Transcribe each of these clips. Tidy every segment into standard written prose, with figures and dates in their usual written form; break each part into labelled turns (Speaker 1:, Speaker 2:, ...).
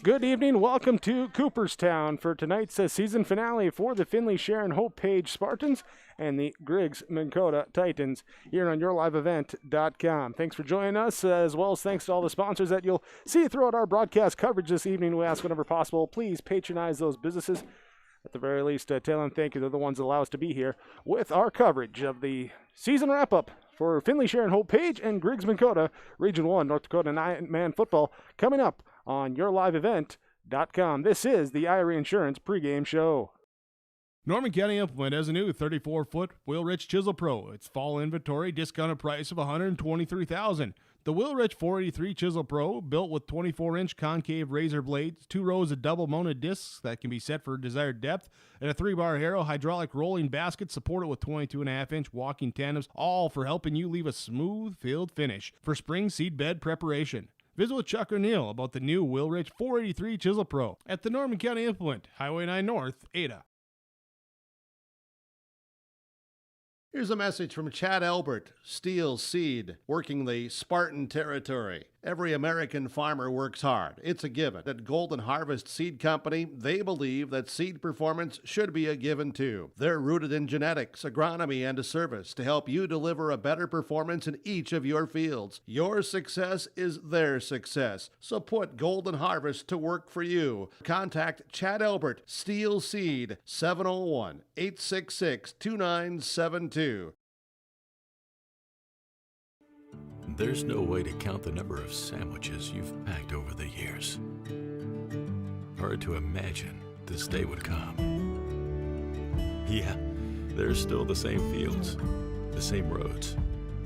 Speaker 1: Good evening. Welcome to Cooperstown for tonight's season finale for the Finley-Sharon-Hope-Page Spartans and the Griggs County-Midkota Titans here on yourliveevent.com. Thanks for joining us, as well as thanks to all the sponsors that you'll see throughout our broadcast coverage this evening. We ask whenever possible, please patronize those businesses. At the very least, tell them thank you. They're the ones that allow us to be here with our coverage of the season wrap-up for Finley-Sharon-Hope-Page and Griggs County-Midkota Region 1 North Dakota Nine-Man Football coming up on yourliveevent.com. This is the Irie Insurance pregame show.
Speaker 2: Norman County Implement has a new 34-foot Wheelwright Chisel Pro. Its fall inventory discounted price of $123,000. The Wheelwright 483 Chisel Pro, built with 24-inch concave razor blades, 2 rows of double-mounted discs that can be set for desired depth, and a 3-bar harrow hydraulic rolling basket supported with 22.5-inch walking tandems, all for helping you leave a smooth filled finish for spring seed bed preparation. Visit with Chuck O'Neill about the new Wheelwright 483 Chisel Pro at the Norman County Implement, Highway 9 North, Ada.
Speaker 3: Here's a message from Chad Albert, Steel Seed, working the Spartan territory. Every American farmer works hard. It's a given. At Golden Harvest Seed Company, they believe that seed performance should be a given too. They're rooted in genetics, agronomy, and a service to help you deliver a better performance in each of your fields. Your success is their success. So put Golden Harvest to work for you. Contact Chad Albert, Steel Seed, 701-866-2972.
Speaker 4: There's no way to count the number of sandwiches you've packed over the years. Hard to imagine this day would come. Yeah, there's still the same fields, the same roads,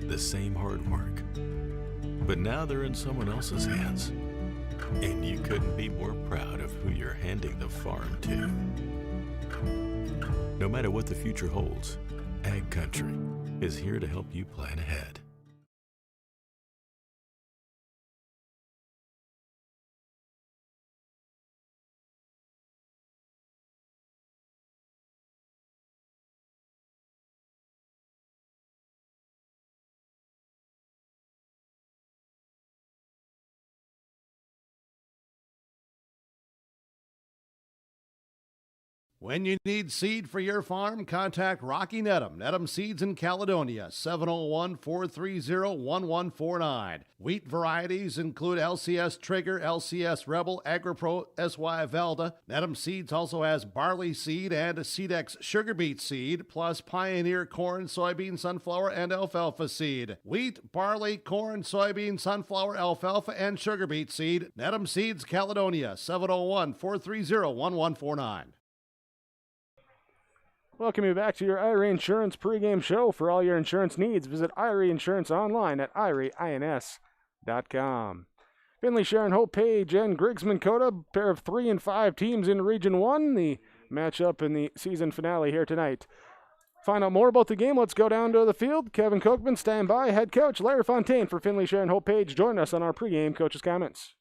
Speaker 4: the same hard work. But now they're in someone else's hands. And you couldn't be more proud of who you're handing the farm to. No matter what the future holds, Ag Country is here to help you plan ahead.
Speaker 3: When you need seed for your farm, contact Rocky Nedham. Nedham Seeds in Caledonia, 701-430-1149. Wheat varieties include LCS Trigger, LCS Rebel, AgriPro, SY Velda. Nedham Seeds also has barley seed and Seedex sugar beet seed, plus Pioneer corn, soybean, sunflower, and alfalfa seed. Wheat, barley, corn, soybean, sunflower, alfalfa, and sugar beet seed. Nedham Seeds, Caledonia, 701-430-1149.
Speaker 1: Welcome you back to your Irie Insurance pregame show. For all your insurance needs, visit Irie Insurance online at irieins.com. Finley-Sharon-Hope-Page and Griggs County-Midkota, pair of 3 and 5 teams in Region 1. The matchup in the season finale here tonight. Find out more about the game. Let's go down to the field. Kevin Kochman, stand by. Head coach Larry Fontaine for Finley-Sharon-Hope-Page. Join us on our pregame coach's comments.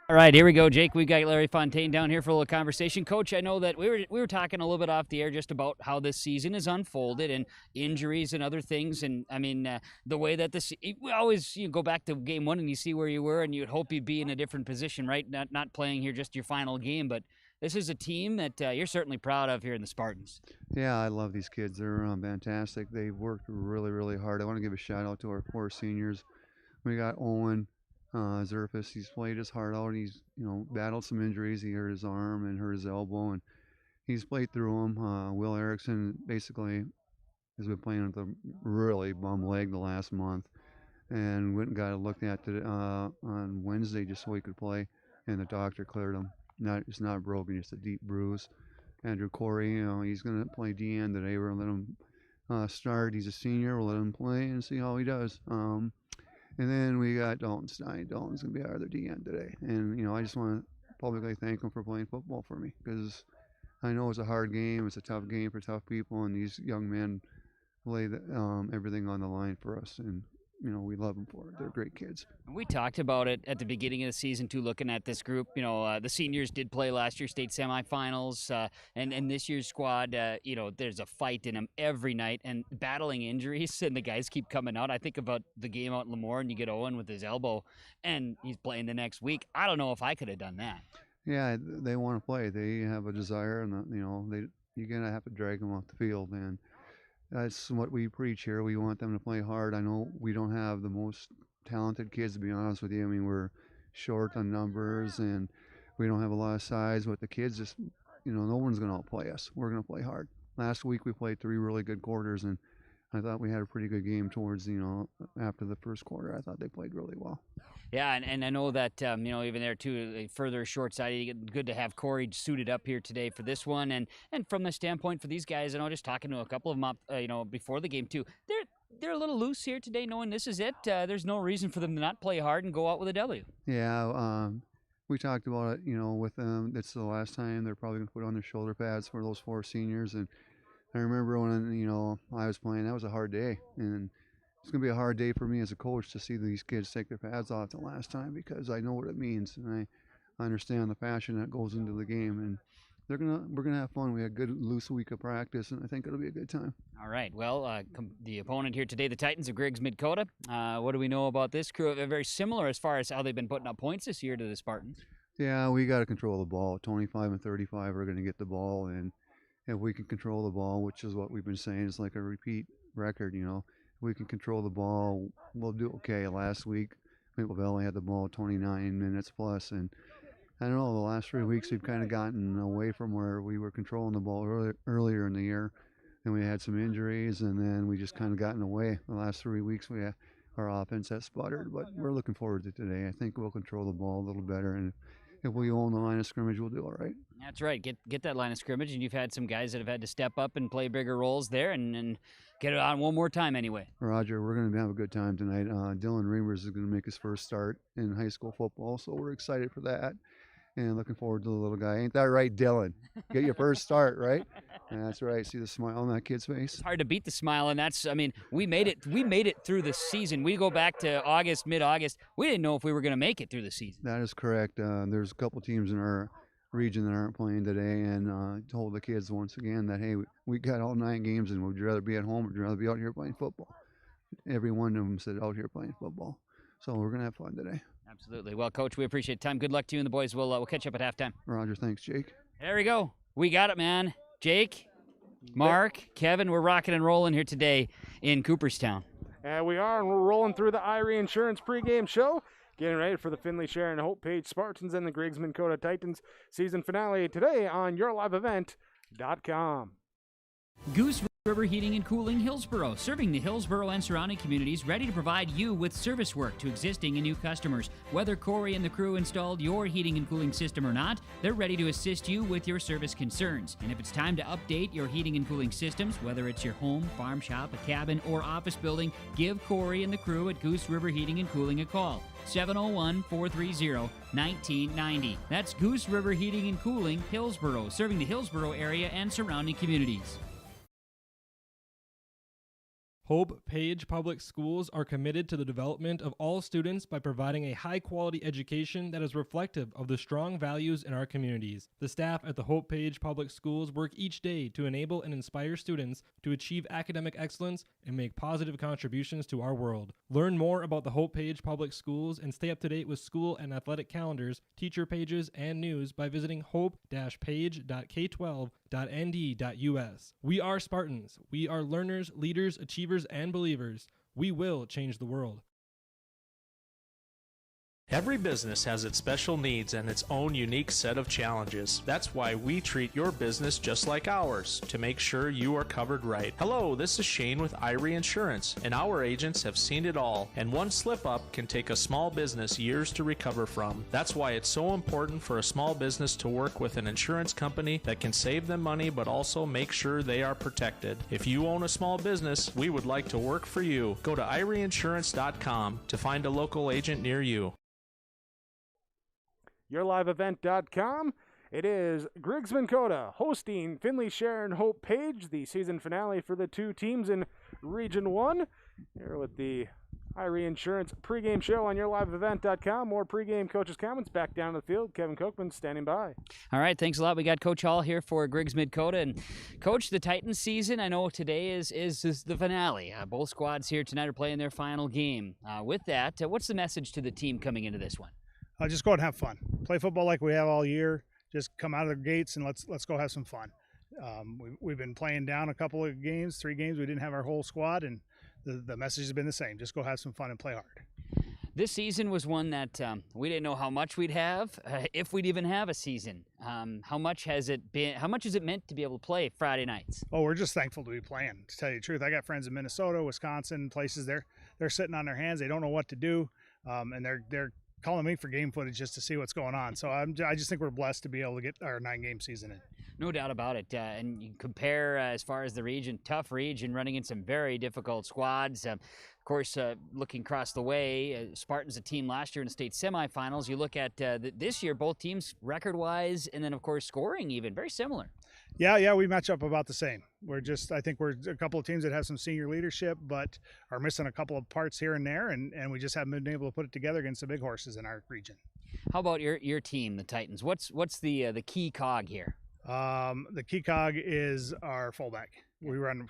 Speaker 5: All right, here we go, Jake. We got Larry Fontaine down here for a little conversation. Coach, I know that we were talking a little bit off the air just about how this season is unfolded and injuries and other things. And, I mean, the way that we always go back to game 1 and you see where you were and you'd hope you'd be in a different position, right? Not playing here just your final game, but this is a team that you're certainly proud of here in the Spartans.
Speaker 6: Yeah, I love these kids. They're fantastic. They've worked really, really hard. I want to give a shout-out to our 4 seniors. We got Owen Zerfus. He's played his heart out. He's battled some injuries. He hurt his arm and hurt his elbow, and he's played through them. Will Erickson basically has been playing with a really bum leg the last month, and went and got it looked at on Wednesday just so he could play, and the doctor cleared him. It's not broken, just a deep bruise. Andrew Corey, he's going to play DN today. We're going to let him start. He's a senior. We'll let him play and see how he does. And then we got Dalton Stein. Dalton's going to be our other DN today. And, I just want to publicly thank him for playing football for me, because I know it's a hard game. It's a tough game for tough people, and these young men lay everything on the line for us. And we love them for it. They're great kids.
Speaker 5: We talked about it at the beginning of the season too, looking at this group. The seniors did play last year, state semifinals, and this year's squad, there's a fight in them every night and battling injuries, and the guys keep coming out. I think about the game out in Lemoore, and you get Owen with his elbow, and he's playing the next week. I don't know if I could have done that.
Speaker 6: Yeah, they want to play. They have a desire, and you're gonna have to drag them off the field, and that's what we preach here. We want them to play hard. I know we don't have the most talented kids, to be honest with you. I mean, we're short on numbers, and we don't have a lot of size. But the kids just, no one's gonna outplay us. We're gonna play hard. Last week we played 3 really good quarters, and I thought we had a pretty good game towards, after the first quarter. I thought they played really well.
Speaker 5: Yeah, and I know that, even there, too, further short side, good to have Corey suited up here today for this one. And from the standpoint for these guys, just talking to a couple of them, before the game, too, they're a little loose here today, knowing this is it. There's no reason for them to not play hard and go out with a W.
Speaker 6: Yeah, we talked about it, with them. It's the last time they're probably going to put on their shoulder pads for those 4 seniors. And I remember when, I was playing, that was a hard day. And it's going to be a hard day for me as a coach to see these kids take their pads off the last time, because I know what it means, and I understand the passion that goes into the game. And we're gonna have fun. We had a good loose week of practice, and I think it'll be a good time.
Speaker 5: All right. Well, the opponent here today, the Titans of Griggs Midkota. What do we know about this crew? They're very similar as far as how they've been putting up points this year to the Spartans.
Speaker 6: Yeah, we got to control the ball. 25 and 35 are going to get the ball, and if we can control the ball, which is what we've been saying, it's like a repeat record, If we can control the ball, we'll do okay. Last week, Maple Valley had the ball 29 minutes plus, and I don't know, the last 3 weeks we've kind of gotten away from where we were controlling the ball earlier in the year. Then we had some injuries, and then we just kind of gotten away. The last 3 weeks our offense has sputtered, but we're looking forward to today. I think we'll control the ball a little better, and if we own the line of scrimmage, we'll do all right.
Speaker 5: That's right. Get that line of scrimmage, and you've had some guys that have had to step up and play bigger roles there, and get it on one more time anyway.
Speaker 6: Roger, we're going to have a good time tonight. Dylan Reimers is going to make his first start in high school football, so we're excited for that. And looking forward to the little guy. Ain't that right, Dylan? Get your first start, right? Yeah, that's right. See the smile on that kid's face?
Speaker 5: It's hard to beat the smile, and we made it through the season. We go back to mid-August. We didn't know if we were going to make it through the season.
Speaker 6: That is correct. There's a couple teams in our region that aren't playing today, and told the kids once again that, hey, we got all 9 games, and we'd rather be at home, we'd rather be out here playing football. Every one of them said out here playing football. So we're going to have fun today.
Speaker 5: Absolutely. Well, Coach, we appreciate the time. Good luck to you and the boys. We'll catch up at halftime.
Speaker 6: Roger, thanks, Jake.
Speaker 5: There we go. We got it, man. Jake, Mark, Kevin, we're rocking and rolling here today in Cooperstown.
Speaker 1: And we are, and we're rolling through the Irie Insurance pregame show, getting ready for the Finley-Sharon-Hope-Page Spartans and the Griggs-Midkota Titans season finale today on yourliveevent.com.
Speaker 5: Goose River Heating and Cooling, Hillsboro, serving the Hillsboro and surrounding communities, ready to provide you with service work to existing and new customers. Whether Corey and the crew installed your heating and cooling system or not, they're ready to assist you with your service concerns. And if it's time to update your heating and cooling systems, whether it's your home, farm shop, a cabin, or office building, give Corey and the crew at Goose River Heating and Cooling a call. 701-430-1990. That's Goose River Heating and Cooling, Hillsboro, serving the Hillsboro area and surrounding communities.
Speaker 7: Hope-Page Public Schools are committed to the development of all students by providing a high-quality education that is reflective of the strong values in our communities. The staff at the Hope-Page Public Schools work each day to enable and inspire students to achieve academic excellence and make positive contributions to our world. Learn more about the Hope-Page Public Schools and stay up to date with school and athletic calendars, teacher pages, and news by visiting hope-page.k12.nd.us. We are Spartans. We are learners, leaders, achievers, and believers. We will change the world.
Speaker 8: Every business has its special needs and its own unique set of challenges. That's why we treat your business just like ours, to make sure you are covered right. Hello, this is Shane with Irie Insurance, and our agents have seen it all, and one slip-up can take a small business years to recover from. That's why it's so important for a small business to work with an insurance company that can save them money but also make sure they are protected. If you own a small business, we would like to work for you. Go to IrieInsurance.com to find a local agent near you.
Speaker 1: yourliveevent.com. It is Griggs Midkota hosting Finley-Sharon-Hope-Page, the season finale for the 2 teams in Region 1. Here with the Irie Insurance pregame show on yourliveevent.com. More pregame coaches' comments back down the field. Kevin Kochman standing by.
Speaker 5: All right, thanks a lot. We got Coach Hall here for Griggs Midkota. And Coach, the Titans season, I know today is the finale. Both squads here tonight are playing their final game. With that, what's the message to the team coming into this one?
Speaker 9: Just go out and have fun. Play football like we have all year. Just come out of the gates and let's go have some fun. We've been playing down a couple of games, 3 games. We didn't have our whole squad, and the message has been the same. Just go have some fun and play hard.
Speaker 5: This season was one that we didn't know how much we'd have, if we'd even have a season. How much has it been? How much has it meant to be able to play Friday nights?
Speaker 9: Oh, we're just thankful to be playing. To tell you the truth, I got friends in Minnesota, Wisconsin, places they're sitting on their hands. They don't know what to do, and they're calling me for game footage just to see what's going on. So I just think we're blessed to be able to get our 9-game season in.
Speaker 5: No doubt about it. And you compare as far as the region, tough region, running in some very difficult squads. Of course, looking across the way, Spartans, a team last year in the state semifinals. You look at this year, both teams record-wise, and then, of course, scoring even, very similar.
Speaker 9: Yeah, we match up about the same. I think we're a couple of teams that have some senior leadership, but are missing a couple of parts here and there, and we just haven't been able to put it together against the big horses in our region. How
Speaker 5: about your team, the Titans? What's the key cog here?
Speaker 9: The key cog is our fullback. We run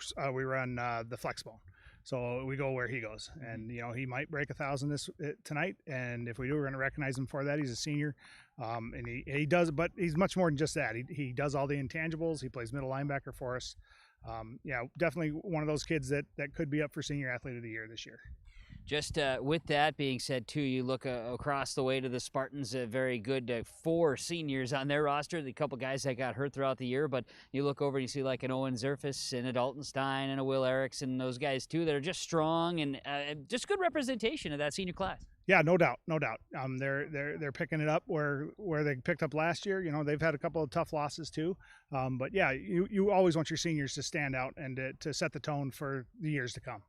Speaker 9: the flex bone, so we go where he goes, and he might break 1,000 tonight, and if we do, we're going to recognize him for that. He's a senior, and he does, but he's much more than just that. He does all the intangibles. He plays middle linebacker for us. Definitely one of those kids that could be up for senior athlete of the year this year.
Speaker 5: Just with that being said, too, you look across the way to the Spartans, a very good 4 seniors on their roster, the couple guys that got hurt throughout the year, but you look over and you see like an Owen Zerfus and a Dalton Stein and a Will Erickson, those guys, too, that are just strong and just good representation of that senior class.
Speaker 9: Yeah, no doubt. They're picking it up where they picked up last year. They've had a couple of tough losses, too. But, yeah, you always want your seniors to stand out and to set the tone for the years to come.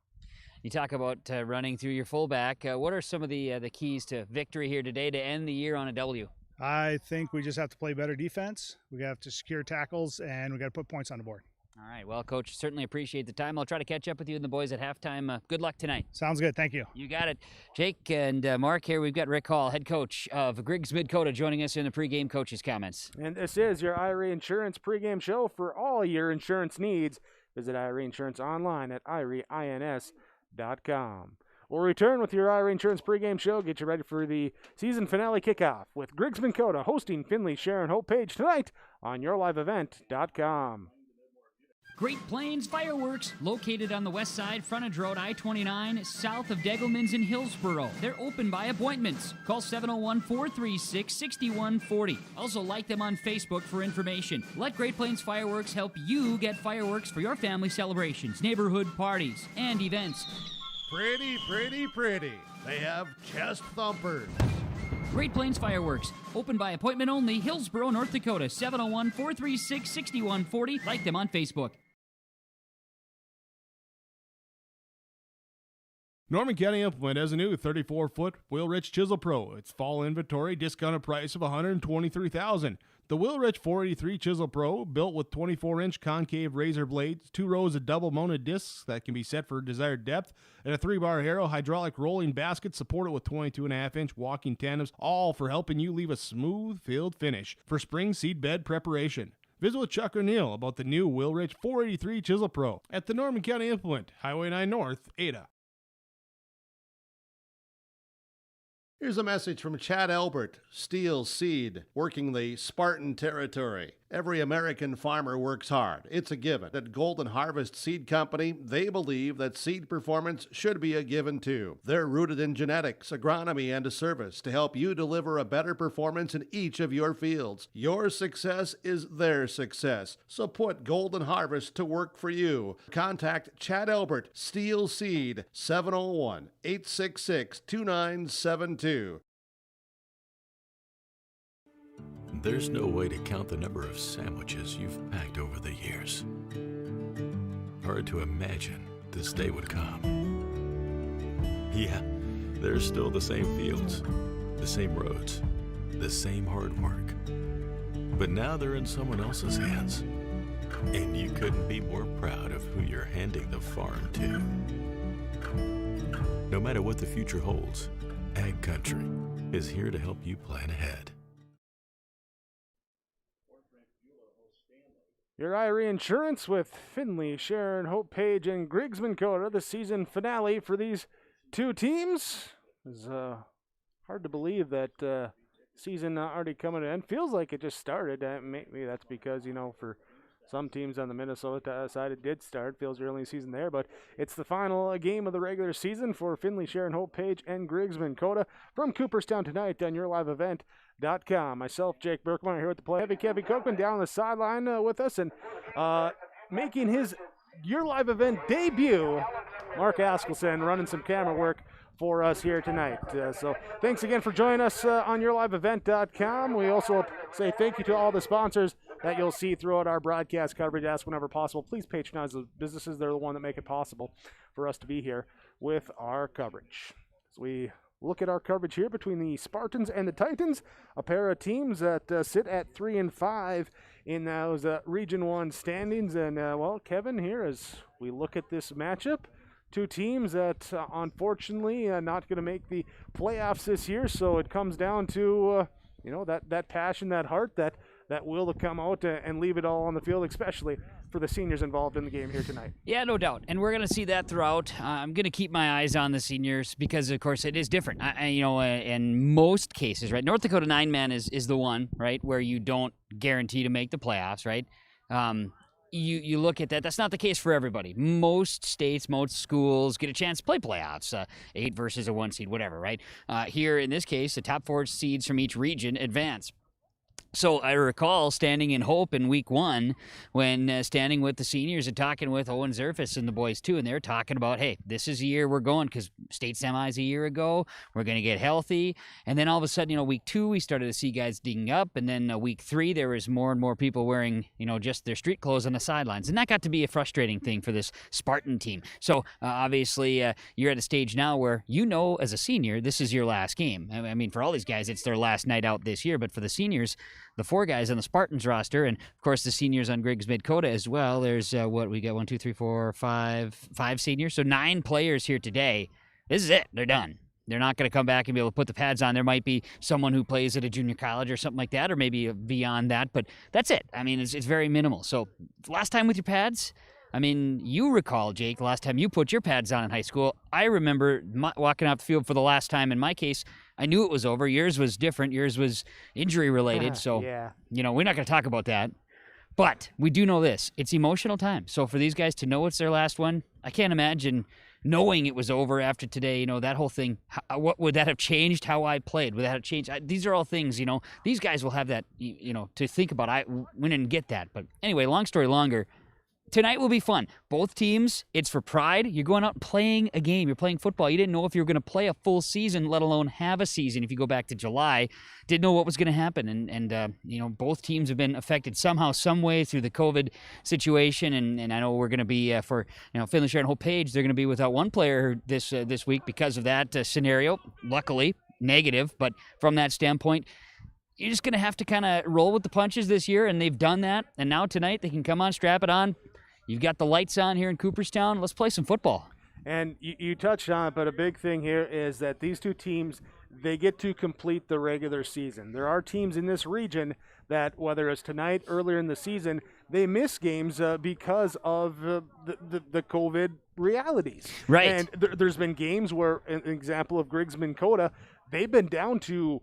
Speaker 5: You talk about running through your fullback. What are some of the keys to victory here today to end the year on a W?
Speaker 9: I think we just have to play better defense. We have to secure tackles, and we got to put points on the board.
Speaker 5: All right. Well, Coach, certainly appreciate the time. I'll try to catch up with you and the boys at halftime. Good luck tonight.
Speaker 9: Sounds good. Thank you.
Speaker 5: You got it. Jake and Mark here. We've got Rick Hall, head coach of Griggs Midkota, joining us in the pregame coaches' comments.
Speaker 1: And this is your Irie Insurance pregame show for all your insurance needs. Visit Irie Insurance online at irieins.com. We'll return with your Irie Insurance pregame show. Get you ready for the season finale kickoff with Griggs County-Midkota hosting Finley-Sharon-Hope-Page tonight on yourliveevent.com.
Speaker 10: Great Plains Fireworks, located on the west side, frontage road I-29, south of Degelman's in Hillsboro. They're open by appointments. Call 701-436-6140. Also like them on Facebook for information. Let Great Plains Fireworks help you get fireworks for your family celebrations, neighborhood parties, and events.
Speaker 3: Pretty, pretty, pretty. They have chest thumpers.
Speaker 10: Great Plains Fireworks, open by appointment only, Hillsboro, North Dakota, 701-436-6140. Like them on Facebook.
Speaker 2: Norman County Implement has a new 34-foot Wheel-Rich Chisel Pro. Its fall inventory discounted price of $123,000. The Wheel-Rich 483 Chisel Pro, built with 24-inch concave razor blades, 2 rows of double-mounted discs that can be set for desired depth, and a 3-bar Harrow hydraulic rolling basket supported with 22.5-inch walking tandems, all for helping you leave a smooth field finish for spring seed bed preparation. Visit with Chuck O'Neill about the new Wheel-Rich 483 Chisel Pro at the Norman County Implement, Highway 9 North, Ada.
Speaker 3: Here's a message from Chad Albert, Steel Seed, working the Spartan territory. Every American farmer works hard. It's a given. At Golden Harvest Seed Company, they believe that seed performance should be a given too. They're rooted in genetics, agronomy, and a service to help you deliver a better performance in each of your fields. Your success is their success. So put Golden Harvest to work for you. Contact Chad Albert, Steel Seed, 701-866-2972.
Speaker 4: There's no way to count the number of sandwiches you've packed over the years. Hard to imagine this day would come. Yeah, there's still the same fields, the same roads, the same hard work. But now they're in someone else's hands. And you couldn't be more proud of who you're handing the farm to. No matter what the future holds, Ag Country is here to help you plan ahead.
Speaker 1: Your Irie Insurance with Finley-Sharon-Hope-Page and Griggs County-Midkota, the season finale for these two teams. It's hard to believe that season already coming to an end. Feels like it just started. Maybe that's because, for some teams on the Minnesota side, it did start. Feels early in the season there, but it's the final game of the regular season for Finley-Sharon-Hope-Page and Griggs County-Midkota from Cooperstown tonight on YourLiveEvent.com. Myself, Jake Berkmeyer, here with the play. Heavy Kevin Cookman down on the sideline with us, and making his Your Live Event debut, Mark Askelson, running some camera work for us here tonight. So thanks again for joining us on YourLiveEvent.com. We also say thank you to all the sponsors that you'll see throughout our broadcast coverage. Ask whenever possible. Please patronize those businesses. They're the one that make it possible for us to be here with our coverage. As we look at our coverage here between the Spartans and the Titans, a pair of teams that sit at 3-5 in those Region 1 standings. And, Kevin, here as we look at this matchup, two teams that unfortunately not going to make the playoffs this year. So it comes down to, that passion, that heart, that will to come out and leave it all on the field, especially for the seniors involved in the game here tonight.
Speaker 5: Yeah, no doubt. And we're going to see that throughout. I'm going to keep my eyes on the seniors because, of course, it is different. In most cases, right, North Dakota 9-man is the one, right, where you don't guarantee to make the playoffs, right? You look at that. That's not the case for everybody. Most states, most schools get a chance to play playoffs, 8 versus a 1 seed, whatever, right? Here, in this case, the top 4 seeds from each region advance. So I recall standing in Hope in week 1 when standing with the seniors and talking with Owen Zerfus and the boys too, and they're talking about, hey, this is the year we're going because state semis a year ago, we're going to get healthy. And then all of a sudden, week 2, we started to see guys digging up. And then week 3, there was more and more people wearing, just their street clothes on the sidelines. And that got to be a frustrating thing for this Spartan team. So obviously you're at a stage now where as a senior, this is your last game. I mean, for all these guys, it's their last night out this year. But for the seniors, the 4 guys on the Spartans roster, and of course the seniors on Griggs Midkota as well. There's we got 1, 2, 3, 4, 5 seniors, so 9 players here today. This is it. They're done. They're not going to come back and be able to put the pads on. There might be someone who plays at a junior college or something like that, or maybe beyond that, but that's it. I mean, it's very minimal. So last time with your pads, I mean, you recall, Jake, last time you put your pads on in high school. I remember walking off the field for the last time. In my case, I knew it was over. Yours was different. Yours was injury-related. So,
Speaker 1: yeah.
Speaker 5: We're not going to talk about that. But we do know this. It's emotional time. So for these guys to know it's their last one, I can't imagine knowing it was over after today, that whole thing. What would that have changed how I played? Would that have changed? These are all things, these guys will have that, to think about. We didn't get that. But anyway, long story longer. Tonight will be fun. Both teams, it's for pride. You're going out and playing a game. You're playing football. You didn't know if you were going to play a full season, let alone have a season. If you go back to July, didn't know what was going to happen. And both teams have been affected somehow, some way through the COVID situation. And I know we're going to be, for Finley-Sharon-Hope-Page, they're going to be without one player this week because of that scenario. Luckily, negative. But from that standpoint, you're just going to have to kind of roll with the punches this year, and they've done that. And now tonight they can come on, strap it on. You've got the lights on here in Cooperstown. Let's play some football.
Speaker 1: And you touched on it, but a big thing here is that these two teams, they get to complete the regular season. There are teams in this region that, whether it's tonight, earlier in the season, they miss games because of the COVID realities.
Speaker 5: Right.
Speaker 1: And there's been games where, an example of Griggs County-Midkota, they've been down to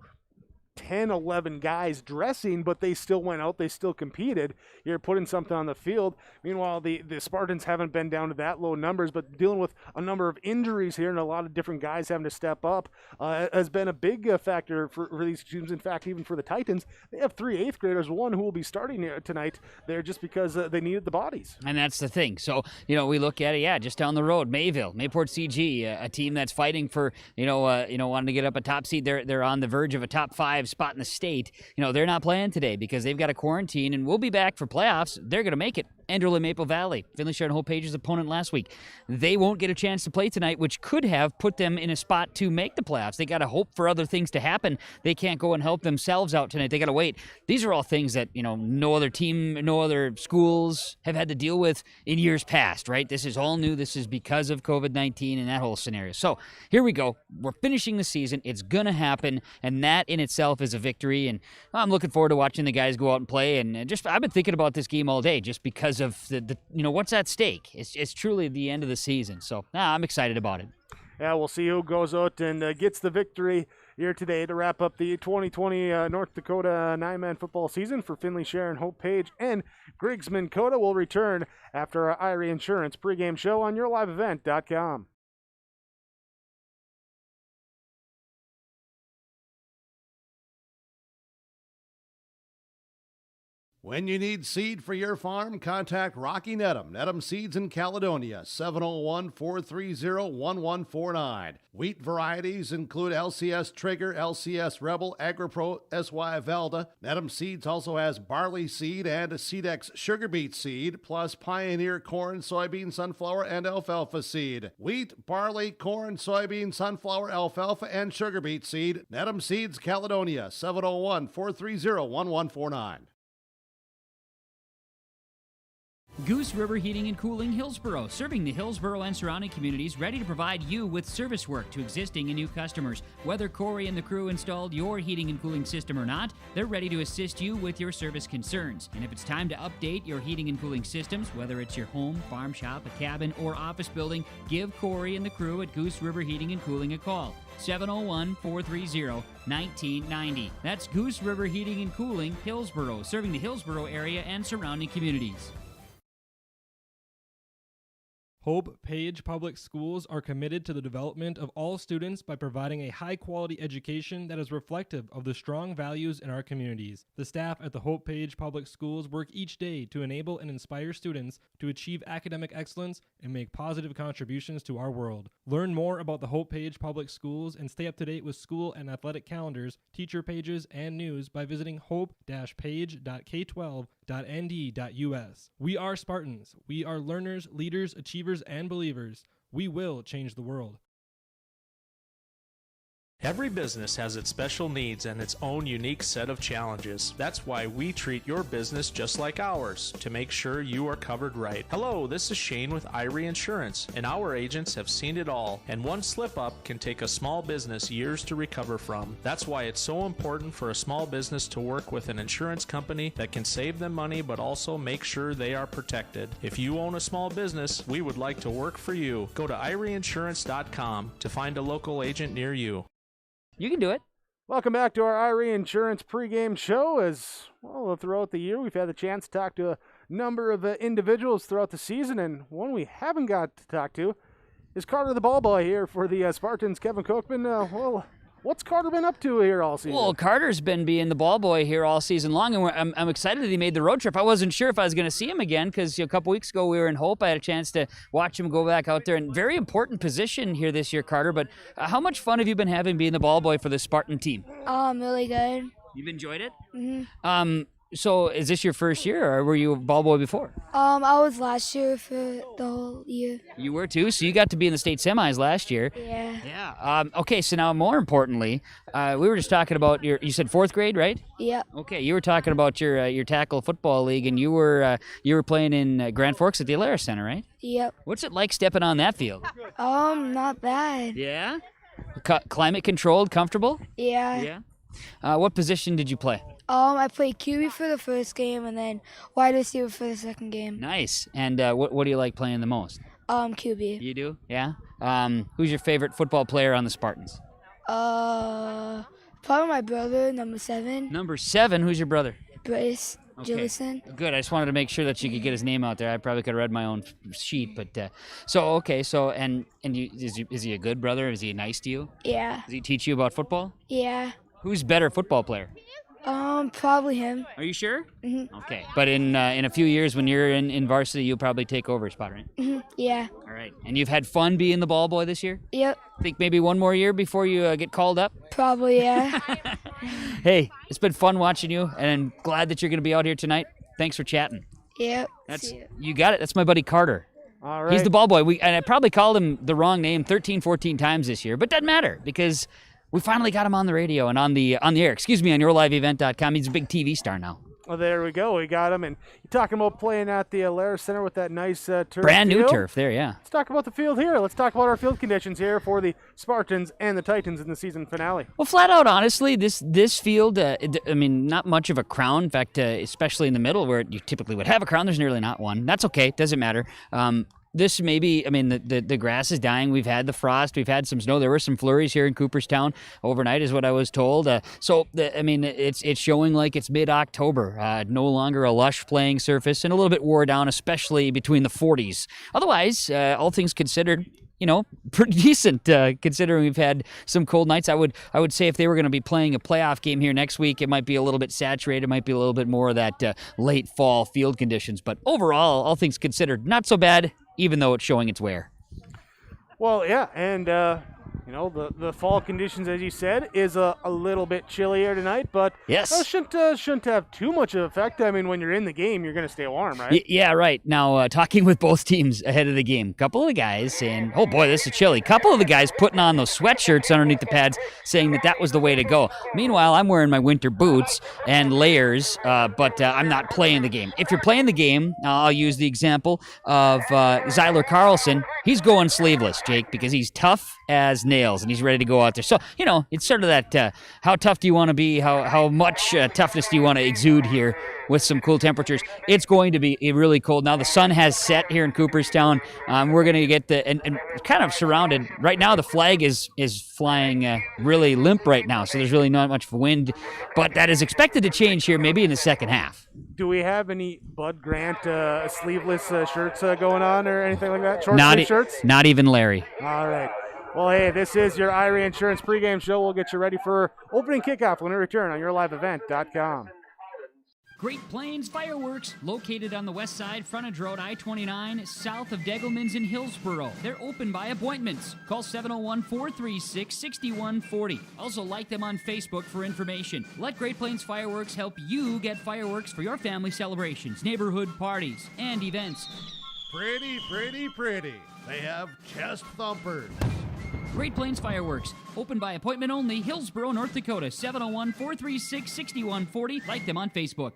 Speaker 1: 10, 11 guys dressing, but they still went out. They still competed. You're putting something on the field. Meanwhile, the Spartans haven't been down to that low numbers, but dealing with a number of injuries here and a lot of different guys having to step up has been a big factor for these teams. In fact, even for the Titans, they have 3 8th graders, one who will be starting tonight there just because they needed the bodies.
Speaker 5: And that's the thing. So, we look at it, just down the road, Mayport CG, a team that's fighting for, wanting to get up a top seed. They're on the verge of a top 5 spot in the state. They're not playing today because they've got a quarantine, and we'll be back for playoffs. They're going to make it. Andrew Maple Valley, Finley-Sharon-Hope-Page's opponent last week. They won't get a chance to play tonight, which could have put them in a spot to make the playoffs. They got to hope for other things to happen. They can't go and help themselves out tonight. They got to wait. These are all things that, no other team, no other schools have had to deal with in years past, right? This is all new. This is because of COVID-19 and that whole scenario. So here we go. We're finishing the season. It's going to happen, and that in itself is a victory. And I'm looking forward to watching the guys go out and play. And I've been thinking about this game all day just because of the what's at stake. It's truly the end of the season. So I'm excited about it.
Speaker 1: Yeah, we'll see who goes out and gets the victory here today to wrap up the 2020 North Dakota 9-man football season for Finley-Sharon-Hope-Page and Griggs County-Midkota. Will return after our Irie Insurance pregame show on yourliveevent.com.
Speaker 3: When you need seed for your farm, contact Rocky Nedham. Nedham Seeds in Caledonia, 701-430-1149. Wheat varieties include LCS Trigger, LCS Rebel, AgriPro, SY Velda. Nedham Seeds also has barley seed and Seedex sugar beet seed, plus Pioneer corn, soybean, sunflower, and alfalfa seed. Wheat, barley, corn, soybean, sunflower, alfalfa, and sugar beet seed. Nedham Seeds, Caledonia, 701-430-1149.
Speaker 10: Goose River Heating and Cooling, Hillsboro, serving the Hillsboro and surrounding communities, ready to provide you with service work to existing and new customers. Whether Corey and the crew installed your heating and cooling system or not, they're ready to assist you with your service concerns. And if it's time to update your heating and cooling systems, whether it's your home, farm shop, a cabin, or office building, give Corey and the crew at Goose River Heating and Cooling a call. 701-430-1990. That's Goose River Heating and Cooling, Hillsboro, serving the Hillsboro area and surrounding communities.
Speaker 7: Hope-Page Public Schools are committed to the development of all students by providing a high-quality education that is reflective of the strong values in our communities. The staff at the Hope-Page Public Schools work each day to enable and inspire students to achieve academic excellence and make positive contributions to our world. Learn more about the Hope-Page Public Schools and stay up to date with school and athletic calendars, teacher pages, and news by visiting hope-page.k12.nd.us. We are Spartans. We are learners, leaders, achievers, and believers. We will change the world.
Speaker 8: Every business has its special needs and its own unique set of challenges. That's why we treat your business just like ours, to make sure you are covered right. Hello, this is Shane with Irie Insurance, and our agents have seen it all, and one slip-up can take a small business years to recover from. That's why it's so important for a small business to work with an insurance company that can save them money but also make sure they are protected. If you own a small business, we would like to work for you. Go to IrieInsurance.com to find a local agent near you.
Speaker 5: You can do it.
Speaker 1: Welcome back to our Irie Insurance pregame show. As well, throughout the year, we've had the chance to talk to a number of individuals throughout the season, and one we haven't got to talk to is Carter the ball boy here for the Spartans. Kevin Kochman, what's Carter been up to here all season?
Speaker 5: Well, Carter's been being the ball boy here all season long, and I'm excited that he made the road trip. I wasn't sure if I was going to see him again because a couple weeks ago we were in Hope. I had a chance to watch him go back out there, and very important position here this year, Carter. But how much fun have you been having being the ball boy for the Spartan team?
Speaker 11: Really good.
Speaker 5: You've enjoyed it?
Speaker 11: Mm-hmm.
Speaker 5: So is this your first year, or were you a ball boy before?
Speaker 11: I was last year for the whole year.
Speaker 5: You were too? So you got to be in the state semis last year.
Speaker 11: Yeah.
Speaker 5: Yeah. Okay, so now more importantly, we were just talking about you said fourth grade, right?
Speaker 11: Yep.
Speaker 5: Okay, you were talking about your tackle football league, and you were playing in Grand Forks at the Alaris Center, right?
Speaker 11: Yep.
Speaker 5: What's it like stepping on that field?
Speaker 11: Not bad.
Speaker 5: Yeah? Climate controlled, comfortable?
Speaker 11: Yeah.
Speaker 5: Yeah. What position did you play?
Speaker 11: I played QB for the first game and then wide receiver for the second game.
Speaker 5: Nice. And what do you like playing the most?
Speaker 11: QB.
Speaker 5: You do? Yeah? Who's your favorite football player on the Spartans?
Speaker 11: Probably my brother, number 7.
Speaker 5: Number 7? Who's your brother?
Speaker 11: Bryce Jillison.
Speaker 5: Good. I just wanted to make sure that you could get his name out there. I probably could have read my own sheet, but and is he a good brother? Is he nice to you?
Speaker 11: Yeah.
Speaker 5: Does he teach you about football?
Speaker 11: Yeah.
Speaker 5: Who's better football player?
Speaker 11: Probably him.
Speaker 5: Are you sure?
Speaker 11: Mm-hmm.
Speaker 5: Okay. But in a few years when you're in varsity, you'll probably take over his spot, right?
Speaker 11: Mm-hmm. Yeah.
Speaker 5: All right. And you've had fun being the ball boy this year?
Speaker 11: Yep.
Speaker 5: Think maybe one more year before you get called up?
Speaker 11: Probably, yeah.
Speaker 5: Hey, it's been fun watching you, and I'm glad that you're going to be out here tonight. Thanks for chatting.
Speaker 11: Yep.
Speaker 5: That's
Speaker 11: see it.
Speaker 5: you got it. That's my buddy Carter.
Speaker 1: All right.
Speaker 5: He's the ball boy. And I probably called him the wrong name 13, 14 times this year, but doesn't matter because we finally got him on the radio and on the air. Excuse me, on yourliveevent.com. He's a big TV star now.
Speaker 1: Well, there we go. We got him. And you're talking about playing at the Alaris Center with that nice turf.
Speaker 5: Brand new
Speaker 1: field.
Speaker 5: turf there, yeah.
Speaker 1: Let's talk about the field here. Let's talk about our field conditions here for the Spartans and the Titans in the season finale.
Speaker 5: Well, flat out, honestly, this field, not much of a crown. In fact, especially in the middle where you typically would have a crown, there's nearly not one. That's okay. Doesn't matter. This the grass is dying. We've had the frost. We've had some snow. There were some flurries here in Cooperstown overnight is what I was told. It's showing like it's mid-October. No longer a lush playing surface and a little bit wore down, especially between the 40s. Otherwise, all things considered, pretty decent considering we've had some cold nights. I would say if they were going to be playing a playoff game here next week, it might be a little bit saturated. It might be a little bit more of that late fall field conditions. But overall, all things considered, not so bad, even though it's showing its wear.
Speaker 1: Well, yeah, and the fall conditions, as you said, is a little bit chillier tonight, but
Speaker 5: yes,
Speaker 1: shouldn't have too much of an effect. I mean, when you're in the game, you're going to stay warm, right?
Speaker 5: Yeah, right. Now, talking with both teams ahead of the game, a couple of the guys saying, "Oh boy, this is chilly." A couple of the guys putting on those sweatshirts underneath the pads, saying that was the way to go. Meanwhile, I'm wearing my winter boots and layers, but I'm not playing the game. If you're playing the game, I'll use the example of Zyler Carlson. He's going sleeveless, Jake, because he's tough as nails and he's ready to go out there. So, it's sort of that how tough do you want to be? How much toughness do you want to exude here with some cool temperatures? It's going to be really cold. Now the sun has set here in Cooperstown. We're going to get and kind of surrounded. Right now the flag is flying really limp right now, so there's really not much wind, but that is expected to change here maybe in the second half.
Speaker 1: Do we have any Bud Grant sleeveless shirts going on or anything like that? Short sleeve shirts?
Speaker 5: Not even Larry.
Speaker 1: All right. Well, hey, this is your Irie Insurance pregame show. We'll get you ready for opening kickoff when we return on yourliveevent.com.
Speaker 10: Great Plains Fireworks, located on the west side, frontage road I-29, south of Degelman's in Hillsboro. They're open by appointments. Call 701-436-6140. Also like them on Facebook for information. Let Great Plains Fireworks help you get fireworks for your family celebrations, neighborhood parties, and events.
Speaker 3: Pretty, pretty, pretty. They have chest thumpers.
Speaker 10: Great Plains Fireworks, open by appointment only, Hillsboro, North Dakota, 701-436-6140. Like them on Facebook.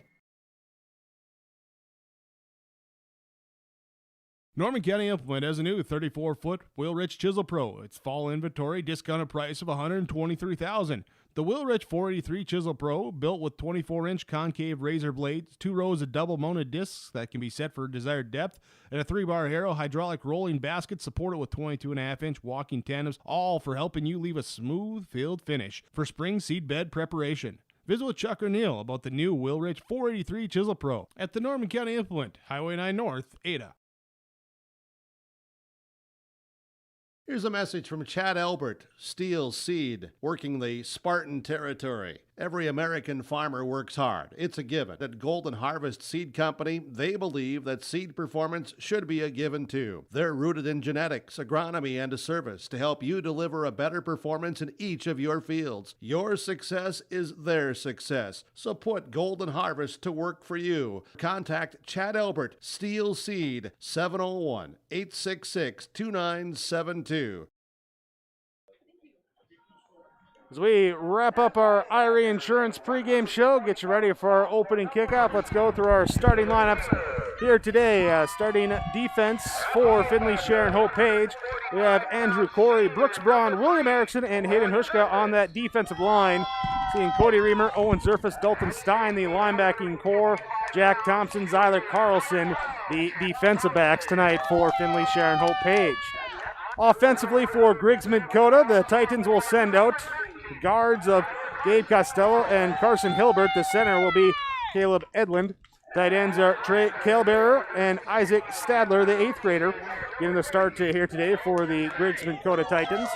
Speaker 2: Norman County Implement has a new 34-foot Wheel-Rich Chisel Pro. Its fall inventory discounted price of $123,000. The Wheel-Rich 483 Chisel Pro, built with 24-inch concave razor blades, 2 rows of double-mounted discs that can be set for desired depth, and a 3-bar Harrow hydraulic rolling basket supported with 22.5-inch walking tandems, all for helping you leave a smooth field finish for spring seed bed preparation. Visit with Chuck O'Neill about the new Wheel-Rich 483 Chisel Pro at the Norman County Implement, Highway 9 North, Ada.
Speaker 3: Here's a message from Chad Albert, Steel Seed, working the Spartan territory. Every American farmer works hard. It's a given. At Golden Harvest Seed Company, they believe that seed performance should be a given too. They're rooted in genetics, agronomy, and a service to help you deliver a better performance in each of your fields. Your success is their success. So put Golden Harvest to work for you. Contact Chad Albert, Steel Seed, 701-866-2972.
Speaker 1: As we wrap up our Irie Insurance pregame show, get you ready for our opening kickoff. Let's go through our starting lineups here today. Starting defense for Finley-Sharon-Hope-Page, we have Andrew Corey, Brooks Braun, William Erickson, and Hayden Hushka on that defensive line. Seeing Cody Reamer, Owen Zerfus, Dalton Stein, the linebacking core, Jack Thompson, Zyler Carlson, the defensive backs tonight for Finley-Sharon-Hope-Page. Offensively for Griggs Midkota, the Titans will send out the guards of Gabe Costello and Carson Hilbert. The center will be Caleb Edlund. Tight ends are Trey Kalebearer and Isaac Stadler, the 8th grader, getting the start here today for the Griggs Midkota Titans.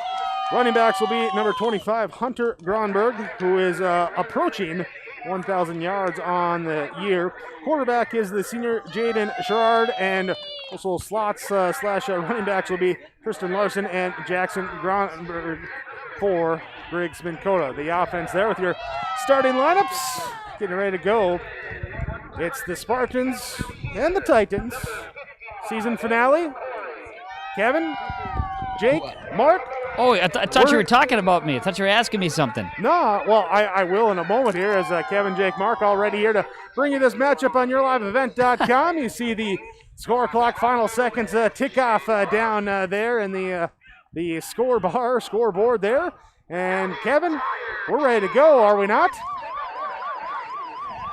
Speaker 1: Running backs will be number 25, Hunter Gronberg, who is approaching 1,000 yards on the year. Quarterback is the senior Jaden Sherrard, and also slots slash running backs will be Kristen Larson and Jackson Gronberg for Griggs Midkota. The offense there with your starting lineups, getting ready to go. It's the Spartans and the Titans. Season finale. Kevin, Jake, Mark.
Speaker 5: Oh, I thought you were talking about me. I thought you were asking me something.
Speaker 1: No, well, I will in a moment here as Kevin, Jake, Mark already here to bring you this matchup on yourliveevent.com. You see the score clock, final seconds tick off down there in the scoreboard there. And Kevin, we're ready to go, are we not?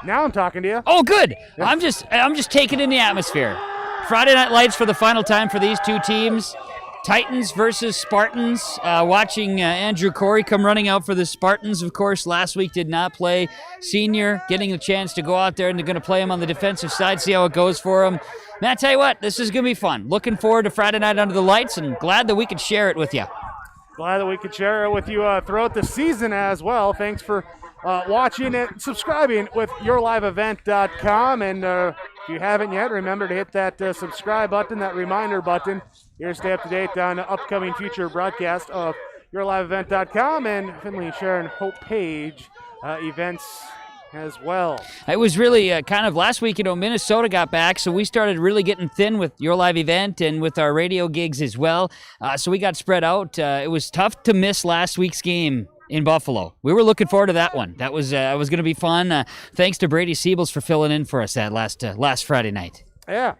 Speaker 1: Now I'm talking to you.
Speaker 5: Oh, good. I'm just taking in the atmosphere. Friday Night Lights for the final time for these two teams. Titans versus Spartans. Watching Andrew Corey come running out for the Spartans, of course, last week did not play. Senior getting a chance to go out there and they're going to play him on the defensive side, see how it goes for him. Man, I tell you what, this is going to be fun. Looking forward to Friday night under the lights and glad that we could share it with you.
Speaker 1: Glad that we could share it with you throughout the season as well. Thanks for watching and subscribing with yourliveevent.com. And if you haven't yet, remember to hit that subscribe button, that reminder button. Here to stay up to date on upcoming future broadcast of yourliveevent.com and Finley-Sharon-Hope-Page events as well.
Speaker 5: It was really kind of last week, Minnesota got back, so we started really getting thin with Your Live Event and with our radio gigs as well. So we got spread out. It was tough to miss last week's game in Buffalo. We were looking forward to that one. That was going to be fun. Thanks to Brady Siebels for filling in for us that last Friday night.
Speaker 1: Yeah.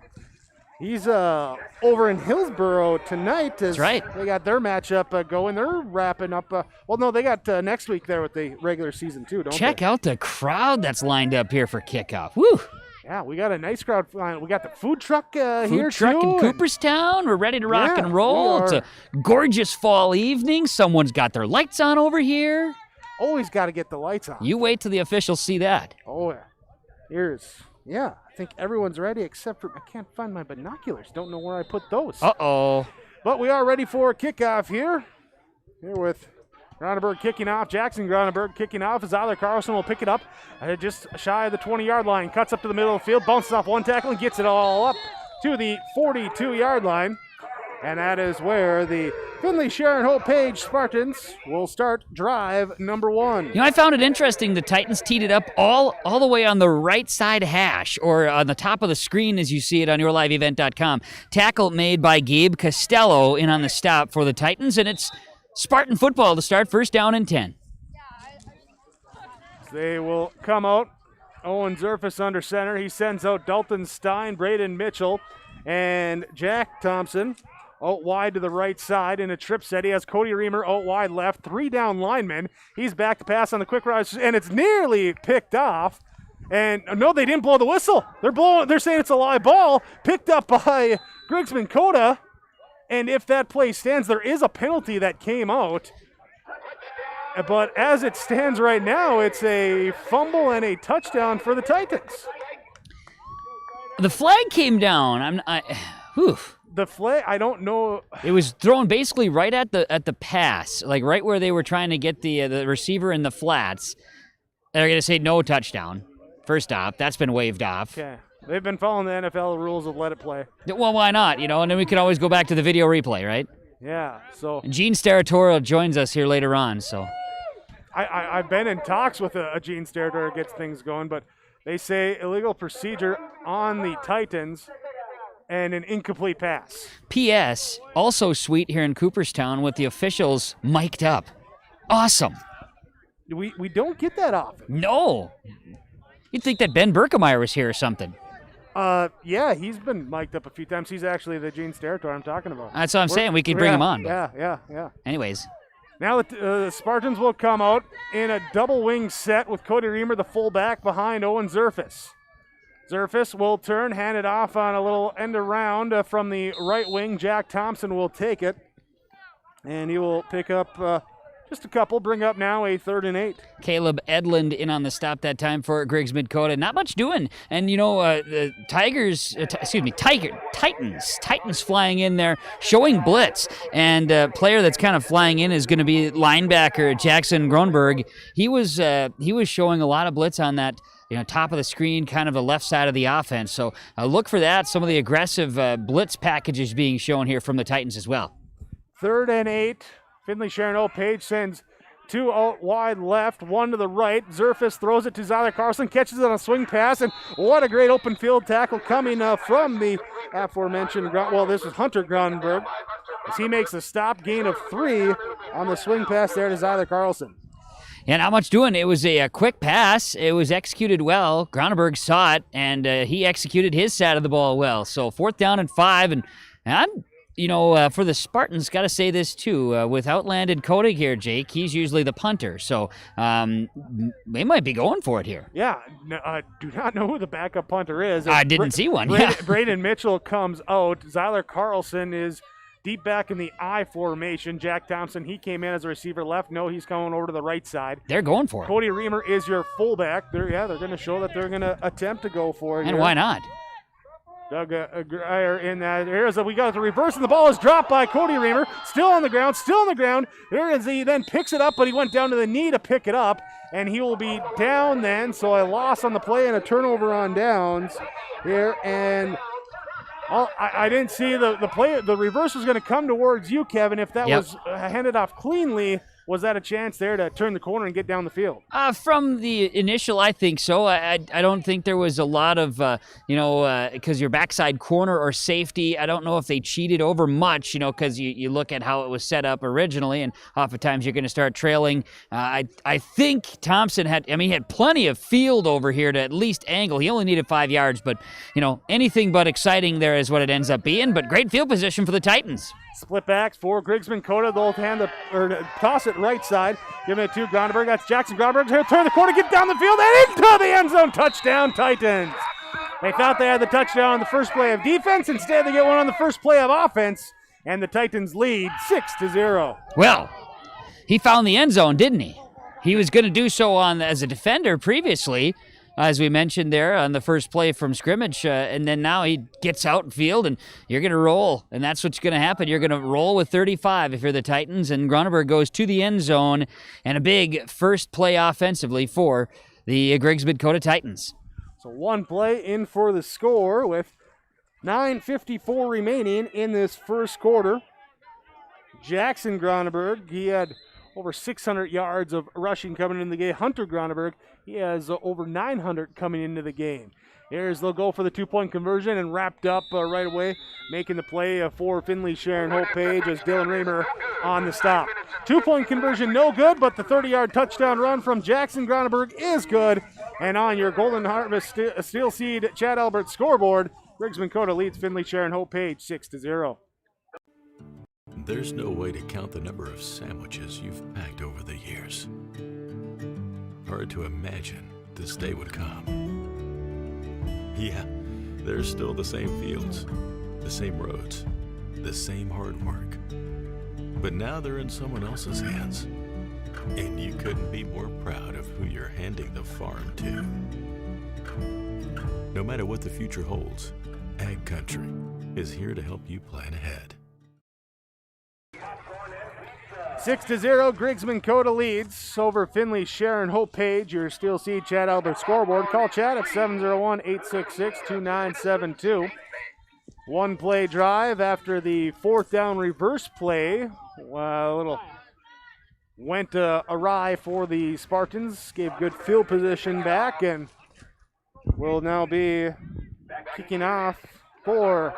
Speaker 1: He's over in Hillsboro tonight.
Speaker 5: That's right.
Speaker 1: They got their matchup going. They're wrapping up. They got next week there with the regular season too, don't they?
Speaker 5: Check out the crowd that's lined up here for kickoff. Woo!
Speaker 1: Yeah, we got a nice crowd. We got the food truck here
Speaker 5: Food truck
Speaker 1: too.
Speaker 5: in Cooperstown. We're ready to rock and roll. It's a gorgeous fall evening. Someone's got their lights on over here.
Speaker 1: Always got to get the lights on.
Speaker 5: You wait till the officials see that.
Speaker 1: Oh, yeah. I think everyone's ready except for I can't find my binoculars. Don't know where I put those.
Speaker 5: Uh-oh.
Speaker 1: But we are ready for kickoff here. Here with Gronenberg kicking off. Jackson Gronenberg kicking off as Tyler Carlson will pick it up just shy of the 20-yard line. Cuts up to the middle of the field, bounces off one tackle, and gets it all up to the 42-yard line. And that is where the Finley-Sharon-Hope-Page Spartans will start drive number one.
Speaker 5: I found it interesting the Titans teed it up all the way on the right side hash, or on the top of the screen as you see it on yourliveevent.com. Tackle made by Gabe Costello in on the stop for the Titans, and it's Spartan football to start, first down and 10.
Speaker 1: They will come out. Owen Zerfus under center. He sends out Dalton Stein, Braden Mitchell, and Jack Thompson out wide to the right side in a trip set. He has Cody Reamer out wide left, 3 down linemen. He's back to pass on the quick rush, and it's nearly picked off. And no, they didn't blow the whistle. They're saying it's a live ball picked up by Griggs County-Midkota. And if that play stands, there is a penalty that came out. But as it stands right now, it's a fumble and a touchdown for the Titans.
Speaker 5: The flag came down.
Speaker 1: The flag, I don't know.
Speaker 5: It was thrown basically right at the pass, like right where they were trying to get the receiver in the flats. They're going to say no touchdown. First off, that's been waved off.
Speaker 1: Okay. They've been following the NFL rules of let it play.
Speaker 5: Well, why not? And then we can always go back to the video replay, right?
Speaker 1: Yeah, so.
Speaker 5: Gene Steratore joins us here later on, so.
Speaker 1: I've been in talks with a Gene Steratore gets things going, but they say illegal procedure on the Titans and an incomplete pass.
Speaker 5: P.S. Also sweet here in Cooperstown with the officials mic'd up. Awesome.
Speaker 1: We don't get that often.
Speaker 5: No. You'd think that Ben Berkemeyer was here or something.
Speaker 1: Yeah, he's been mic'd up a few times. He's actually the Gene Steratore I'm talking about.
Speaker 5: That's what I'm saying. We could bring him on.
Speaker 1: Yeah.
Speaker 5: Anyways.
Speaker 1: Now the Spartans will come out in a double wing set with Cody Reamer, the fullback, behind Owen Zerfus. Zerfus will turn, hand it off on a little end around from the right wing. Jack Thompson will take it, and he will pick up just a couple, bring up now a 3rd and 8.
Speaker 5: Caleb Edlund in on the stop that time for Griggs Midkota. Not much doing. And, the Titans flying in there, showing blitz. And a player that's kind of flying in is going to be linebacker Jackson Gronenberg. He was showing a lot of blitz on that, top of the screen, kind of the left side of the offense. So look for that. Some of the aggressive blitz packages being shown here from the Titans as well.
Speaker 1: 3rd and 8. Finley-Sharon-Hope-Page sends two out wide left, one to the right. Zerfus throws it to Zyler Carlson, catches it on a swing pass, and what a great open field tackle coming from the aforementioned, this is Hunter Grunberg, as he makes a stop gain of 3 on the swing pass there to Zyler Carlson.
Speaker 5: Yeah, not much doing. It was a quick pass. It was executed well. Gronenberg saw it, and he executed his side of the ball well. So 4th down and 5, and for the Spartans, got to say this too. With Outlanded Koenig here, Jake, he's usually the punter. So they might be going for it here.
Speaker 1: Yeah, do not know who the backup punter is.
Speaker 5: I didn't see one.
Speaker 1: Braden Mitchell comes out. Zyler Carlson is deep back in the I formation. Jack Thompson, he came in as a receiver left. No, he's coming over to the right side.
Speaker 5: They're going for it.
Speaker 1: Cody Reamer is your fullback. They're going to show that they're going to attempt to go for it.
Speaker 5: And why not?
Speaker 1: Doug Greyer in that. We got the reverse, and the ball is dropped by Cody Reamer. Still on the ground. There is he then picks it up, but he went down to the knee to pick it up, and he will be down then. So a loss on the play and a turnover on downs here, and I didn't see the play. The reverse was going to come towards you, Kevin. If that was handed off cleanly, was that a chance there to turn the corner and get down the field?
Speaker 5: From the initial, I think so. I don't think there was a lot of, because your backside corner or safety, I don't know if they cheated over much, because you look at how it was set up originally, and oftentimes you're going to start trailing. I think Thompson had plenty of field over here to at least angle. He only needed 5 yards, but, anything but exciting there is what it ends up being, but great field position for the Titans.
Speaker 1: Split backs for Griggs County-Midkota. They'll toss it right side. Giving it to Gronenberg. That's Jackson Gronenberg. Here, turn the corner, get down the field, and into the end zone. Touchdown, Titans. They thought they had the touchdown on the first play of defense. Instead, they get one on the first play of offense, and the Titans lead 6-0.
Speaker 5: Well, he found the end zone, didn't he? He was going to do so as a defender previously, as we mentioned there on the first play from scrimmage, and then now he gets out in field, and you're going to roll, and that's what's going to happen. You're going to roll with 35 if you're the Titans, and Gronenberg goes to the end zone, and a big first play offensively for the Griggs County-Midkota Titans.
Speaker 1: So one play in for the score with 9:54 remaining in this first quarter. Jackson Gronenberg, he had over 600 yards of rushing coming into the game. Hunter Gronenberg, he has over 900 coming into the game. They'll go for the 2-point conversion and wrapped up right away, making the play for Finley-Sharon-Hope-Page as Dylan Reamer on the stop. 2-point conversion no good, but the 30-yard touchdown run from Jackson Gronenberg is good. And on your Golden Harvest Steel Seed Chad Albert scoreboard, Griggs County-Midkota leads Finley-Sharon-Hope-Page 6-0.
Speaker 4: There's no way to count the number of sandwiches you've packed over the years. Hard to imagine this day would come. Yeah, there's still the same fields, the same roads, the same hard work. But now they're in someone else's hands. And you couldn't be more proud of who you're handing the farm to. No matter what the future holds, Ag Country is here to help you plan ahead.
Speaker 1: 6-0, Griggs County-Midkota leads over Finley-Sharon-Hope-Page. Your Steel Seed Chad Albert scoreboard. Call Chad at 701-866-2972. One play drive after the 4th down reverse play. Went awry for the Spartans. Gave good field position back and will now be kicking off for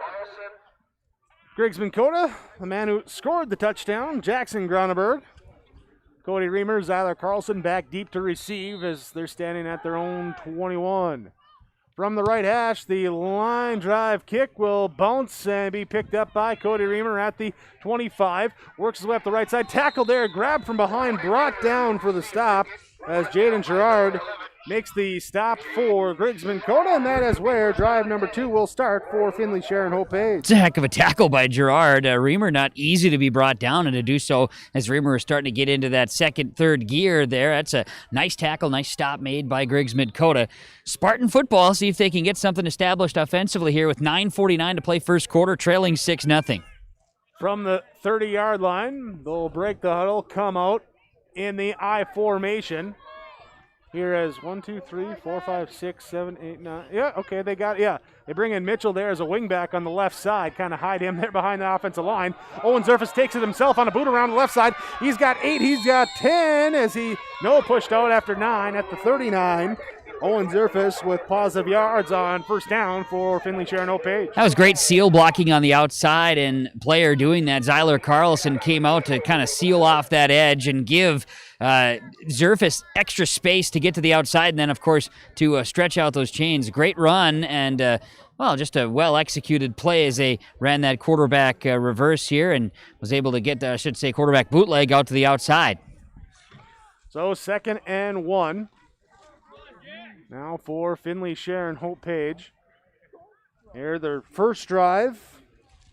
Speaker 1: Griggs County-Midkota, the man who scored the touchdown, Jackson Gronenberg. Cody Reamer, Zyler Carlson back deep to receive as they're standing at their own 21. From the right hash, the line drive kick will bounce and be picked up by Cody Reamer at the 25. Works his way up the right side, tackled there, grabbed from behind, brought down for the stop as Jaden Gerard makes the stop for Griggs County-Midkota, and that is where drive number 2 will start for Finley-Sharon-Hope-Page.
Speaker 5: It's a heck of a tackle by Gerard. Reamer not easy to be brought down, and to do so as Reamer is starting to get into that second, third gear there. That's a nice tackle, nice stop made by Griggs County-Midkota. Spartan football, see if they can get something established offensively here with 9:49 to play first quarter, trailing 6-0.
Speaker 1: From the 30-yard line, they'll break the huddle, come out in the I formation. Here is 1, 2, 3, 4, 5, 6, 7, 8, 9. Yeah, okay, they got it. Yeah. They bring in Mitchell there as a wingback on the left side, kind of hide him there behind the offensive line. Owen Zerfus takes it himself on a boot around the left side. He's got 8, he's got 10 as he pushed out after 9 at the 39. Owen Zerfus with positive yards on first down for Finley-Sharon-Hope-Page.
Speaker 5: That was great seal blocking on the outside, and player doing that, Zyler Carlson, came out to kind of seal off that edge and give Zerfus extra space to get to the outside, and then, of course, to stretch out those chains. Great run, and just a well-executed play as they ran that quarterback reverse here and was able to get, quarterback bootleg out to the outside.
Speaker 1: So 2nd and 1. Now for Finley-Sharon-Hope-Page. Here, their first drive.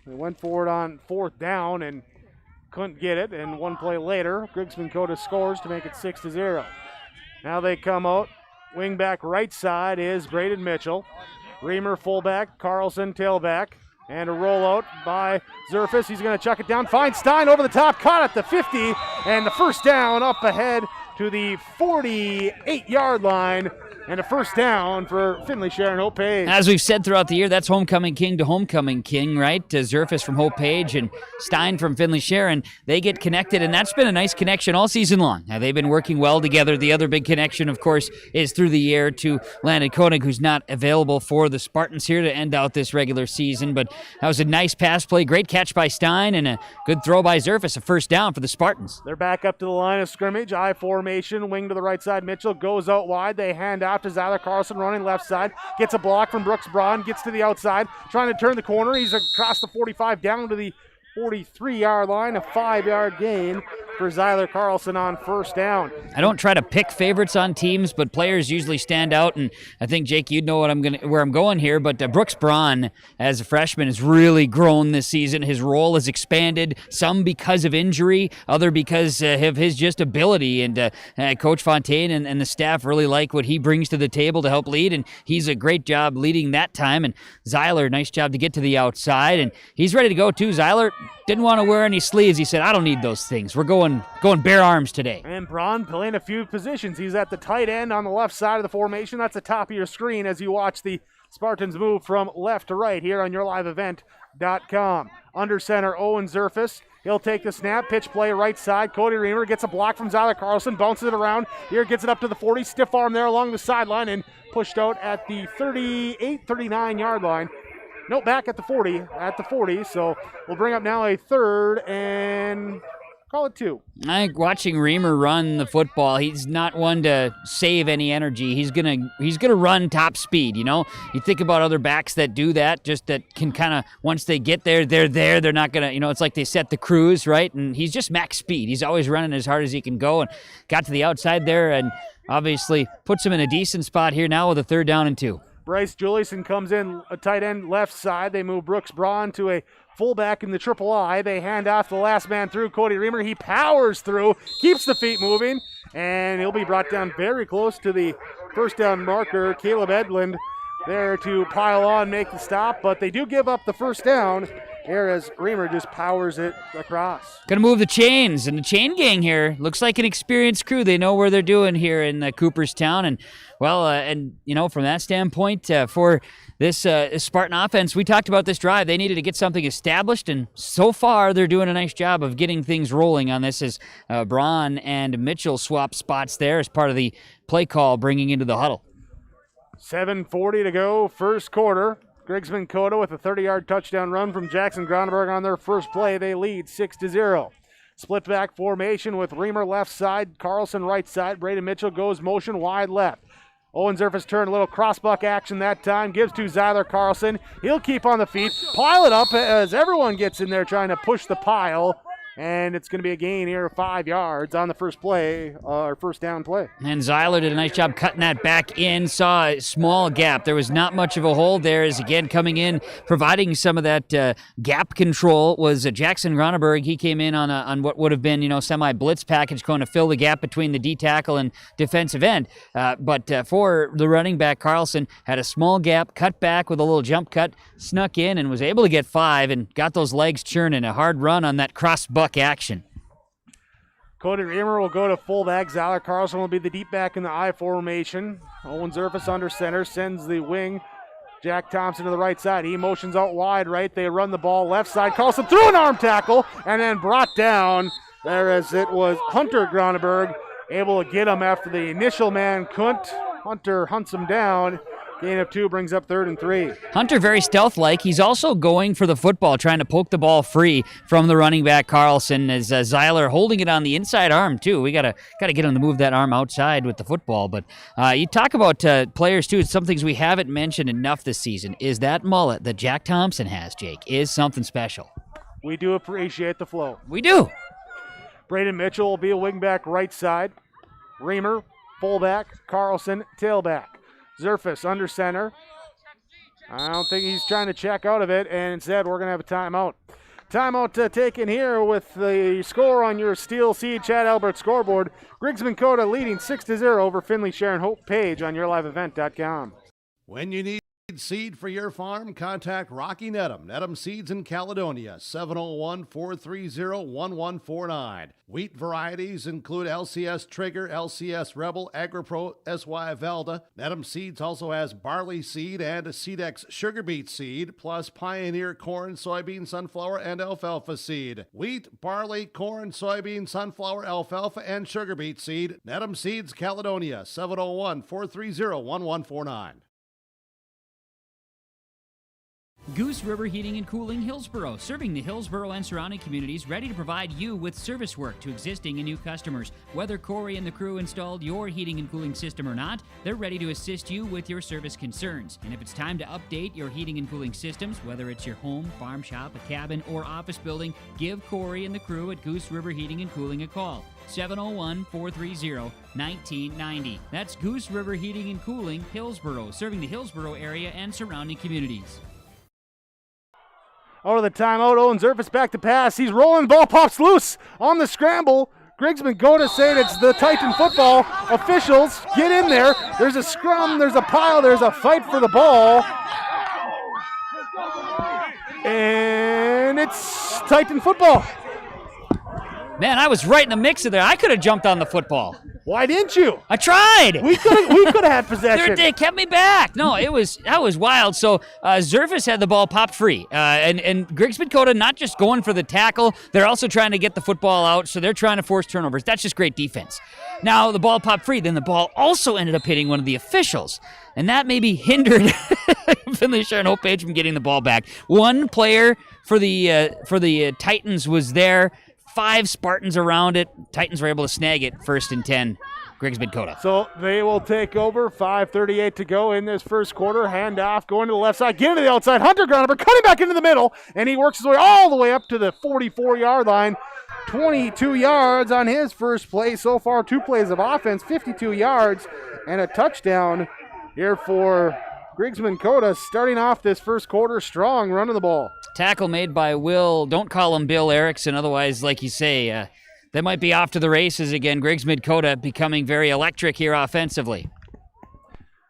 Speaker 1: They went for it on 4th down and couldn't get it. And one play later, Griggs County-Midkota scores to make it 6-0. Now they come out. Wingback right side is Braden Mitchell. Reamer fullback, Carlson tailback. And a rollout by Zerfus. He's going to chuck it down. Finds Stein over the top, caught at the 50. And the first down up ahead to the 48-yard line. And a first down for Finley-Sharon-Hope-Page.
Speaker 5: As we've said throughout the year, that's homecoming king to homecoming king, right? Zerfus from Hope-Page and Stein from Finley-Sharon. They get connected, and that's been a nice connection all season long. Now, they've been working well together. The other big connection, of course, is through the air to Landon Koenig, who's not available for the Spartans here to end out this regular season. But that was a nice pass play, great catch by Stein, and a good throw by Zerfus, a first down for the Spartans.
Speaker 1: They're back up to the line of scrimmage. I formation, wing to the right side. Mitchell goes out wide. They hand off to Zyler Carlson running left side. Gets a block from Brooks Braun. Gets to the outside. Trying to turn the corner. He's across the 45 down to the 43-yard line. A 5-yard gain for Zyler Carlson on first down.
Speaker 5: I don't try to pick favorites on teams, but players usually stand out, and I think, Jake, you'd know where I'm going here, but Brooks Braun, as a freshman, has really grown this season. His role has expanded, some because of injury, other because of his just ability, and Coach Fontaine and the staff really like what he brings to the table to help lead, and he's a great job leading that time, and Zyler, nice job to get to the outside, and he's ready to go too. Zyler didn't want to wear any sleeves. He said, I don't need those things. We're going bare arms today.
Speaker 1: And Braun playing a few positions. He's at the tight end on the left side of the formation. That's the top of your screen as you watch the Spartans move from left to right here on yourliveevent.com. Under center, Owen Zerfus. He'll take the snap, pitch play right side. Cody Reamer gets a block from Zyler Carlson, bounces it around. Here gets it up to the 40, stiff arm there along the sideline and pushed out at the 38, 39-yard line. No, back at the 40, so we'll bring up now a 3rd and call it 2.
Speaker 5: I think watching Reamer run the football, he's not one to save any energy. He's gonna run top speed, you know? You think about other backs that do that, just that can kind of, once they get there, they're there. They're not gonna, it's like they set the cruise, right? And he's just max speed. He's always running as hard as he can go, and got to the outside there and obviously puts him in a decent spot here now with a 3rd down and 2.
Speaker 1: Bryce Juliuson comes in a tight end left side. They move Brooks Braun to a fullback in the triple I. They hand off the last man through, Cody Reamer. He powers through, keeps the feet moving, and he'll be brought down very close to the first down marker. Caleb Edlund there to pile on, make the stop, but they do give up the first down here as Reamer just powers it across.
Speaker 5: Gonna move the chains, and the chain gang here looks like an experienced crew. They know where they're doing here in Cooperstown, and from that standpoint, for this Spartan offense, we talked about this drive. They needed to get something established, and so far they're doing a nice job of getting things rolling on this as Braun and Mitchell swap spots there as part of the play call bringing into the huddle.
Speaker 1: 7:40 to go, first quarter. Griggs County-Midkota with a 30-yard touchdown run from Jackson Gronenberg on their first play. They lead 6-0. Split back formation with Reamer left side, Carlson right side. Braden Mitchell goes motion wide left. Owen Zerfus turn, a little crossbuck action that time. Gives to Zyler Carlson. He'll keep on the feet. Pile it up as everyone gets in there trying to push the pile. And it's going to be a gain here of 5 yards on the first play, or first down play.
Speaker 5: And Zyler did a nice job cutting that back in, saw a small gap. There was not much of a hole there as, again, coming in, providing some of that gap control was Jackson Gronenberg. He came in on what would have been, semi-blitz package going to fill the gap between the D-tackle and defensive end. But for the running back, Carlson had a small gap, cut back with a little jump cut, snuck in and was able to get 5 and got those legs churning. A hard run on that cross-buck action.
Speaker 1: Cody Reamer will go to fullback. Zyler Carlson will be the deep back in the I formation. Owen Zerfus under center, sends the wing Jack Thompson to the right side. He motions out wide right. They run the ball left side. Carlson through an arm tackle and then brought down there as it was Hunter Gronenberg able to get him after the initial man couldn't. Hunter hunts him down. Gain of 2 brings up 3rd and 3.
Speaker 5: Hunter very stealth-like. He's also going for the football, trying to poke the ball free from the running back Carlson as Zeiler holding it on the inside arm too. We gotta get him to move that arm outside with the football. But you talk about players too. Some things we haven't mentioned enough this season is that mullet that Jack Thompson has, Jake, is something special.
Speaker 1: We do appreciate the flow.
Speaker 5: We do.
Speaker 1: Braden Mitchell will be a wingback right side. Reamer, fullback. Carlson, tailback. Zerfus under center. I don't think he's trying to check out of it, and instead we're going to have a timeout. Timeout taken here with the score on your Steel Seed Chad Albert scoreboard. Griggs County-Midkota leading 6-0 over Finley-Sharon-Hope-Page on yourliveevent.com.
Speaker 3: When you need seed for your farm, contact Rocky Nedham. Nedham Seeds in Caledonia, 701-430-1149. Wheat varieties include LCS Trigger, LCS Rebel, AgriPro, SY Velda. Nedham Seeds also has barley seed and a Seedex sugar beet seed, plus Pioneer corn, soybean, sunflower, and alfalfa seed. Wheat, barley, corn, soybean, sunflower, alfalfa, and sugar beet seed. Nedham Seeds, Caledonia, 701-430-1149.
Speaker 10: Goose River Heating and Cooling, Hillsboro, serving the Hillsboro and surrounding communities, ready to provide you with service work to existing and new customers. Whether Corey and the crew installed your heating and cooling system or not, they're ready to assist you with your service concerns. And if it's time to update your heating and cooling systems, whether it's your home, farm shop, a cabin, or office building, give Corey and the crew at Goose River Heating and Cooling a call. 701-430-1990. That's Goose River Heating and Cooling, Hillsboro, serving the Hillsboro area and surrounding communities.
Speaker 1: Out of the timeout, Owen Zerfus back to pass. He's rolling, ball pops loose on the scramble. Griggs County-Midkota saying it's the Titan football. Officials, get in there. There's a scrum, there's a pile, there's a fight for the ball. And it's Titan football.
Speaker 5: Man, I was right in the mix of there. I could have jumped on the football.
Speaker 1: Why didn't you?
Speaker 5: I tried.
Speaker 1: We could have had possession.
Speaker 5: They kept me back. No, that was wild. So Zerfus had the ball popped free, and Griggs County-Midkota not just going for the tackle, they're also trying to get the football out. So they're trying to force turnovers. That's just great defense. Now the ball popped free. Then the ball also ended up hitting one of the officials, and that maybe hindered Finley-Sharon-Hope-Page from getting the ball back. One player for the Titans was there. 5 Spartans around it. Titans were able to snag it. 1st and 10, Griggs County-Midkota.
Speaker 1: So they will take over. 5:38 to go in this first quarter. Handoff going to the left side. Get into the outside. Hunter Gronenberg cutting back into the middle, and he works his way all the way up to the 44-yard line. 22 yards on his first play so far. 2 plays of offense, 52 yards, and a touchdown here for Griggs County-Midkota, starting off this first quarter strong, running the ball.
Speaker 5: Tackle made by Will, don't call him Bill Erickson, otherwise, like you say, they might be off to the races again. Griggs County-Midkota becoming very electric here offensively.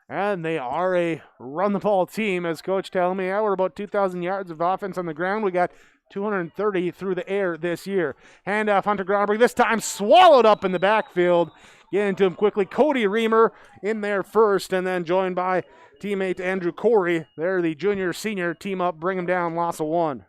Speaker 1: And they are a run-the-ball team, as Coach telling me. We're about 2,000 yards of offense on the ground. We got 230 through the air this year. Handoff, Hunter Gronenberg, this time swallowed up in the backfield. Getting to him quickly. Cody Reamer in there first, and then joined by teammate Andrew Corey. They're the junior-senior team up, bring him down, loss of 1.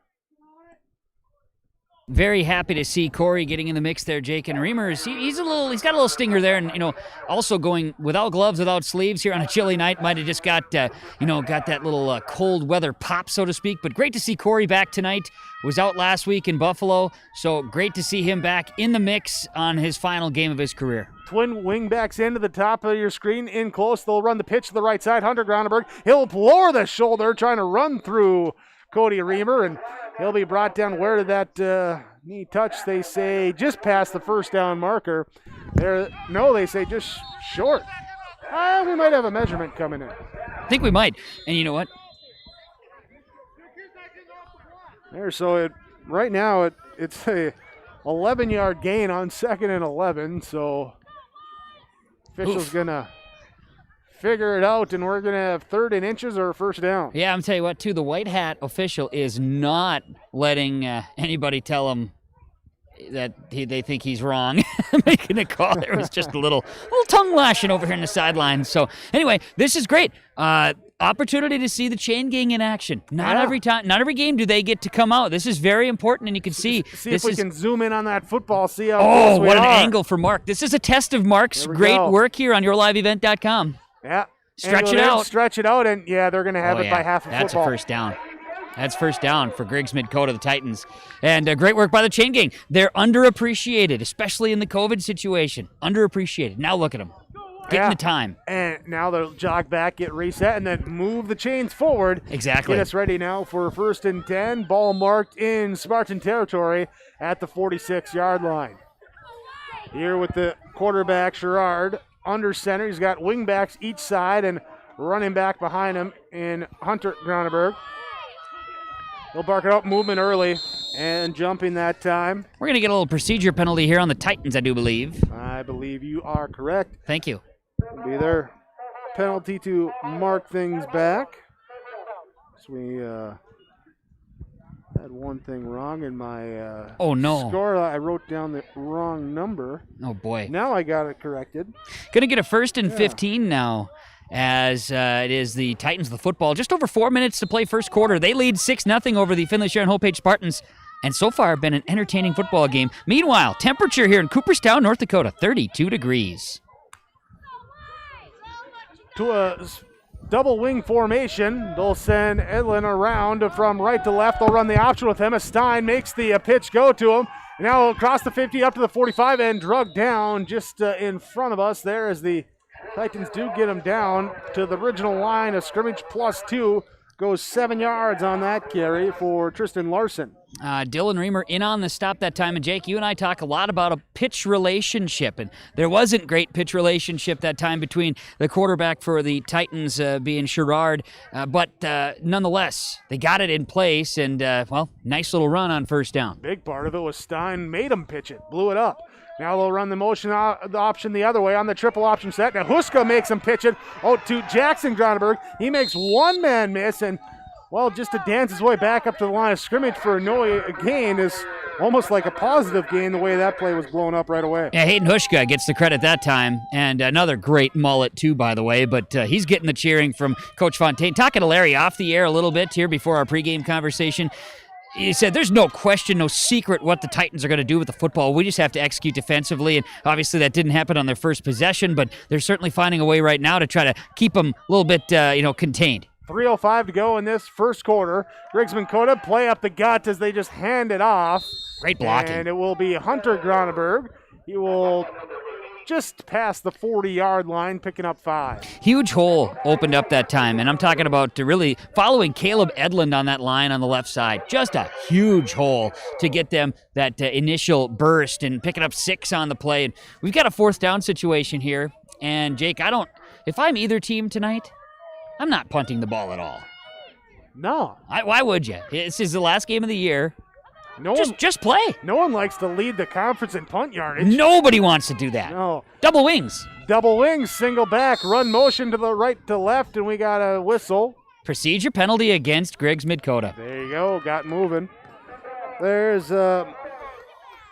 Speaker 5: Very happy to see Corey getting in the mix there, Jake. And Reamer, he's got a little stinger there, and also going without gloves, without sleeves here on a chilly night. Might have just got that little cold weather pop, so to speak. But great to see Corey back tonight. Was out last week in Buffalo, so great to see him back in the mix on his final game of his career.
Speaker 1: Twin wingbacks into the top of your screen, in close. They'll run the pitch to the right side. Hunter Gronenberg, he'll lower the shoulder, trying to run through Cody Reamer, and he'll be brought down. Where did that knee touch? They say just past the first down marker. They say just short. We might have a measurement coming in.
Speaker 5: I think we might. And you know what?
Speaker 1: Right now it's a 11-yard gain on 2nd and 11, so official's gonna figure it out, and we're gonna have 3rd and inches or 1st down.
Speaker 5: Yeah, I'm telling you what, too, the white hat official is not letting anybody tell him that they think he's wrong making a call. There was just a little tongue lashing over here in the sideline. So anyway, this is great. opportunity to see the chain gang in action. Not every time, not every game do they get to come out. This is very important, and you can see.
Speaker 1: See if we can zoom in on that football. See how
Speaker 5: Oh,
Speaker 1: close we
Speaker 5: what an
Speaker 1: are.
Speaker 5: angle for Mark. This is a test of Mark's
Speaker 1: There we
Speaker 5: great
Speaker 1: go.
Speaker 5: work here on yourliveevent.com.
Speaker 1: Yeah.
Speaker 5: Stretch
Speaker 1: Angle
Speaker 5: it
Speaker 1: in,
Speaker 5: out.
Speaker 1: Stretch it out, and they're going to have it by half a
Speaker 5: That's
Speaker 1: football.
Speaker 5: a first down. That's first down for Griggs Midkota, the Titans. And great work by the chain gang. They're underappreciated, especially in the COVID situation. Underappreciated. Now look at them. Getting the time.
Speaker 1: And now they'll jog back, get reset, and then move the chains forward.
Speaker 5: Exactly.
Speaker 1: Get us ready now for 1st and 10. Ball marked in Spartan territory at the 46-yard line. Here with the quarterback, Sherrard, under center. He's got wing backs each side and running back behind him in Hunter Groneberg. He'll bark it up, movement early, and jumping that time.
Speaker 5: We're going to get a little procedure penalty here on the Titans, I do believe.
Speaker 1: I believe you are correct.
Speaker 5: Thank you.
Speaker 1: It'll be their penalty to mark things back. So we had one thing wrong in my
Speaker 5: Oh, no.
Speaker 1: score. I wrote down the wrong number.
Speaker 5: Oh, boy.
Speaker 1: Now I got it corrected.
Speaker 5: Going to get a 1st and 15 now, as it is the Titans, the football. Just over 4 minutes to play first quarter. They lead 6-0 over the Finley-Sharon-Hope-Page Spartans, and so far been an entertaining football game. Meanwhile, temperature here in Cooperstown, North Dakota, 32 degrees.
Speaker 1: To a double wing formation, they'll send Edlin around from right to left. They'll run the option with him as Stein makes the pitch go to him. Now across the 50 up to the 45 and drug down just in front of us there as the Titans do get him down to the original line of scrimmage +2. Goes 7 yards on that carry for Tristan Larson.
Speaker 5: Dylan Reamer in on the stop that time. And Jake, you and I talk a lot about a pitch relationship, and there wasn't great pitch relationship that time between the quarterback for the Titans being Sherrard, but nonetheless, they got it in place, and, nice little run on first down.
Speaker 1: Big part of it was Stein made him pitch it, blew it up. Now they'll run the motion option the other way on the triple option set. Now Huska makes him pitch it to Jackson Groneberg. He makes one man miss, and, just to dance his way back up to the line of scrimmage for a gain is almost like a positive gain the way that play was blown up right away.
Speaker 5: Yeah, Hayden Huska gets the credit that time, and another great mullet too, by the way, but he's getting the cheering from Coach Fontaine. Talking to Larry off the air a little bit here before our pregame conversation. He said there's no question, no secret what the Titans are going to do with the football. We just have to execute defensively, and obviously that didn't happen on their first possession, but they're certainly finding a way right now to try to keep them a little bit, contained.
Speaker 1: 3:05 to go in this first quarter. Griggs County-Midkota play up the gut as they just hand it off.
Speaker 5: Great blocking.
Speaker 1: And it will be Hunter Groneberg. He will just past the 40-yard line, picking up 5.
Speaker 5: Huge hole opened up that time, and I'm talking about really following Caleb Edlund on that line on the left side. Just a huge hole to get them that initial burst and picking up 6 on the play. And we've got a 4th down situation here, and Jake, if I'm either team tonight, I'm not punting the ball at all.
Speaker 1: No.
Speaker 5: Why would you? This is the last game of the year. Just play.
Speaker 1: No one likes to lead the conference in punt yardage.
Speaker 5: Nobody wants to do that.
Speaker 1: No.
Speaker 5: Double wings.
Speaker 1: Double wings, single back, run motion to the right to left, and we got a whistle.
Speaker 5: Procedure penalty against Griggs Midkota.
Speaker 1: There you go, got moving. There's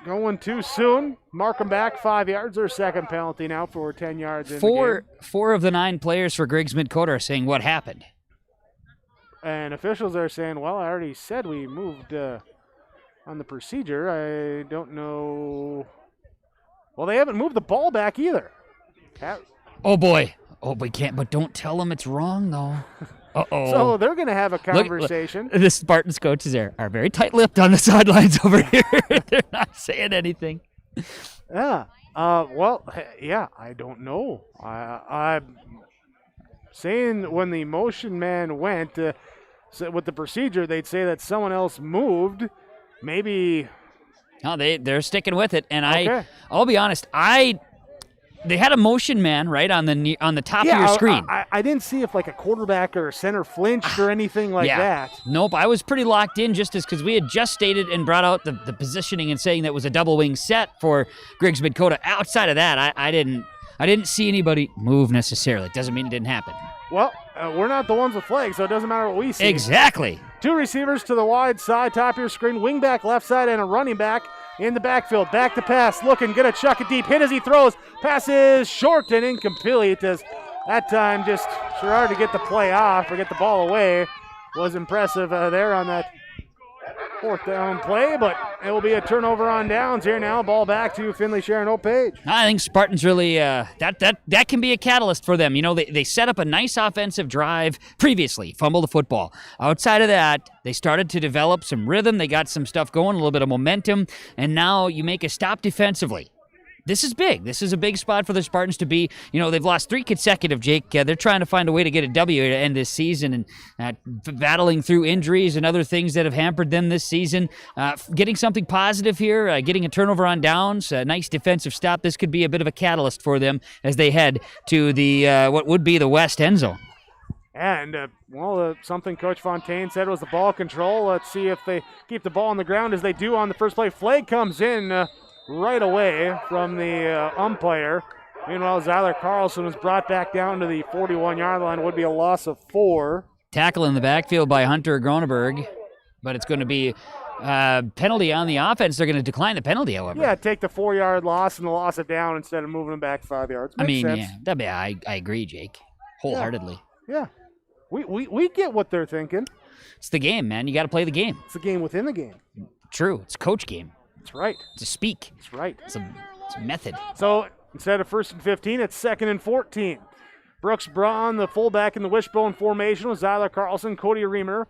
Speaker 1: going too soon. Mark them back 5 yards. Their second penalty now for 10 yards in the game.
Speaker 5: 4 of the 9 players for Griggs Midkota are saying what happened.
Speaker 1: And officials are saying, well, I already said we moved on the procedure. I don't know. Well, they haven't moved the ball back either.
Speaker 5: Oh, boy. Oh, we can't. But don't tell them it's wrong, though. Uh-oh.
Speaker 1: So they're going to have a conversation.
Speaker 5: Look, the Spartans coaches are very tight-lipped on the sidelines over here. They're not saying anything.
Speaker 1: Yeah. I don't know. I'm saying when the motion man went with the procedure, they'd say that someone else moved. Maybe.
Speaker 5: No, they're sticking with it, and
Speaker 1: okay.
Speaker 5: I'll be honest. They had a motion man right on the top of your screen.
Speaker 1: I didn't see if like a quarterback or a center flinched or anything like that.
Speaker 5: Nope, I was pretty locked in because we had just stated and brought out the positioning and saying that was a double wing set for Griggs Midkota. Outside of that, I didn't see anybody move necessarily. It doesn't mean it didn't happen.
Speaker 1: Well, we're not the ones with flags, so it doesn't matter what we see.
Speaker 5: Exactly.
Speaker 1: 2 receivers to the wide side, top of your screen, wing back left side, and a running back in the backfield. Back to pass, looking, gonna chuck it deep, hit as he throws. Pass is short and incomplete as that time just Sherrard to get the play off or get the ball away was impressive there on that fourth down play, but it will be a turnover on downs here now. Ball back to Finley-Sharon-Hope-Page.
Speaker 5: I think Spartans really, that can be a catalyst for them. You know, they set up a nice offensive drive previously, fumbled the football. Outside of that, they started to develop some rhythm. They got some stuff going, a little bit of momentum, and now you make a stop defensively. This is big. This is a big spot for the Spartans to be. You know, they've lost 3 consecutive, Jake. They're trying to find a way to get a W to end this season and battling through injuries and other things that have hampered them this season. Getting something positive here, getting a turnover on downs, a nice defensive stop. This could be a bit of a catalyst for them as they head to the what would be the west end zone.
Speaker 1: And, something Coach Fontaine said was the ball control. Let's see if they keep the ball on the ground as they do on the first play. Flag comes in right away from the umpire. Meanwhile, Zyler Carlson was brought back down to the 41-yard line. Would be a loss of 4.
Speaker 5: Tackle in the backfield by Hunter Groneberg, but it's going to be penalty on the offense. They're going to decline the penalty, however.
Speaker 1: Yeah, take the 4-yard loss and the loss of down instead of moving them back 5 yards. Makes sense.
Speaker 5: I agree, Jake, wholeheartedly.
Speaker 1: Yeah. We get what they're thinking.
Speaker 5: It's the game, man. You got to play the game.
Speaker 1: It's a game within the game.
Speaker 5: True. It's a coach game.
Speaker 1: That's right.
Speaker 5: It's a speak.
Speaker 1: That's right.
Speaker 5: It's a method.
Speaker 1: So instead of 1st and 15, it's 2nd and 14. Brooks Braun, the fullback in the wishbone formation with Zyler Carlson, Cody Reamer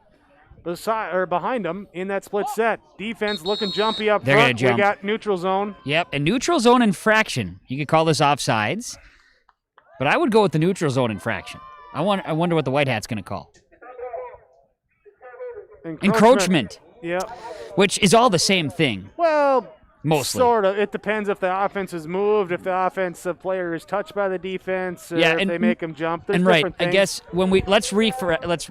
Speaker 1: behind him in that split set. Defense looking jumpy up
Speaker 5: They're
Speaker 1: front.
Speaker 5: Gonna jump.
Speaker 1: We got neutral zone.
Speaker 5: Yep, a neutral zone infraction. You could call this offsides, but I would go with the neutral zone infraction. I wonder what the White Hat's going to call. Encroachment.
Speaker 1: Yeah.
Speaker 5: Which is all the same thing.
Speaker 1: Well,
Speaker 5: mostly.
Speaker 1: Sort of. It depends if the offense is moved, if the offensive player is touched by the defense, or if they make them jump. There's different things.
Speaker 5: I guess when let's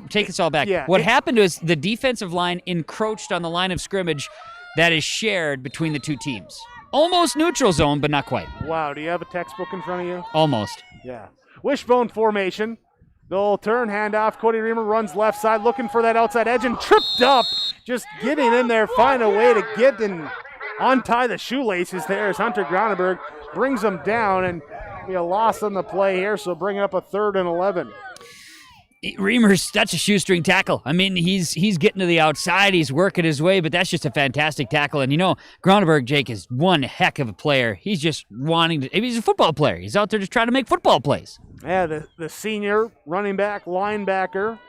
Speaker 5: take this all back.
Speaker 1: Yeah,
Speaker 5: what happened is the defensive line encroached on the line of scrimmage that is shared between the two teams. Almost neutral zone, but not quite.
Speaker 1: Wow, do you have a textbook in front of you?
Speaker 5: Almost.
Speaker 1: Yeah. Wishbone formation. They'll turn, handoff. Cody Reamer runs left side, looking for that outside edge and tripped up. Just getting in there, find a way to get and untie the shoelaces there as Hunter Groneberg brings them down, and be a loss on the play here, so bring up a 3rd and 11.
Speaker 5: Reamer's, that's a shoestring tackle. I mean, he's getting to the outside, he's working his way, but that's just a fantastic tackle. And Groneberg, Jake, is one heck of a player. He's just he's a football player. He's out there just trying to make football plays.
Speaker 1: Yeah, the senior running back, linebacker,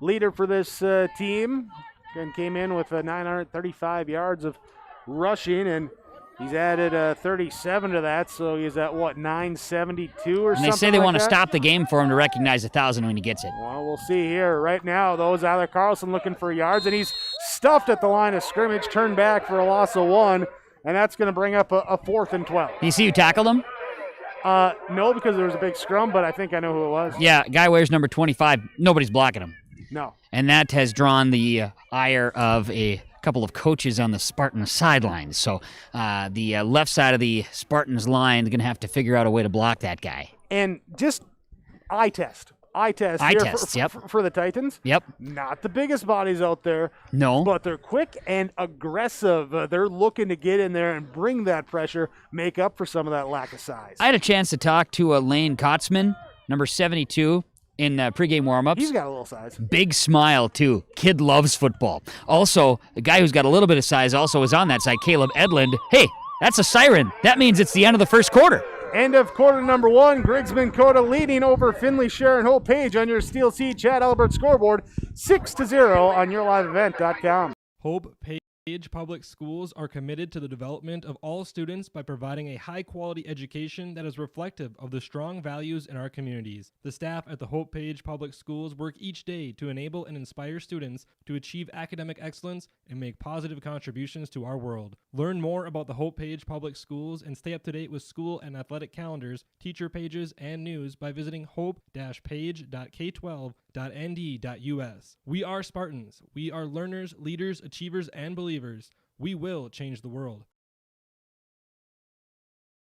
Speaker 1: leader for this team, and came in with 935 yards of rushing, and he's added 37 to that, so he's at, 972 or something.
Speaker 5: And they say they want to stop the game for him to recognize 1,000 when he gets it.
Speaker 1: Well, we'll see here. Right now, though, Zyler Carlson looking for yards, and he's stuffed at the line of scrimmage, turned back for a loss of 1, and that's going to bring up a 4th and 12.
Speaker 5: You see who tackled him?
Speaker 1: No, because there was a big scrum, but I think I know who it was.
Speaker 5: Yeah, guy wears number 25. Nobody's blocking him.
Speaker 1: No.
Speaker 5: And that has drawn the ire of a couple of coaches on the Spartans sidelines. So the left side of the Spartans line is going to have to figure out a way to block that guy.
Speaker 1: And just eye test for the Titans.
Speaker 5: Yep.
Speaker 1: Not the biggest bodies out there.
Speaker 5: No.
Speaker 1: But they're quick and aggressive. They're looking to get in there and bring that pressure, make up for some of that lack of size.
Speaker 5: I had a chance to talk to Lane Kotzman, number 72, in pregame warm-ups.
Speaker 1: He's got a little size.
Speaker 5: Big smile, too. Kid loves football. Also, the guy who's got a little bit of size also is on that side, Caleb Edlund. Hey, that's a siren. That means it's the end of the first quarter.
Speaker 1: End of quarter number 1. Griggs-County-Midkota leading over Finley-Sharon-Hope-Page on your Steel Sea Chad Albert scoreboard, 6-0 on yourliveevent.com.
Speaker 7: Hope-Page Public Schools are committed to the development of all students by providing a high-quality education that is reflective of the strong values in our communities. The staff at the Hope-Page Public Schools work each day to enable and inspire students to achieve academic excellence and make positive contributions to our world. Learn more about the Hope-Page Public Schools and stay up to date with school and athletic calendars, teacher pages, and news by visiting hope-page.k12.nd.us. We are Spartans. We are learners, leaders, achievers, and believers. We will change the world.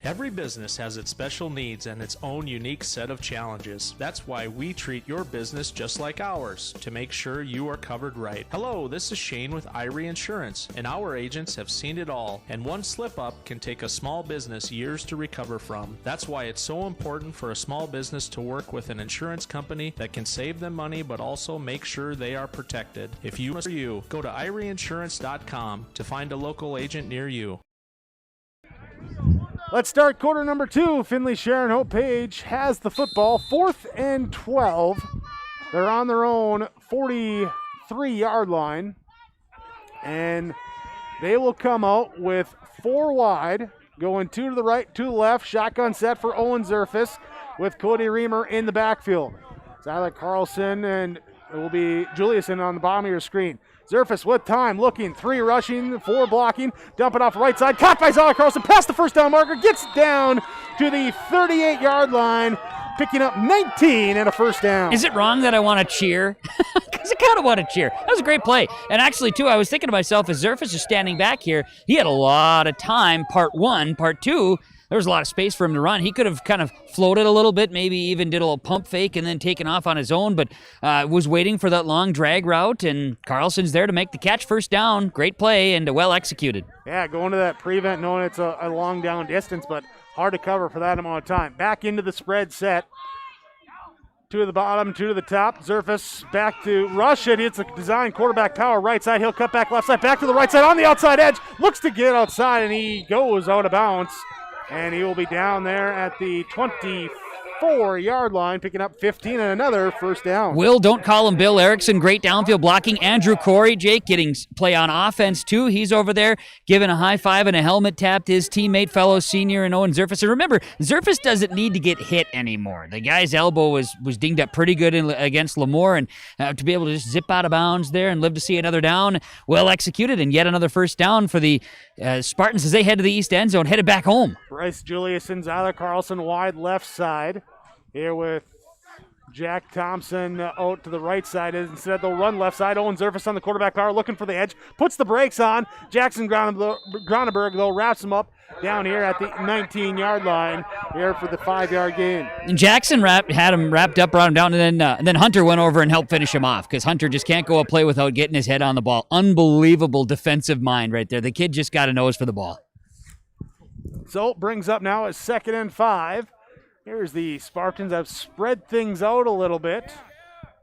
Speaker 8: Every business has its special needs and its own unique set of challenges. That's why we treat your business just like ours, to make sure you are covered right. Hello, this is Shane with Irie Insurance, and our agents have seen it all, and one slip-up can take a small business years to recover from. That's why it's so important for a small business to work with an insurance company that can save them money but also make sure they are protected. If you go to IrieInsurance.com to find a local agent near you.
Speaker 1: Let's start quarter number 2. Finley-Sharon-Hope-Page has the football, 4th and 12. They're on their own 43-yard line, and they will come out with 4 wide, going 2 to the right, 2 to the left. Shotgun set for Owen Zerfus with Cody Reamer in the backfield. Zyla Carlson, and it will be Juliuson on the bottom of your screen. Zerfus with time, looking, 3 rushing, 4 blocking, dump it off right side, caught by Zyla Carlson, past the first down marker, gets down to the 38-yard line, picking up 19 and a first down.
Speaker 5: Is it wrong that I want to cheer? Because I kind of want to cheer. That was a great play. And actually, too, I was thinking to myself, as Zerfus is standing back here, he had a lot of time, part 1, part 2, there was a lot of space for him to run. He could have kind of floated a little bit, maybe even did a little pump fake and then taken off on his own, but was waiting for that long drag route, and Carlson's there to make the catch. First down, great play, and well executed.
Speaker 1: Yeah, going to that prevent, knowing it's a long down distance, but hard to cover for that amount of time. Back into the spread set. 2 to the bottom, 2 to the top. Zerfus back to rush it. It's a design quarterback power right side. He'll cut back left side, back to the right side on the outside edge. Looks to get outside, and he goes out of bounds. And he will be down there at the 24-yard line, picking up 15 and another first down.
Speaker 5: Will, don't call him Bill Erickson. Great downfield blocking. Andrew Corey, Jake, getting play on offense, too. He's over there giving a high five and a helmet tap to his teammate, fellow senior, and Owen Zerfus. And remember, Zerfus doesn't need to get hit anymore. The guy's elbow was dinged up pretty good against Lemoore, and to be able to just zip out of bounds there and live to see another down, well executed, and yet another first down for the Spartans as they head to the east end zone, headed back home.
Speaker 1: Bryce Juliuson, Zyla Carlson wide left side. Here with Jack Thompson out to the right side. Instead, they'll run left side. Owen Zerfus on the quarterback power, looking for the edge. Puts the brakes on. Jackson Groneberg, though, wraps him up down here at the 19-yard line here for the 5-yard gain.
Speaker 5: And Jackson had him wrapped up, brought him down, and then Hunter went over and helped finish him off, because Hunter just can't go a play without getting his head on the ball. Unbelievable defensive mind right there. The kid just got a nose for the ball.
Speaker 1: So brings up now a 2nd and 5. Here's the Spartans have spread things out a little bit,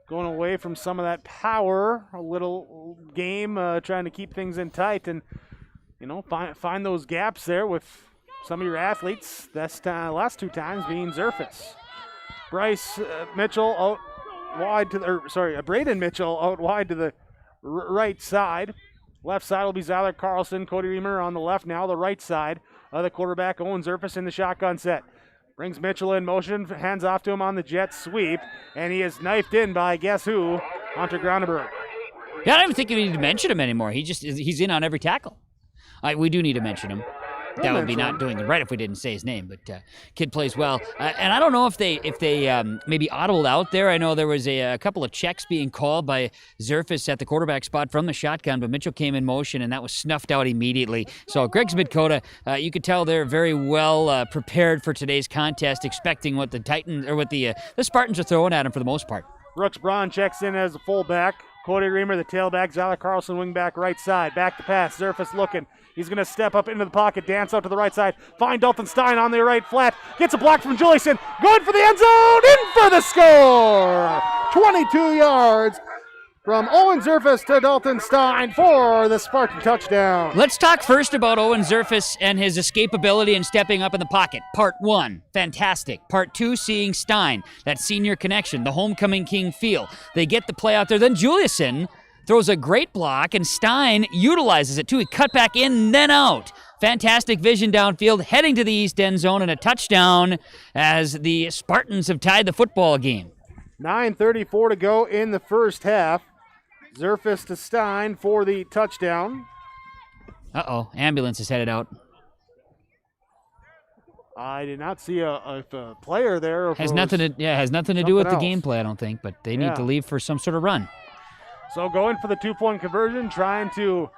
Speaker 1: going away from some of that power, a little game, trying to keep things in tight and, find those gaps there with some of your athletes. That's last 2 times being Zerfus. Bryce Mitchell out wide to Braden Mitchell out wide to the right side. Left side will be Zyler Carlson, Cody Reamer on the left now, the right side. The quarterback, Owen Zerfus, in the shotgun set. Brings Mitchell in motion, hands off to him on the jet sweep, and he is knifed in by guess who? Hunter Groneberg.
Speaker 5: Yeah, I don't even think you need to mention him anymore. He's in on every tackle. We do need to mention him. That would be not doing it right if we didn't say his name, but kid plays well. And I don't know if they maybe audibled out there. I know there was a couple of checks being called by Zerfus at the quarterback spot from the shotgun, but Mitchell came in motion, and that was snuffed out immediately. So Griggs Midkota, you could tell they're very well prepared for today's contest, expecting what the Titans or what the Spartans are throwing at them for the most part.
Speaker 1: Brooks Braun checks in as a fullback. Cody Reamer, the tailback. Zyla Carlson, wingback right side. Back to pass. Zerfus looking. He's going to step up into the pocket, dance out to the right side. Find Dalton Stein on the right flat. Gets a block from Juliuson. Going for the end zone. In for the score. 22 yards from Owen Zerfus to Dalton Stein for the Spartan touchdown.
Speaker 5: Let's talk first about Owen Zerfus and his escapability and stepping up in the pocket. Part 1, fantastic. Part 2, seeing Stein, that senior connection, the homecoming king feel. They get the play out there. Then Juliuson throws a great block, and Stein utilizes it too. He cut back in, then out. Fantastic vision downfield, heading to the east end zone, and a touchdown as the Spartans have tied the football game.
Speaker 1: 9:34 to go in the first half. Zerfus to Stein for the touchdown.
Speaker 5: Uh-oh, ambulance is headed out.
Speaker 1: I did not see a player there.
Speaker 5: Has nothing to do with the
Speaker 1: else.
Speaker 5: gameplay, I don't think, but they need to leave for some sort of run.
Speaker 1: So going for the 2-point conversion, trying to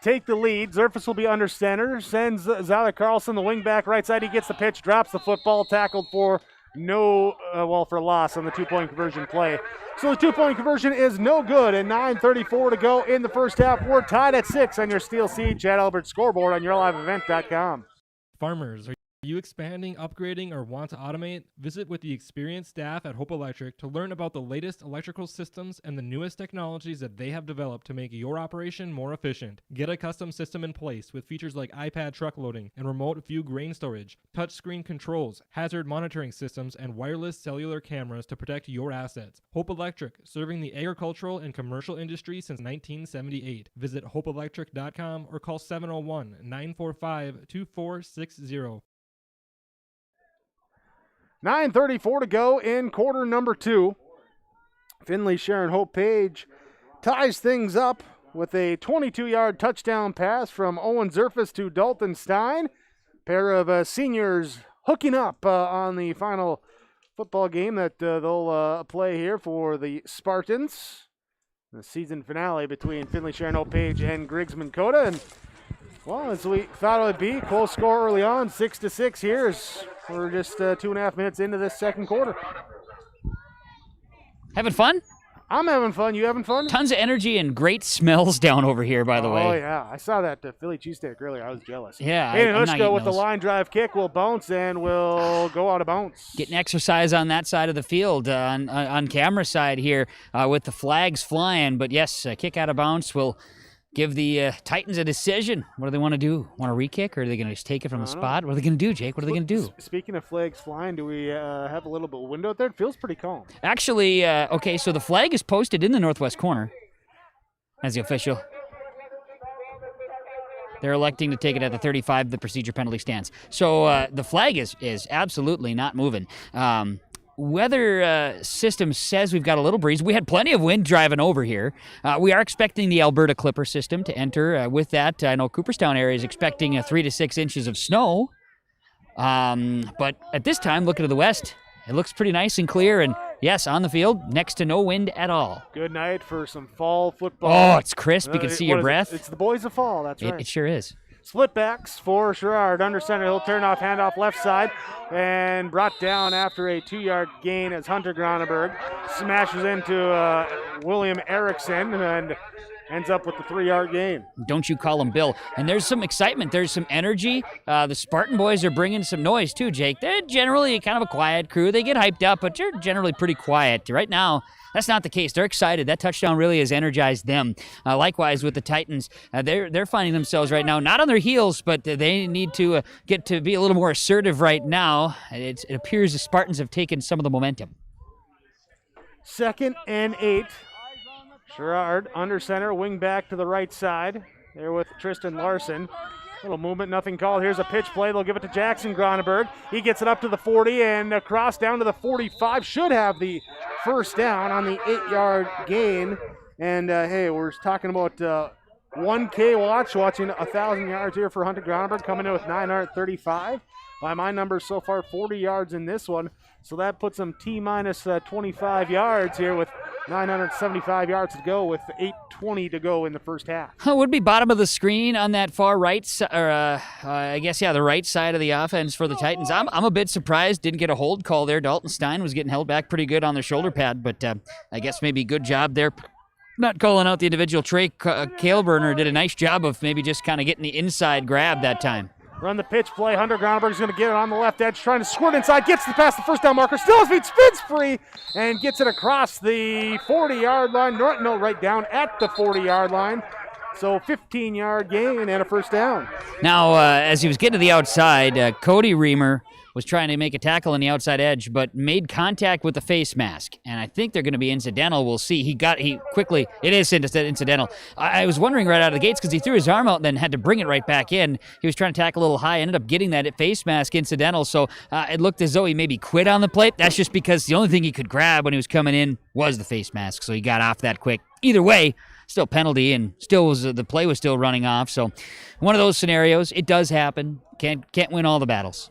Speaker 1: take the lead. Zerfus will be under center. Sends Zyler Carlson, the wingback, right side. He gets the pitch, drops the football, tackled for for loss on the 2-point conversion play. So the 2-point conversion is no good, and 9:34 to go in the first half. We're tied at 6 on your Steel Seed Chad Albert scoreboard on yourliveevent.com.
Speaker 7: Farmers, are you expanding, upgrading, or want to automate? Visit with the experienced staff at Hope Electric to learn about the latest electrical systems and the newest technologies that they have developed to make your operation more efficient. Get a custom system in place with features like iPad truck loading and remote view grain storage, touchscreen controls, hazard monitoring systems, and wireless cellular cameras to protect your assets. Hope Electric, serving the agricultural and commercial industry since 1978. Visit hopeelectric.com or call 701-945-2460.
Speaker 1: 9:34 to go in quarter number 2. Finley-Sharon-Hope-Page ties things up with a 22-yard touchdown pass from Owen Zerfus to Dalton Stein. Pair of seniors hooking up on the final football game that they'll play here for the Spartans. The season finale between Finley-Sharon-Hope-Page and Griggs County-Midkota. And, well, as we thought it would be, close score early on, 6-6 here. We're just 2.5 minutes into this second quarter.
Speaker 5: Having fun?
Speaker 1: I'm having fun. You having fun?
Speaker 5: Tons of energy and great smells down over here, by the way.
Speaker 1: Oh, yeah. I saw that Philly cheesesteak earlier. I was jealous.
Speaker 5: Yeah.
Speaker 1: Aiden Hushko with the line drive kick will bounce and will go out of bounds.
Speaker 5: Getting exercise on that side of the field, on camera side here with the flags flying. But, yes, kick out of bounds will give the Titans a decision. What do they want to do? Want to re-kick, or are they going to just take it from the spot? What are they going to do, Jake? What are they going to do?
Speaker 1: Speaking of flags flying, do we have a little bit of window out there? It feels pretty calm.
Speaker 5: Actually, okay, so the flag is posted in the northwest corner as the official. They're electing to take it at the 35. The procedure penalty stands. So the flag is absolutely not moving. Weather system says we've got a little breeze. We had plenty of wind driving over here. We are expecting the Alberta Clipper system to enter. With that, I know Cooperstown area is expecting 3 to 6 inches of snow. But at this time, looking to the west, it looks pretty nice and clear. And yes, on the field, next to no wind at all.
Speaker 1: Good night for some fall football.
Speaker 5: Oh, it's crisp. You can see your breath.
Speaker 1: It's the boys of fall. That's right.
Speaker 5: It sure is.
Speaker 1: Split backs for Sherrard. Under center, he'll turn off, handoff left side, and brought down after a 2-yard gain as Hunter Gronenberg smashes into William Erickson and ends up with the 3-yard gain.
Speaker 5: Don't you call him Bill. And there's some excitement. There's some energy. The Spartan boys are bringing some noise too, Jake. They're generally kind of a quiet crew. They get hyped up, but they're generally pretty quiet. Right now, that's not the case. They're excited. That touchdown really has energized them. Likewise with the Titans, they're finding themselves right now not on their heels, but they need to get to be a little more assertive right now. It appears the Spartans have taken some of the momentum.
Speaker 1: 2nd and 8. Sherrard under center, wing back to the right side. There with Tristan Larson. Little movement, nothing called. Here's a pitch play. They'll give it to Jackson Gronenberg. He gets it up to the 40 and across down to the 45. Should have the first down on the 8-yard gain. And, hey, we're talking about 1K watching 1,000 yards here for Hunter Gronenberg, coming in with 935. By my numbers so far, 40 yards in this one. So that puts him T-minus 25 yards here with 975 yards to go with 8:20 to go in the first half.
Speaker 5: Would be bottom of the screen on that far right, the right side of the offense for the Titans. I'm a bit surprised. Didn't get a hold call there. Dalton Stein was getting held back pretty good on their shoulder pad, but I guess maybe good job there. Not calling out the individual. Trey Kaleburner did a nice job of maybe just kind of getting the inside grab that time.
Speaker 1: Run the pitch play. Hunter Gronenberg's going to get it on the left edge, trying to squirt inside, gets past the first down marker, still his feet, spins free, and gets it across the 40-yard line. No, right down at the 40-yard line. So 15-yard gain and a first down.
Speaker 5: Now, as he was getting to the outside, Cody Reamer was trying to make a tackle on the outside edge, but made contact with the face mask. And I think they're going to be incidental. We'll see. It is incidental. I was wondering right out of the gates because he threw his arm out and then had to bring it right back in. He was trying to tackle a little high, ended up getting that face mask incidental. So it looked as though he maybe quit on the play. That's just because the only thing he could grab when he was coming in was the face mask. So he got off that quick. Either way, still penalty, and the play was still running off. So one of those scenarios, it does happen. Can't win all the battles.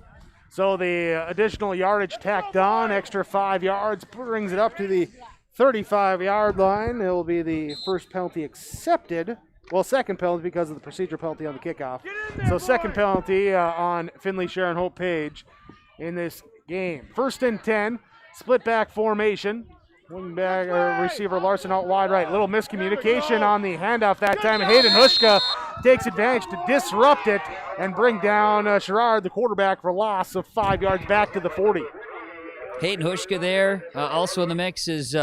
Speaker 1: So the additional yardage tacked on, extra 5 yards, brings it up to the 35-yard line. It will be the first penalty accepted Well, second penalty because of the procedure penalty on the kickoff. So second penalty on Finley-Sharon-Hope-Page in this game. 1st and 10, split back formation. Wing back receiver Larson out wide right. Little miscommunication on the handoff that time. Hayden Hushka takes advantage to disrupt it and bring down Sherrard, the quarterback, for loss of 5 yards back to the 40.
Speaker 5: Hayden Hushka there. Also in the mix is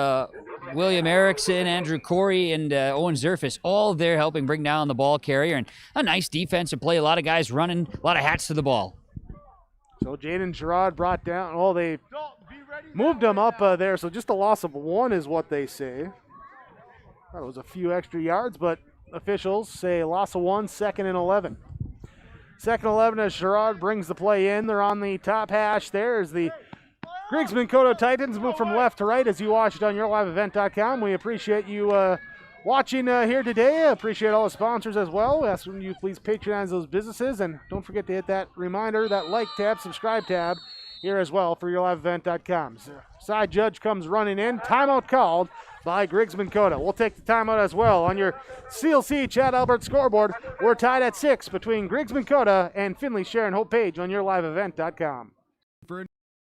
Speaker 5: William Erickson, Andrew Corey, and Owen Zerfus, all there helping bring down the ball carrier. And a nice defensive play. A lot of guys running, a lot of hats to the ball.
Speaker 1: So Jaden Sherrod brought down, oh, they moved him up there, so just a loss of 1 is what they say. Thought it was a few extra yards, but officials say loss of 1, 2nd and 11. 2nd and 11 as Sherrod brings the play in. They're on the top hash there as the Griggs County-Midkota Titans move from left to right as you watched on yourliveevent.com. We appreciate you watching here today. I appreciate all the sponsors as well. We ask you please patronize those businesses, and don't forget to hit that reminder, that like tab, subscribe tab here as well for yourliveevent.com. Side judge comes running in. Timeout called by Griggs County-Midkota. We'll take the timeout as well. On your CLC Chad Albert scoreboard, we're tied at 6 between Griggs County-Midkota and Finley-Sharon-Hope-Page on yourliveevent.com.
Speaker 2: For a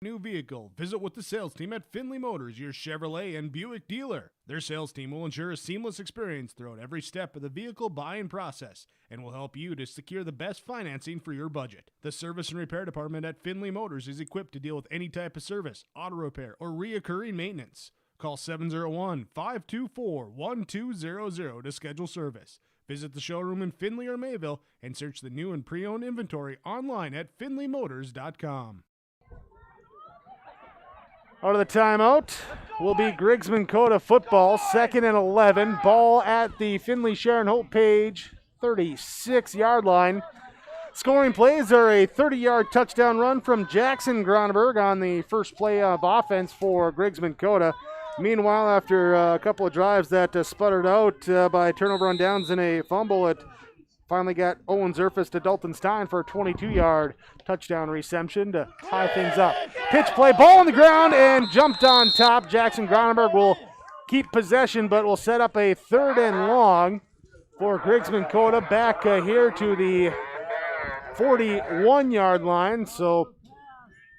Speaker 2: new vehicle, visit with the sales team at Finley Motors, your Chevrolet and Buick dealer. Their sales team will ensure a seamless experience throughout every step of the vehicle buying process and will help you to secure the best financing for your budget. The service and repair department at Finley Motors is equipped to deal with any type of service, auto repair, or reoccurring maintenance. Call 701-524-1200 to schedule service. Visit the showroom in Finley or Mayville and search the new and pre-owned inventory online at finleymotors.com.
Speaker 1: Out of the timeout will be Griggs County-Midkota football, 2nd and 11. Ball at the Finley-Sharon-Hope-Page 36-yard line. Scoring plays are a 30-yard touchdown run from Jackson Gronenberg on the first play of offense for Griggs County-Midkota. Meanwhile, after a couple of drives that sputtered out by turnover on downs and a fumble, it finally got Owen Zerfus to Dalton Stein for a 22-yard touchdown reception to tie things up. Pitch play, ball on the ground, and jumped on top. Jackson Gronenberg will keep possession, but will set up a 3rd and long for Griggs County-Midkota back here to the 41-yard line. So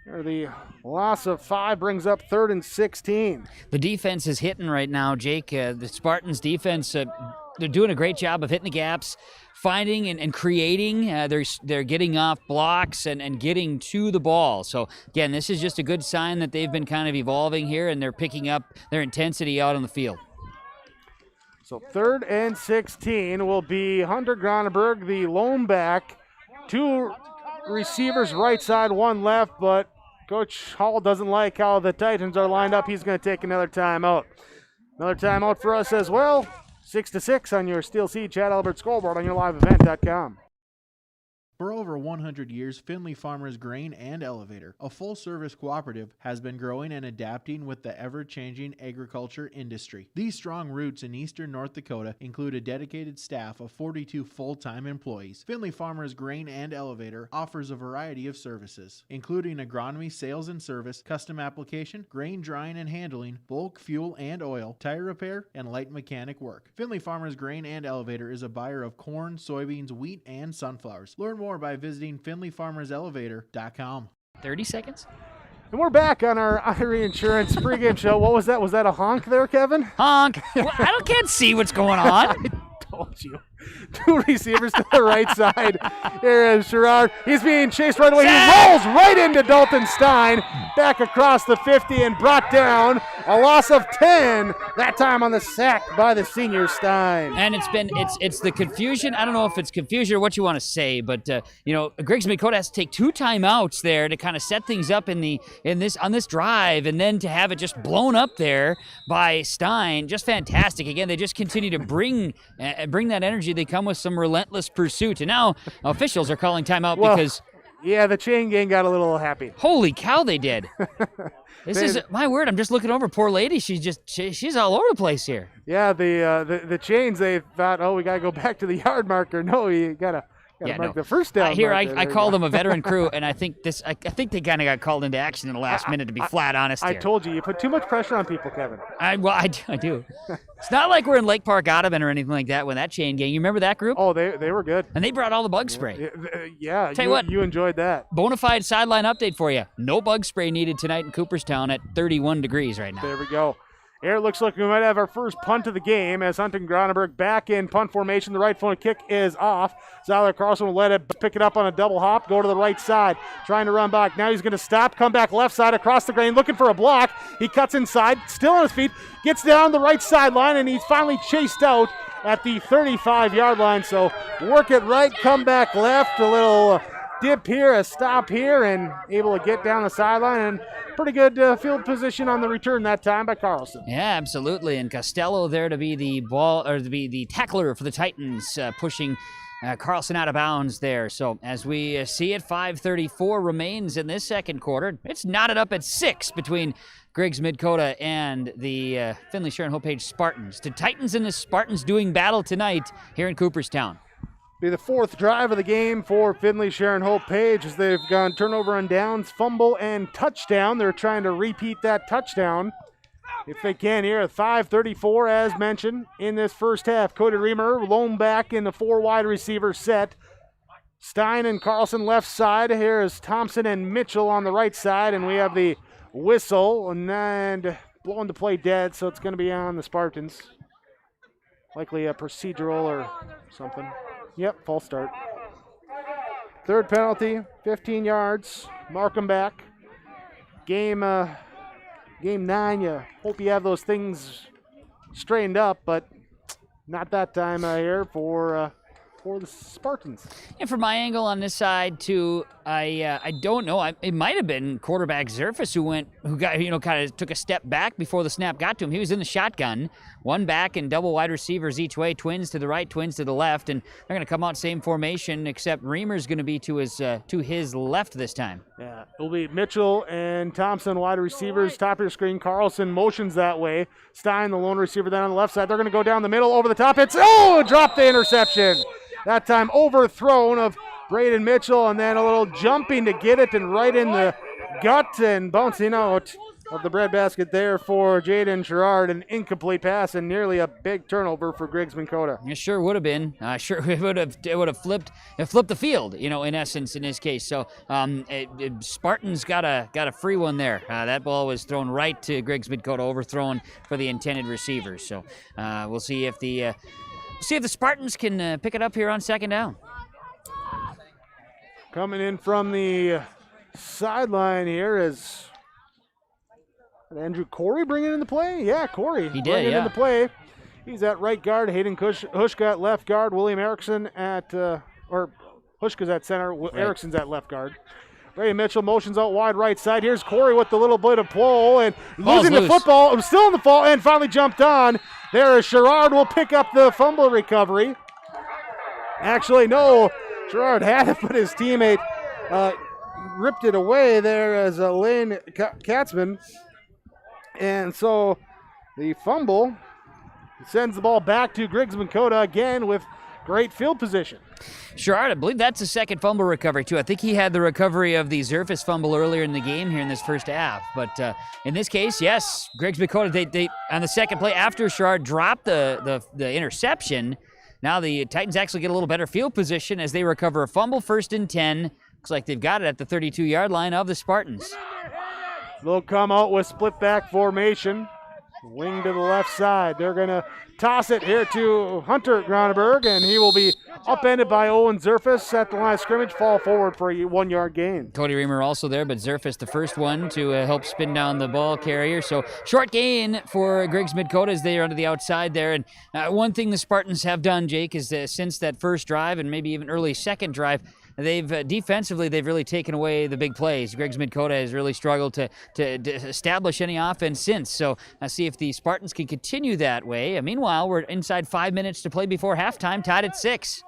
Speaker 1: the loss of 5 brings up 3rd and 16.
Speaker 5: The defense is hitting right now, Jake. The Spartans defense, they're doing a great job of hitting the gaps, finding and creating. They're getting off blocks and getting to the ball. So, again, this is just a good sign that they've been kind of evolving here, and they're picking up their intensity out on the field.
Speaker 1: So 3rd and 16 will be Hunter Gronenberg, the lone back. 2 receivers right side, 1 left, but Coach Hall doesn't like how the Titans are lined up. He's going to take another timeout. Another timeout for us as well. 6-6 on your Steel Sea Chad Albert scoreboard on yourliveevent.com.
Speaker 12: For over 100 years, Finley Farmers Grain and Elevator, a full-service cooperative, has been growing and adapting with the ever-changing agriculture industry. These strong roots in eastern North Dakota include a dedicated staff of 42 full-time employees. Finley Farmers Grain and Elevator offers a variety of services, including agronomy, sales and service, custom application, grain drying and handling, bulk fuel and oil, tire repair, and light mechanic work. Finley Farmers Grain and Elevator is a buyer of corn, soybeans, wheat, and sunflowers. Learn more by visiting finleyfarmerselevator.com.
Speaker 5: 30 seconds.
Speaker 1: And we're back on our Irie Insurance pregame show. What was that? Was that a honk there, Kevin?
Speaker 5: Honk. Well, can't see what's going on.
Speaker 1: I told you. 2 receivers to the right side. Here is Sherrard. He's being chased right away. He rolls right into Dalton Stein. Back across the 50 and brought down. A loss of 10. That time on the sack by the senior Stein.
Speaker 5: And it's the confusion. I don't know if it's confusion or what you want to say, but Griggs County-Midkota has to take 2 timeouts there to kind of set things up on this drive, and then to have it just blown up there by Stein. Just fantastic. Again, they just continue to bring that energy. They come with some relentless pursuit, and now officials are calling timeout because.
Speaker 1: Yeah, the chain gang got a little happy.
Speaker 5: Holy cow, they did. This is my word. I'm just looking over. Poor lady. She's all over the place here.
Speaker 1: Yeah, the chains. They thought, we gotta go back to the yard marker. No, you gotta Gotta mark the first down.
Speaker 5: Here,
Speaker 1: marker.
Speaker 5: I
Speaker 1: There
Speaker 5: called
Speaker 1: you
Speaker 5: them a veteran crew, and I think I think they kind of got called into action in the last minute, to be flat honest
Speaker 1: I
Speaker 5: here.
Speaker 1: told you put too much pressure on people, Kevin.
Speaker 5: I do. It's not like we're in Lake Park, Audubon, or anything like that with that chain gang. You remember that group?
Speaker 1: Oh, they were good.
Speaker 5: And they brought all the bug spray.
Speaker 1: Yeah,
Speaker 5: Tell you what.
Speaker 1: you enjoyed that.
Speaker 5: Bonafide sideline update for you. No bug spray needed tonight in Cooperstown at 31 degrees right now.
Speaker 1: There we go. Here it looks like we might have our first punt of the game as Hunting Gronenberg back in punt formation. The right foot kick is off. Zyler Carlson will let it pick it up on a double hop, go to the right side, trying to run back. Now he's going to stop, come back left side across the grain, looking for a block. He cuts inside, still on his feet, gets down the right sideline, and he's finally chased out at the 35-yard line. So work it right, come back left, a little dip here, a stop here, and able to get down the sideline, and pretty good field position on the return that time by Carlson.
Speaker 5: Yeah, absolutely. And Costello there to be the ball, or to be the tackler for the Titans, pushing Carlson out of bounds there. So as we see it, 5:34 remains in this second quarter. It's knotted up at 6 between Griggs-Midkota and the Finley-Sharon-Hope-Page Spartans. The Titans and the Spartans doing battle tonight here in Cooperstown.
Speaker 1: Be the fourth drive of the game for Finley-Sharon-Hope-Page as they've gone turnover on downs, fumble, and touchdown. They're trying to repeat that touchdown if they can here at 5:34, as mentioned, in this first half. Cody Reamer lone back in the 4 wide receiver set. Stein and Carlson left side. Here is Thompson and Mitchell on the right side, and we have the whistle and blowing the play dead, so it's going to be on the Spartans. Likely a procedural or something. Yep, false start. Third penalty, 15 yards. Mark them back. Game 9, you hope you have those things straightened up, but not that time here for the Spartans.
Speaker 5: And from my angle on this side too, I don't know. It might have been quarterback Zerfus who kind of took a step back before the snap got to him. He was in the shotgun, one back and double wide receivers each way, twins to the right, twins to the left, and they're going to come out same formation, except Reamer's going to be to his left this time.
Speaker 1: Yeah, it'll be Mitchell and Thompson wide receivers. Top of your screen, Carlson motions that way. Stein, the lone receiver, then on the left side. They're going to go down the middle, over the top. Drop the interception. That time overthrown of Braden Mitchell, and then a little jumping to get it and right in the gut and bouncing out of the breadbasket there for Jaden Sherrard. An incomplete pass and nearly a big turnover for Griggs-Midkota.
Speaker 5: It sure would have been. It would have flipped the field, in essence, in this case. So Spartans got a free one there. That ball was thrown right to Griggs-Midkota, overthrown for the intended receivers. So we'll see if the Spartans can pick it up here on second down.
Speaker 1: Coming in from the sideline here is Andrew Corey bringing in the play. Yeah, Corey.
Speaker 5: He did,
Speaker 1: bringing
Speaker 5: yeah.
Speaker 1: in the play. He's at right guard. Hayden Hushka at left guard. William Erickson Hushka's at center.
Speaker 5: Right.
Speaker 1: Erickson's at left guard. Ray Mitchell motions out wide right side. Here's Corey with the little bit of pull and losing the football. It was still in the fall and finally jumped on. There is Sherrard will pick up the fumble recovery. Actually, no. Sherrard had it, but his teammate ripped it away there as Lane Katzman. And so the fumble sends the ball back to Griggs-Midkota again with great field position.
Speaker 5: Sherrard, I believe that's the second fumble recovery, too. I think he had the recovery of the Zerfus fumble earlier in the game here in this first half. But in this case, yes, Griggs-Midkota, they on the second play after Sherrard dropped the interception, now the Titans actually get a little better field position as they recover a fumble, 1st and 10. Looks like they've got it at the 32-yard line of the Spartans.
Speaker 1: They'll come out with split back formation. Wing to the left side. They're going to toss it here to Hunter Gronenberg, and he will be upended by Owen Zerfus at the line of scrimmage, fall forward for a 1-yard gain.
Speaker 5: Cody Reamer also there, but Zerfus the first one to help spin down the ball carrier. So short gain for Griggs-Midkota as they are to the outside there. And one thing the Spartans have done, Jake, is since that first drive and maybe even early second drive, defensively, they've really taken away the big plays. Griggs-Midkota has really struggled to establish any offense since. So I'll see if the Spartans can continue that way. Meanwhile, we're inside 5 minutes to play before halftime, tied at 6.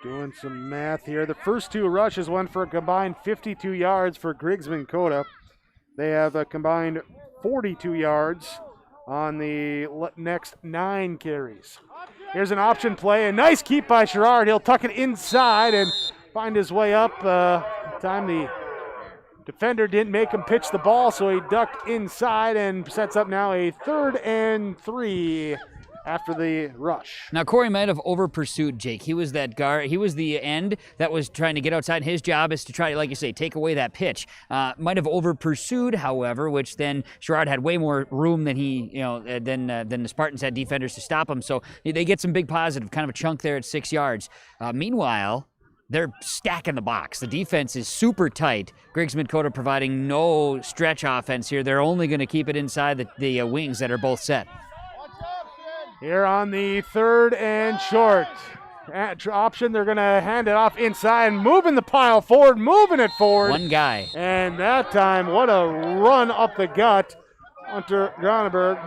Speaker 1: Doing some math here. The first 2 rushes went for a combined 52 yards for Griggs-Midkota. They have a combined 42 yards on the next 9 carries. Here's an option play. A nice keep by Sherrard. He'll tuck it inside and find his way up. Time the defender didn't make him pitch the ball, so he ducked inside and sets up now a 3rd and 3 after the rush.
Speaker 5: Now, Corey might have over-pursued Jake. He was that guard. He was the end that was trying to get outside. His job is to try, like you say, take away that pitch. Might have over-pursued, however, which then Sherrard had way more room than than the Spartans had defenders to stop him. So they get some big positive, kind of a chunk there at 6 yards. Meanwhile, they're stacking the box. The defense is super tight. Griggs-Midkota providing no stretch offense here. They're only going to keep it inside the wings that are both set.
Speaker 1: Here on the 3rd and short option, they're going to hand it off inside, moving the pile forward, moving it forward.
Speaker 5: One guy.
Speaker 1: And that time, what a run up the gut. Hunter Groneberg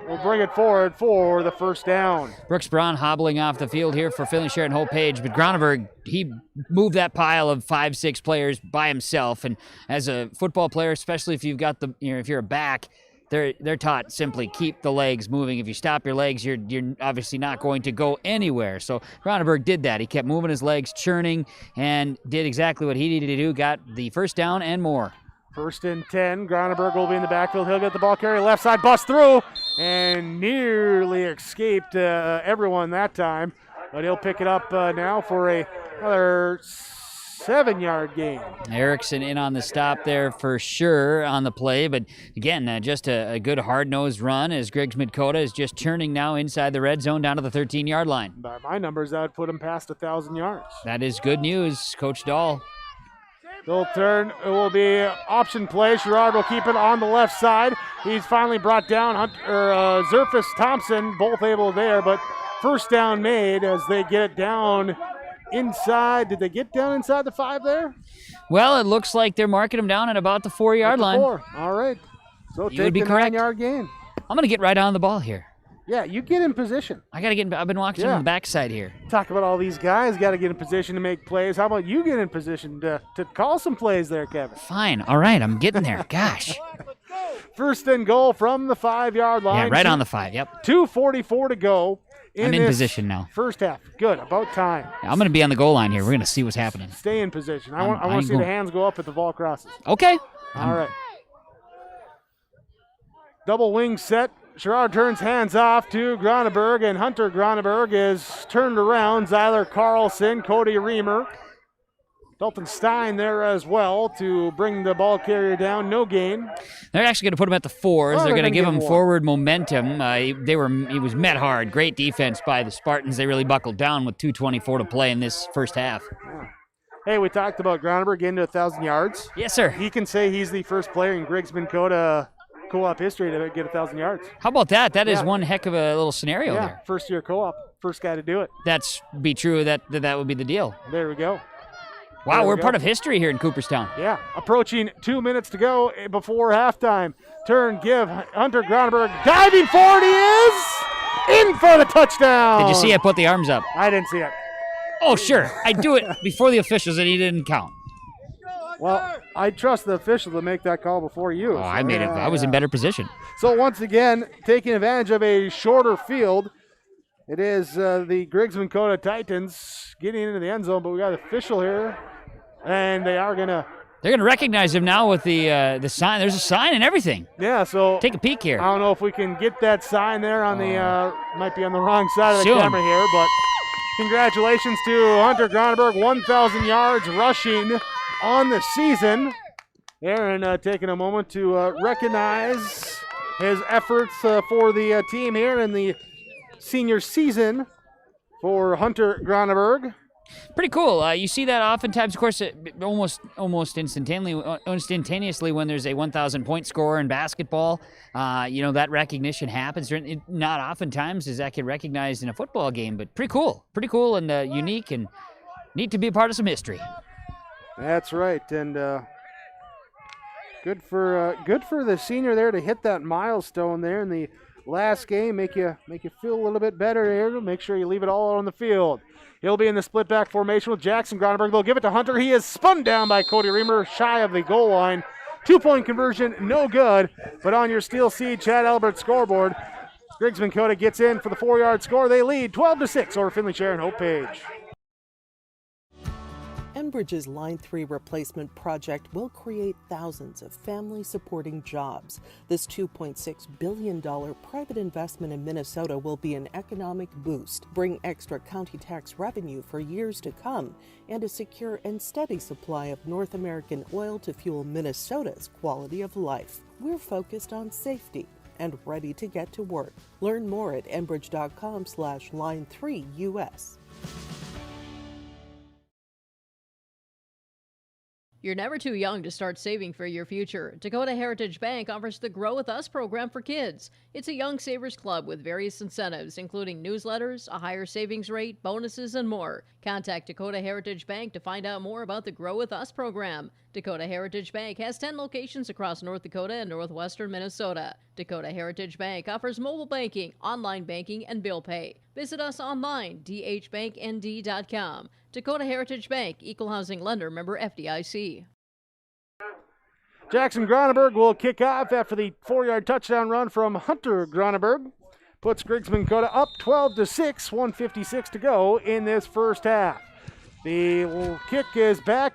Speaker 1: will bring it forward for the first down.
Speaker 5: Brooks Braun hobbling off the field here for Finley-Sharon-Hope-Page, but Groneberg, he moved that pile of 5-6 players by himself. And as a football player, especially if you've got if you're a back, they're taught simply keep the legs moving. If you stop your legs, you're obviously not going to go anywhere. So Groneberg did that. He kept moving his legs, churning, and did exactly what he needed to do. Got the first down and more.
Speaker 1: 1st and 10. Groneberg will be in the backfield. He'll get the ball carrier. Left side, bust through, and nearly escaped everyone that time. But he'll pick it up now for another 7-yard gain.
Speaker 5: Erickson in on the stop there for sure on the play, but again, just a good hard-nosed run as Griggs-Midkota is just churning now inside the red zone down to the 13-yard line.
Speaker 1: By my numbers, that would put him past 1,000 yards.
Speaker 5: That is good news, Coach Dahl.
Speaker 1: They'll turn. It will be option play. Sherrard will keep it on the left side. He's finally brought down Zerfus Thompson, both able there, but first down made as they get it down inside. Did they get down inside the 5 there?
Speaker 5: Well, it looks like they're marking him down at about the 4-yard line.
Speaker 1: 4. All right. So
Speaker 5: You
Speaker 1: take
Speaker 5: would be
Speaker 1: the
Speaker 5: correct.
Speaker 1: 9-yard gain.
Speaker 5: I'm going to get right on the ball here.
Speaker 1: Yeah, you get in position.
Speaker 5: I've been watching on the backside here.
Speaker 1: Talk about all these guys got to get in position to make plays. How about you get in position to call some plays there, Kevin?
Speaker 5: Fine. All right, I'm getting there. Gosh.
Speaker 1: 1st and goal from the 5-yard line.
Speaker 5: Yeah, right on the 5, yep.
Speaker 1: 2:44 to go.
Speaker 5: I'm in position now.
Speaker 1: First half. Good. About time.
Speaker 5: Yeah, I'm going to be on the goal line here. We're going to see what's happening.
Speaker 1: Stay in position. I want to see the hands go up at the ball crosses.
Speaker 5: Okay.
Speaker 1: All right. Double wing set. Sherrard turns hands off to Groneberg, and Hunter Groneberg is turned around. Zyler Carlson, Cody Reamer, Dalton Stein there as well to bring the ball carrier down. No gain.
Speaker 5: They're actually going to put him at the 4s. They're going to give him forward momentum. He was met hard. Great defense by the Spartans. They really buckled down with 2:24 to play in this first half.
Speaker 1: Yeah. Hey, we talked about Groneberg getting to 1,000 yards.
Speaker 5: Yes, sir.
Speaker 1: He can say he's the first player in Griggs-Midkota co-op history to get 1,000 yards.
Speaker 5: How about that? That is one heck of a little scenario there.
Speaker 1: First year co-op, first guy to do it.
Speaker 5: That's be true. That would be the deal.
Speaker 1: There we go.
Speaker 5: Wow, we're part of history here in Cooperstown.
Speaker 1: Yeah, approaching 2 minutes to go before halftime. Turn, give, Hunter Groneberg diving forward. He is in for the touchdown.
Speaker 5: Did you see I put the arms up?
Speaker 1: I didn't see it.
Speaker 5: Oh, sure. I do it before the officials, and he didn't count.
Speaker 1: Well, I trust the official to make that call before you.
Speaker 5: Oh, I made it. I was in better position.
Speaker 1: So once again, taking advantage of a shorter field, it is the Griggs-Midkota Titans getting into the end zone, but we got an official here, and they are going to...
Speaker 5: They're going to recognize him now with the sign. There's a sign and everything.
Speaker 1: Yeah, so...
Speaker 5: Take a peek here.
Speaker 1: I don't know if we can get that sign there on the... might be on the wrong side of the
Speaker 5: Soon.
Speaker 1: camera here, but congratulations to Hunter Groneberg, 1,000 yards rushing on the season. Aaron taking a moment to recognize his efforts for the team here in the senior season for Hunter Groneberg.
Speaker 5: Pretty cool. You see that oftentimes, of course, almost instantaneously when there's a 1,000-point scorer in basketball. That recognition happens. Not oftentimes is that get recognized in a football game, but pretty cool and unique, and neat to be a part of some history.
Speaker 1: That's right, and good for the senior there to hit that milestone there in the last game. Make you feel a little bit better here. Make sure you leave it all on the field. He'll be in the split back formation with Jackson Groneberg. They'll give it to Hunter. He is spun down by Cody Reamer, shy of the goal line. 2-point conversion, no good. But on your Steel Seed Chad Albert scoreboard, Griggs County-Midkota gets in for the 4-yard score. They lead 12-6 over Finley-Sharon-Hope-Page.
Speaker 13: Enbridge's Line 3 replacement project will create thousands of family-supporting jobs. This $2.6 billion private investment in Minnesota will be an economic boost, bring extra county tax revenue for years to come, and a secure and steady supply of North American oil to fuel Minnesota's quality of life. We're focused on safety and ready to get to work. Learn more at enbridge.com/line3US.
Speaker 14: You're never too young to start saving for your future. Dakota Heritage Bank offers the Grow With Us program for kids. It's a young savers club with various incentives, including newsletters, a higher savings rate, bonuses, and more. Contact Dakota Heritage Bank to find out more about the Grow With Us program. Dakota Heritage Bank has 10 locations across North Dakota and northwestern Minnesota. Dakota Heritage Bank offers mobile banking, online banking, and bill pay. Visit us online, dhbanknd.com. Dakota Heritage Bank, Equal Housing Lender, member FDIC.
Speaker 1: Jackson Groneberg will kick off after the 4-yard touchdown run from Hunter Groneberg. Puts Griggs County-Midkota up 12-6, 1:56 to go in this first half. The kick is back.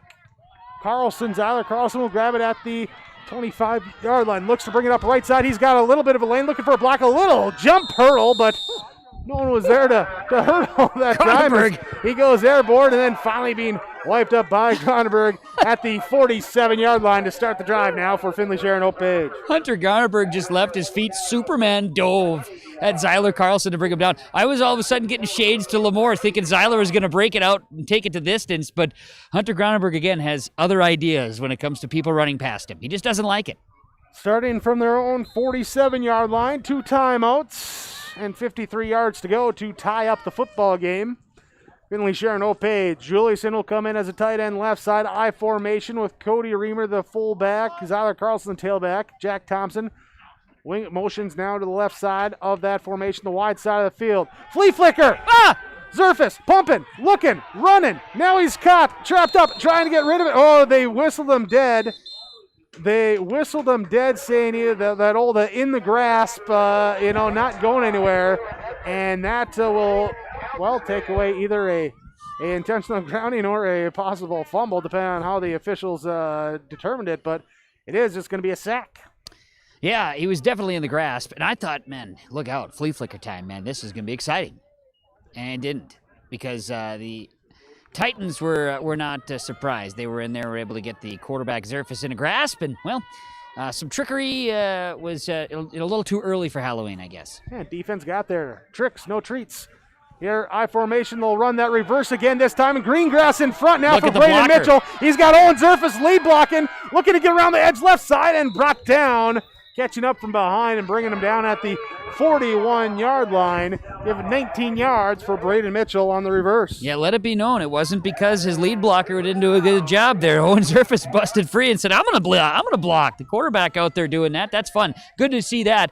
Speaker 1: Zyler Carlson will grab it at the 25-yard line. Looks to bring it up right side. He's got a little bit of a lane, looking for a block, a little jump hurdle, but no one was there to hurdle that time. He goes airborne and then finally being wiped up by Groneberg at the 47-yard line to start the drive now for Finley-Sharon-Hope-Page.
Speaker 5: Hunter Groneberg just left his feet. Superman dove at Zyler Carlson to bring him down. I was all of a sudden getting shades to Lamore, thinking Zyler was going to break it out and take it to distance, but Hunter Groneberg, again, has other ideas when it comes to people running past him. He just doesn't like it.
Speaker 1: Starting from their own 47-yard line, 2 timeouts and 53 yards to go to tie up the football game. Finley-Sharon-Hope-Page. Juliuson will come in as a tight end left side. I formation with Cody Reamer, the fullback. Zyler Carlson, the tailback. Jack Thompson. Wing motions now to the left side of that formation, the wide side of the field. Flea flicker! Zerfus pumping, looking, running. Now he's caught, trapped up, trying to get rid of it. Oh, they whistled him dead. They whistled him dead, saying that old in the grasp, not going anywhere. And that will take away either a intentional grounding or a possible fumble, depending on how the officials determined it. But it is just going to be a sack.
Speaker 5: Yeah, he was definitely in the grasp. And I thought, man, look out, flea flicker time, man. This is going to be exciting. And it didn't, because the Titans were not surprised. They were in there, were able to get the quarterback Zerfus in a grasp, and, some trickery was a little too early for Halloween, I guess.
Speaker 1: Yeah, defense got there. Tricks, no treats. Here, I formation, they'll run that reverse again this time, and green grass in front now for Braden Mitchell. He's got Owen Zerfus lead blocking, looking to get around the edge left side, and brought down, catching up from behind and bringing him down at the 41-yard line, giving 19 yards for Braden Mitchell on the reverse.
Speaker 5: Yeah, let it be known, it wasn't because his lead blocker didn't do a good job there. Owen Zerfus busted free and said, I'm gonna block. The quarterback out there doing that. That's fun. Good to see that.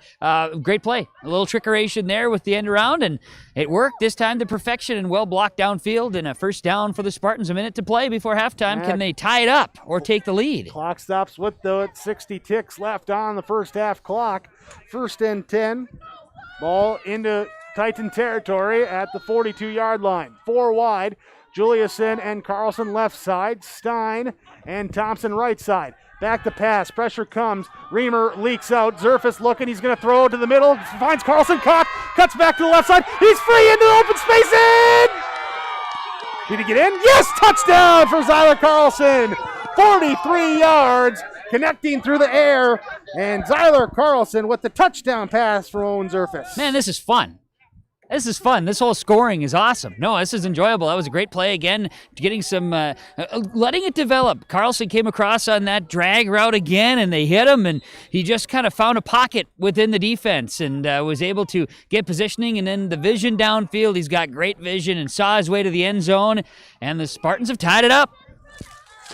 Speaker 5: Great play. A little trickeration there with the end around, and it worked this time to perfection and well blocked downfield, and a first down for the Spartans. A minute to play before halftime. Can they tie it up or take the lead?
Speaker 1: Clock stops with 60 ticks left on the first half clock. 1st and 10. Ball into Titan territory at the 42-yard line. 4 wide. Juliuson and Carlson left side. Stein and Thompson right side. Back to pass. Pressure comes. Reamer leaks out. Zerfus looking. He's going to throw to the middle. Finds Carlson. Caught. Cuts back to the left side. He's free into the open space. In! Did he get in? Yes! Touchdown for Zyler Carlson. 43 yards. Connecting through the air, and Zyler Carlson with the touchdown pass for Owen Zerfus.
Speaker 5: Man, this is fun. This whole scoring is awesome. No, this is enjoyable. That was a great play again, getting some, letting it develop. Carlson came across on that drag route again, and they hit him, and he just kind of found a pocket within the defense and was able to get positioning, and then the vision downfield. He's got great vision and saw his way to the end zone, and the Spartans have tied it up.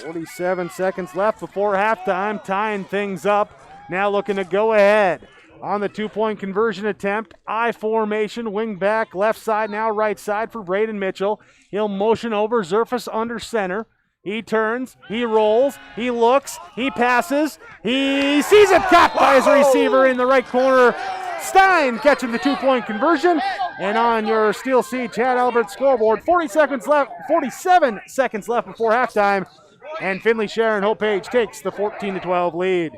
Speaker 1: 47 seconds left before halftime, tying things up. Now looking to go ahead on the 2-point conversion attempt. I formation, wing back, left side, now right side for Braden Mitchell. He'll motion over, Zerfus under center. He turns, he rolls, he looks, he passes, he sees it, caught by his receiver in the right corner. Stein catching the 2-point conversion. And on your Steel Seed Chad Albert scoreboard, 47 seconds left before halftime. And Finley-Sharon-Hope-Page takes the 14-12 lead.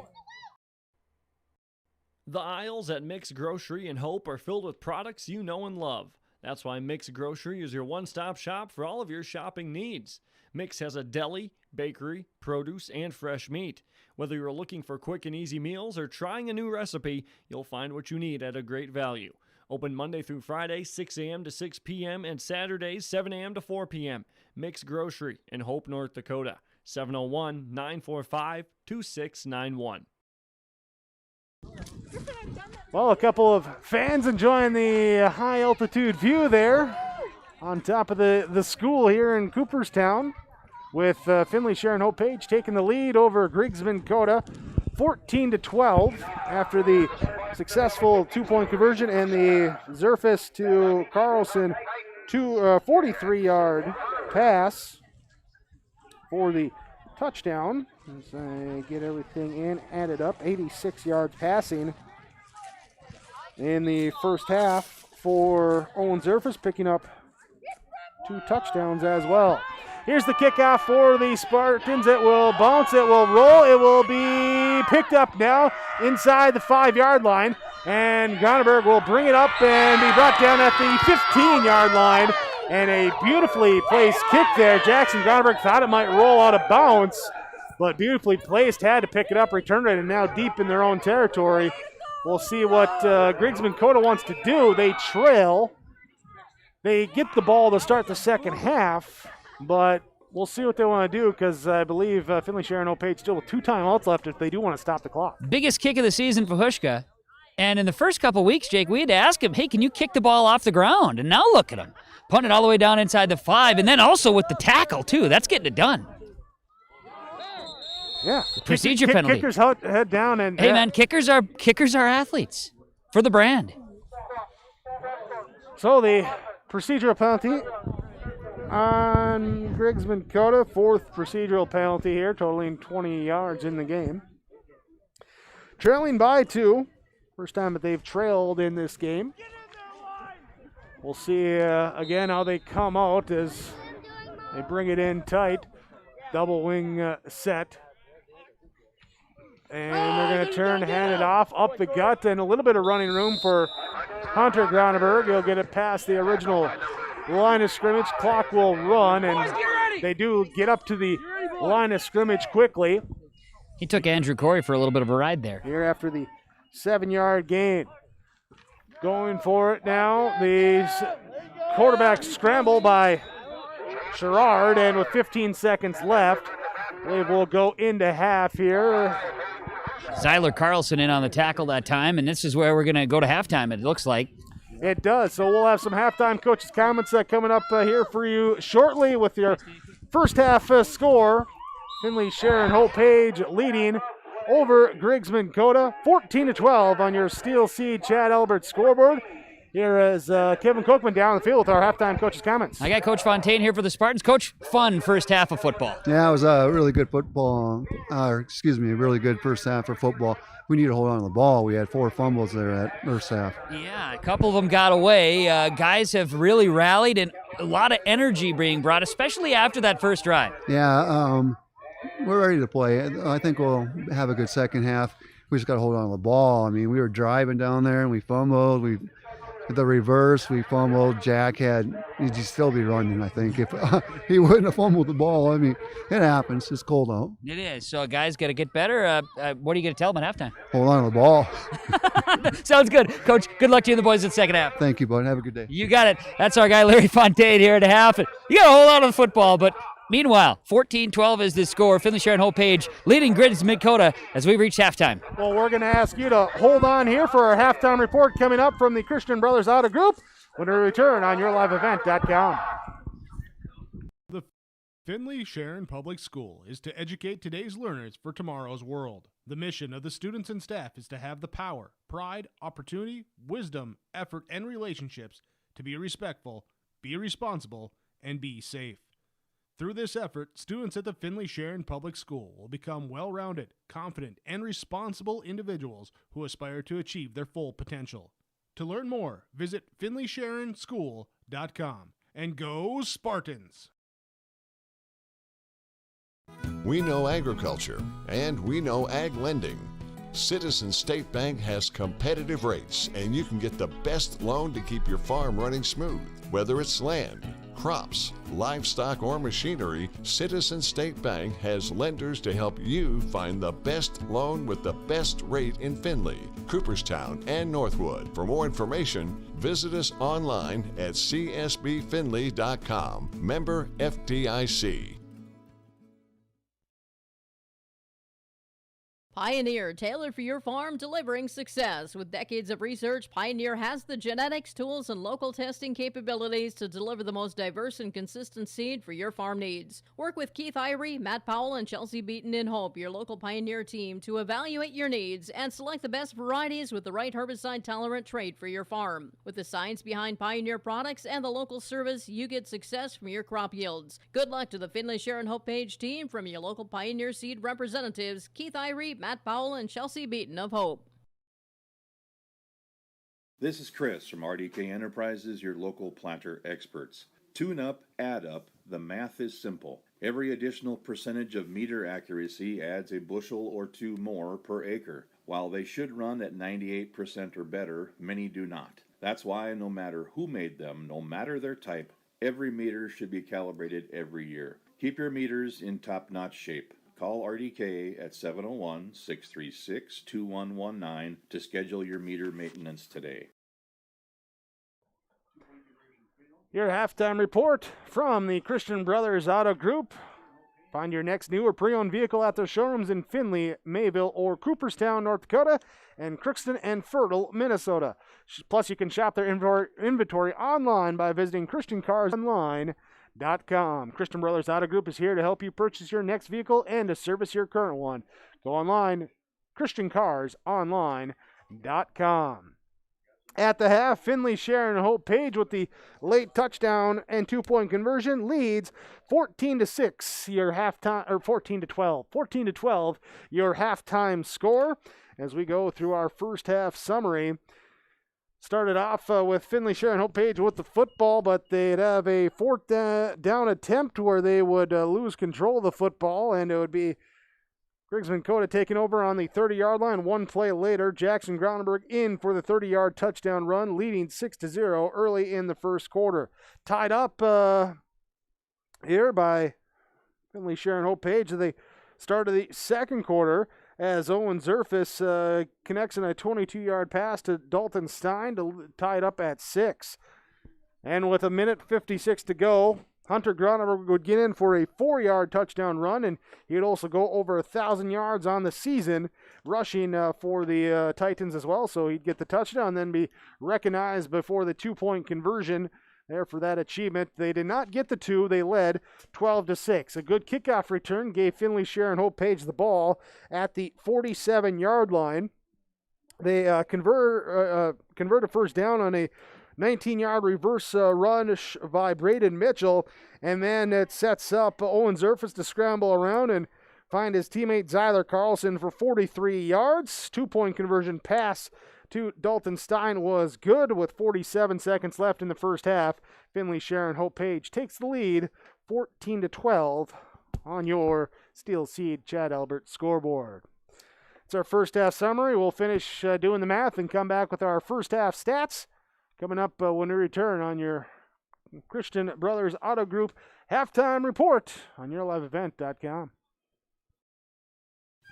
Speaker 15: The aisles at Mick's Grocery in Hope are filled with products you know and love. That's why Mick's Grocery is your one-stop shop for all of your shopping needs. Mick's has a deli, bakery, produce, and fresh meat. Whether you're looking for quick and easy meals or trying a new recipe, you'll find what you need at a great value. Open Monday through Friday, 6 a.m. to 6 p.m. and Saturdays, 7 a.m. to 4 p.m. Mick's Grocery in Hope, North Dakota. 701-945-2691.
Speaker 1: Well, a couple of fans enjoying the high-altitude view there on top of the school here in Cooperstown, with Finley-Sharon-Hope-Page taking the lead over Griggs-County-Midkota, 14-12 after the successful 2-point conversion and the Zerfus to Carlson 43-yard pass for the touchdown. As I get everything in, added up, 86 yards passing in the first half for Owen Zerfus, picking up 2 touchdowns as well. Here's the kickoff for the Spartans. It will bounce, it will roll, it will be picked up now inside the 5-yard line, and Gronenberg will bring it up and be brought down at the 15-yard line. And a beautifully placed kick there. Jackson Gronenberg thought it might roll out of bounds, but beautifully placed, had to pick it up, return it, and now deep in their own territory. We'll see what Griggs-County-Midkota wants to do. They trail. They get the ball to start the second half, but we'll see what they want to do, because I believe Finley-Sharon-Hope-Page still with 2 timeouts left if they do want to stop the clock.
Speaker 10: Biggest kick of the season for Hushka. And in the first couple weeks, Jake, we had to ask him, hey, can you kick the ball off the ground? And now look at him. Punting it all the way down inside the 5, and then also with the tackle, too. That's getting it done.
Speaker 1: Yeah.
Speaker 10: Procedure penalty.
Speaker 1: Kickers head down. And
Speaker 10: hey, man, kickers are athletes for the brand.
Speaker 1: So the procedural penalty on Griggs-County-Midkota, 4th procedural penalty here, totaling 20 yards in the game. Trailing by 2. First time that they've trailed in this game. We'll see again how they come out as they bring it in tight. Double wing set. And they're going to turn, hand it off, up the gut, and a little bit of running room for Hunter Gronenberg. He'll get it past the original line of scrimmage. Clock will run, and they do get up to the line of scrimmage quickly.
Speaker 10: He took Andrew Corey for a little bit of a ride there.
Speaker 1: Here after the 7-yard gain. Going for it now. The quarterback scramble by Sherrard, and with 15 seconds left, I believe we'll go into half here.
Speaker 10: Zyler Carlson in on the tackle that time, and this is where we're going to go to halftime, it looks like.
Speaker 1: It does. So we'll have some halftime coaches' comments coming up here for you shortly with your first half score. Finley-Sharon-Hope-Page leading over Griggs-County-Midkota, 14-12 on your Steel Seed Chad Albert scoreboard. Here is Kevin Cookman down the field with our halftime coaches' comments.
Speaker 10: I got Coach Fontaine here for the Spartans. Coach, fun first half of football.
Speaker 6: Yeah, it was a really good really good first half for football. We need to hold on to the ball. We had 4 fumbles there at first half.
Speaker 10: Yeah, a couple of them got away. Guys have really rallied, and a lot of energy being brought, especially after that first drive.
Speaker 6: Yeah, we're ready to play. I think we'll have a good second half. We just got to hold on to the ball. I mean, we were driving down there, and we fumbled. The reverse, we fumbled. He'd still be running, I think, if he wouldn't have fumbled the ball. I mean, it happens. It's cold out.
Speaker 10: It is. So guys got to get better. What are you going to tell them at halftime?
Speaker 6: Hold on to the ball.
Speaker 10: Sounds good. Coach, good luck to you and the boys in the second half.
Speaker 6: Thank you, bud. Have a good day.
Speaker 10: You got it. That's our guy, Larry Fontaine, here at half. You got to hold on to the football, but meanwhile, 14-12 is the score. Finley-Sharon-Hope-Page leading Griggs-Midkota as we reach halftime.
Speaker 1: Well, we're going to ask you to hold on here for our halftime report coming up from the Christian Brothers Auto Group when we return on yourliveevent.com.
Speaker 2: The Finley-Sharon Public School is to educate today's learners for tomorrow's world. The mission of the students and staff is to have the power, pride, opportunity, wisdom, effort, and relationships to be respectful, be responsible, and be safe. Through this effort, students at the Finley-Sharon Public School will become well-rounded, confident, and responsible individuals who aspire to achieve their full potential. To learn more, visit finleysharonschool.com. And go Spartans!
Speaker 16: We know agriculture, and we know ag lending. Citizen State Bank has competitive rates, and you can get the best loan to keep your farm running smooth. Whether it's land, crops, livestock, or machinery, Citizen State Bank has lenders to help you find the best loan with the best rate in Finley, Cooperstown, and Northwood. For more information, visit us online at csbfinley.com. Member FDIC.
Speaker 14: Pioneer, tailored for your farm, delivering success. With decades of research, Pioneer has the genetics, tools, and local testing capabilities to deliver the most diverse and consistent seed for your farm needs. Work with Keith Irie, Matt Powell, and Chelsea Beaton in Hope, your local Pioneer team, to evaluate your needs and select the best varieties with the right herbicide-tolerant trait for your farm. With the science behind Pioneer products and the local service, you get success from your crop yields. Good luck to the Finley-Sharon-Hope-Page team from your local Pioneer seed representatives, Keith Irie, Matt Powell, and Chelsea Beaton of Hope.
Speaker 17: This is Chris from RDK Enterprises, your local planter experts. Tune up, add up, the math is simple. Every additional percentage of meter accuracy adds a bushel or two more per acre. While they should run at 98% or better, many do not. That's why no matter who made them, no matter their type, every meter should be calibrated every year. Keep your meters in top-notch shape. Call RDK at 701-636-2119 to schedule your meter maintenance today.
Speaker 1: Your halftime report from the Christian Brothers Auto Group. Find your next new or pre-owned vehicle at their showrooms in Finley, Mayville, or Cooperstown, North Dakota, and Crookston and Fertile, Minnesota. Plus, you can shop their inventory online by visiting ChristianCarsOnline.com. Christian Brothers Auto Group is here to help you purchase your next vehicle and to service your current one. Go online, ChristianCarsOnline.com. At the half, Finley-Sharon-Hope-Page with the late touchdown and 2-point conversion leads 14-6 your halftime, or 14-12 your halftime score. As we go through our first half summary, started off with Finley-Sharon-Hope-Page with the football, but they'd have a fourth down attempt where they would lose control of the football, and it would be Griggs County-Midkota taking over on the 30-yard line. One play later, Jackson Gronenberg in for the 30-yard touchdown run, leading 6-0 early in the first quarter. Tied up here by Finley-Sharon-Hope-Page at the start of the second quarter, as Owen Zerfus connects in a 22-yard pass to Dalton Stein to tie it up at 6. And with 1:56 to go, Hunter Gronenberg would get in for a 4-yard touchdown run, and he'd also go over 1,000 yards on the season rushing for the Titans as well. So he'd get the touchdown, then be recognized before the 2-point conversion there for that achievement. They did not get the 2. They led 12-6. A good kickoff return gave Finley-Sharon-Hope-Page the ball at the 47-yard line. They convert a first down on a 19-yard reverse run by Braden Mitchell, and then it sets up Owen Zerfus to scramble around and find his teammate Zyler Carlson for 43 yards. 2-point conversion pass to Dalton Stein was good with 47 seconds left in the first half. Finley-Sharon-Hope-Page takes the lead 14-12 on your Steel Seed Chad Albert scoreboard. It's our first half summary. We'll finish doing the math and come back with our first half stats coming up when we return on your Christian Brothers Auto Group halftime report on yourliveevent.com.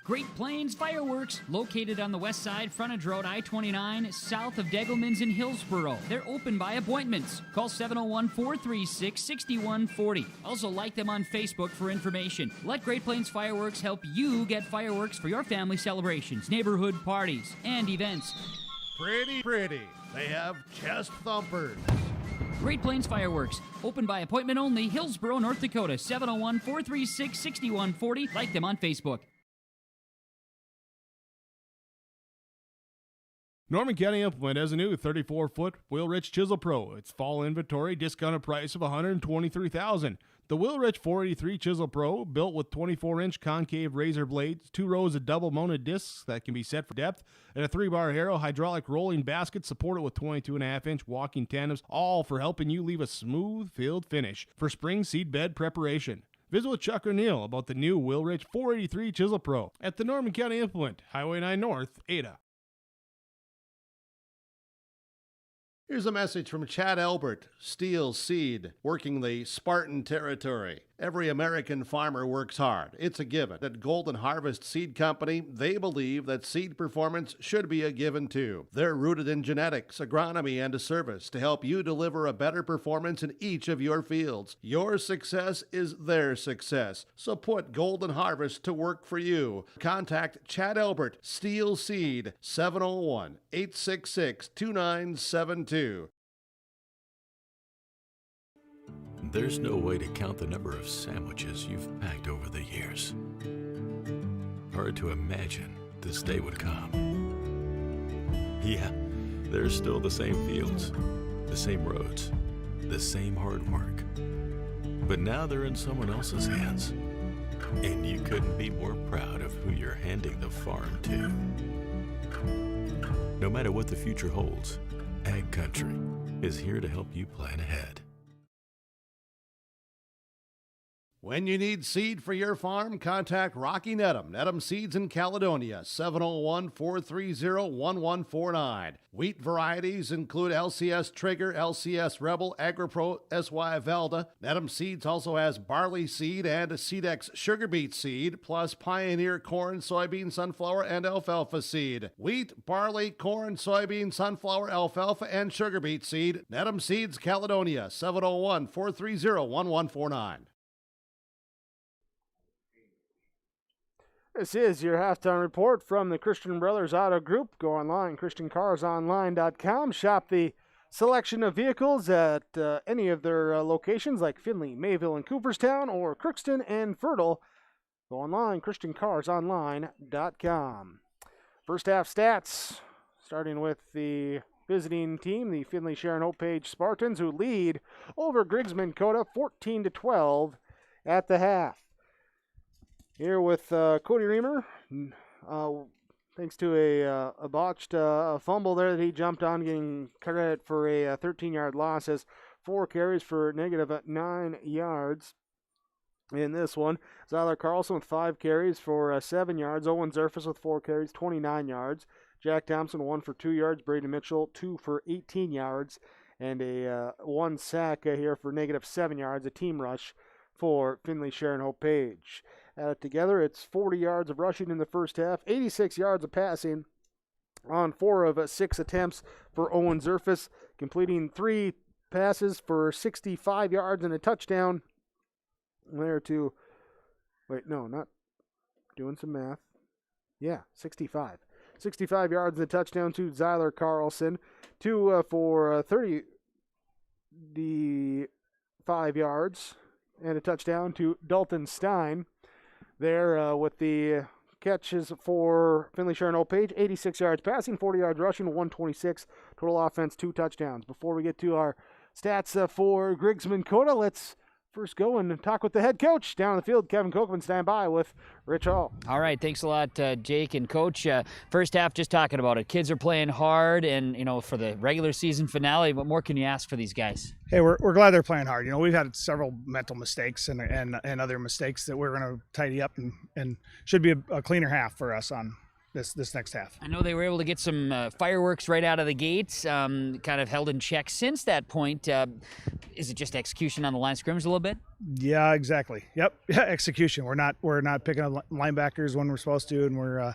Speaker 10: Great Plains Fireworks, located on the west side, frontage road I-29, south of Degelman's in Hillsboro. They're open by appointments. Call 701-436-6140. Also like them on Facebook for information. Let Great Plains Fireworks help you get fireworks for your family celebrations, neighborhood parties, and events.
Speaker 3: Pretty. They have chest thumpers.
Speaker 10: Great Plains Fireworks, open by appointment only, Hillsboro, North Dakota, 701-436-6140. Like them on Facebook.
Speaker 2: Norman County Implement has a new 34-foot wheel-rich chisel pro. Its fall inventory discounted price of $123,000. The Willrich 483 Chisel Pro, built with 24-inch concave razor blades, 2 rows of double-mounted discs that can be set for depth, and a 3-bar Harrow hydraulic rolling basket supported with 22.5-inch walking tandems, all for helping you leave a smooth field finish for spring seed bed preparation. Visit with Chuck O'Neill about the new Willrich 483 Chisel Pro at the Norman County Implement, Highway 9 North, Ada.
Speaker 3: Here's a message from Chad Albert, Steel Seed, working the Spartan territory. Every American farmer works hard. It's a given. At Golden Harvest Seed Company, they believe that seed performance should be a given too. They're rooted in genetics, agronomy, and a service to help you deliver a better performance in each of your fields. Your success is their success. So put Golden Harvest to work for you. Contact Chad Albert, Steel Seed, 701-866-2972.
Speaker 4: There's no way to count the number of sandwiches you've packed over the years. Hard to imagine this day would come. Yeah, there's still the same fields, the same roads, the same hard work. But now they're in someone else's hands. And you couldn't be more proud of who you're handing the farm to. No matter what the future holds, Ag Country is here to help you plan ahead.
Speaker 3: When you need seed for your farm, contact Rocky Nedham. Nedham Seeds in Caledonia, 701-430-1149. Wheat varieties include LCS Trigger, LCS Rebel, AgriPro, SY Velda. Nedham Seeds also has barley seed and Seedex sugar beet seed, plus Pioneer corn, soybean, sunflower, and alfalfa seed. Wheat, barley, corn, soybean, sunflower, alfalfa, and sugar beet seed. Nedham Seeds, Caledonia, 701-430-1149.
Speaker 1: This is your halftime report from the Christian Brothers Auto Group. Go online, ChristianCarsOnline.com. Shop the selection of vehicles at any of their locations like Finley, Mayville, and Cooperstown, or Crookston and Fertile. Go online, ChristianCarsOnline.com. First half stats, starting with the visiting team, the Finley-Sharon-Hope-Page Spartans, who lead over Griggs County-Midkota 14-12 at the half. Here with Cody Reamer, thanks to a botched fumble there that he jumped on, getting credit for a 13-yard loss, has 4 carries for negative 9 yards in this one. Zyler Carlson with 5 carries for 7 yards. Owen Zerfus with 4 carries, 29 yards. Jack Thompson, 1 for 2 yards. Brady Mitchell, 2 for 18 yards. And a 1 sack here for negative 7 yards, a team rush for Finley-Sharon-Hope-Page. Add it together, it's 40 yards of rushing in the first half, 86 yards of passing on 4 of 6 attempts for Owen Zerfus, completing 3 passes for 65 yards and a touchdown. There to, wait, no, not doing some math. Yeah, 65. 65 yards and a touchdown to Zyler Carlson. 2 for 35 yards and a touchdown to Dalton Stein. There with the catches for Finley-Sharon-Hope-Page, 86 yards passing, 40 yards rushing, 126 total offense, 2 touchdowns. Before we get to our stats for Griggs County-Midkota, let's first go and talk with the head coach down on the field. Kevin Kochman, stand by with Rich Hall.
Speaker 5: All right, thanks a lot, Jake and Coach. First half, just talking about it. Kids are playing hard, and for the regular season finale, what more can you ask for these guys?
Speaker 9: Hey, we're glad they're playing hard. We've had several mental mistakes and other mistakes that we're going to tidy up, and should be a cleaner half for us on this next half.
Speaker 5: I know they were able to get some fireworks right out of the gates, kind of held in check since that point. Is it just execution on the line of scrimmage a little bit?
Speaker 9: Yeah, exactly. Yep, yeah, execution. We're not picking up linebackers when we're supposed to, and we're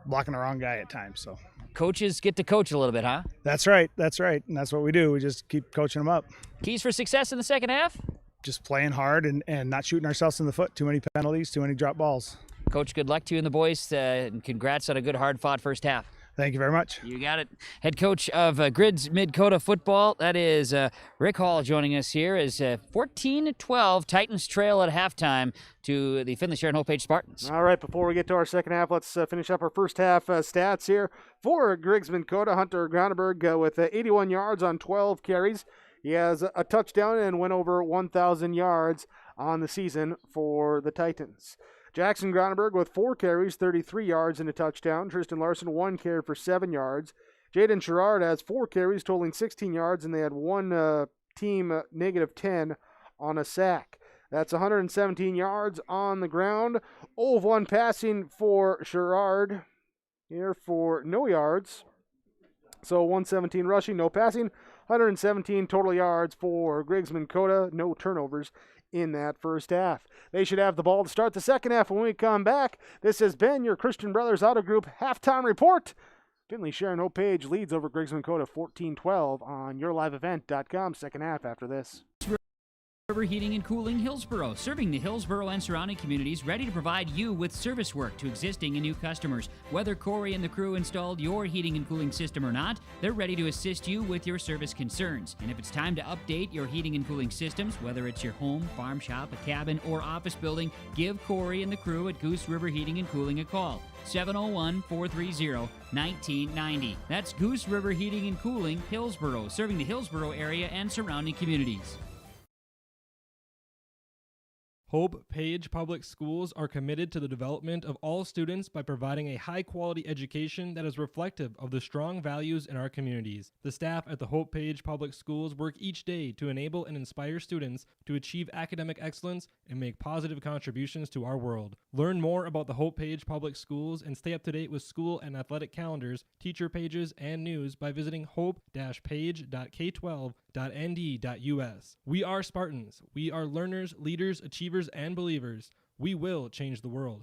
Speaker 9: blocking the wrong guy at times. So
Speaker 5: coaches get to coach a little bit, huh?
Speaker 9: That's right, and that's what we do. We just keep coaching them up.
Speaker 5: Keys for success in the second half?
Speaker 9: Just playing hard and not shooting ourselves in the foot. Too many penalties, too many drop balls.
Speaker 5: Coach, good luck to you and the boys, and congrats on a good, hard-fought first half.
Speaker 9: Thank you very much.
Speaker 5: You got it. Head coach of Griggs Midkota football, that is Rick Hall, joining us here as 14-12 Titans trail at halftime to the Finley-Sharon-Hope-Page Spartans.
Speaker 1: All right, before we get to our second half, let's finish up our first half stats here. For Griggs Midkota, Hunter Groneberg with 81 yards on 12 carries. He has a touchdown and went over 1,000 yards on the season for the Titans. Jackson Gronenberg with 4 carries, 33 yards and a touchdown. Tristan Larson, 1 carry for 7 yards. Jaden Sherrard has 4 carries, totaling 16 yards, and they had one team negative 10 on a sack. That's 117 yards on the ground. 0 of 1 passing for Sherrard here for no yards. So 117 rushing, no passing. 117 total yards for Griggs County-Midkota. No turnovers in that first half. They should have the ball to start the second half when we come back. This has been your Christian Brothers Auto Group halftime report. Finley-Sharon-Hope-Page leads over Griggs County-Midkota 14-12 on yourliveevent.com. Second half after this.
Speaker 10: River Heating and Cooling, Hillsboro, serving the Hillsboro and surrounding communities, ready to provide you with service work to existing and new customers. Whether Corey and the crew installed your heating and cooling system or not, they're ready to assist you with your service concerns. And if it's time to update your heating and cooling systems, whether it's your home, farm shop, a cabin, or office building, give Corey and the crew at Goose River Heating and Cooling a call. 701-430-1990. That's Goose River Heating and Cooling, Hillsboro, serving the Hillsboro area and surrounding communities.
Speaker 7: Hope-Page Public Schools are committed to the development of all students by providing a high-quality education that is reflective of the strong values in our communities. The staff at the Hope-Page Public Schools work each day to enable and inspire students to achieve academic excellence and make positive contributions to our world. Learn more about the Hope-Page Public Schools and stay up to date with school and athletic calendars, teacher pages, and news by visiting hope-page.k12.nd.us. We are Spartans. We are learners, leaders, achievers, and believers. We will change the world.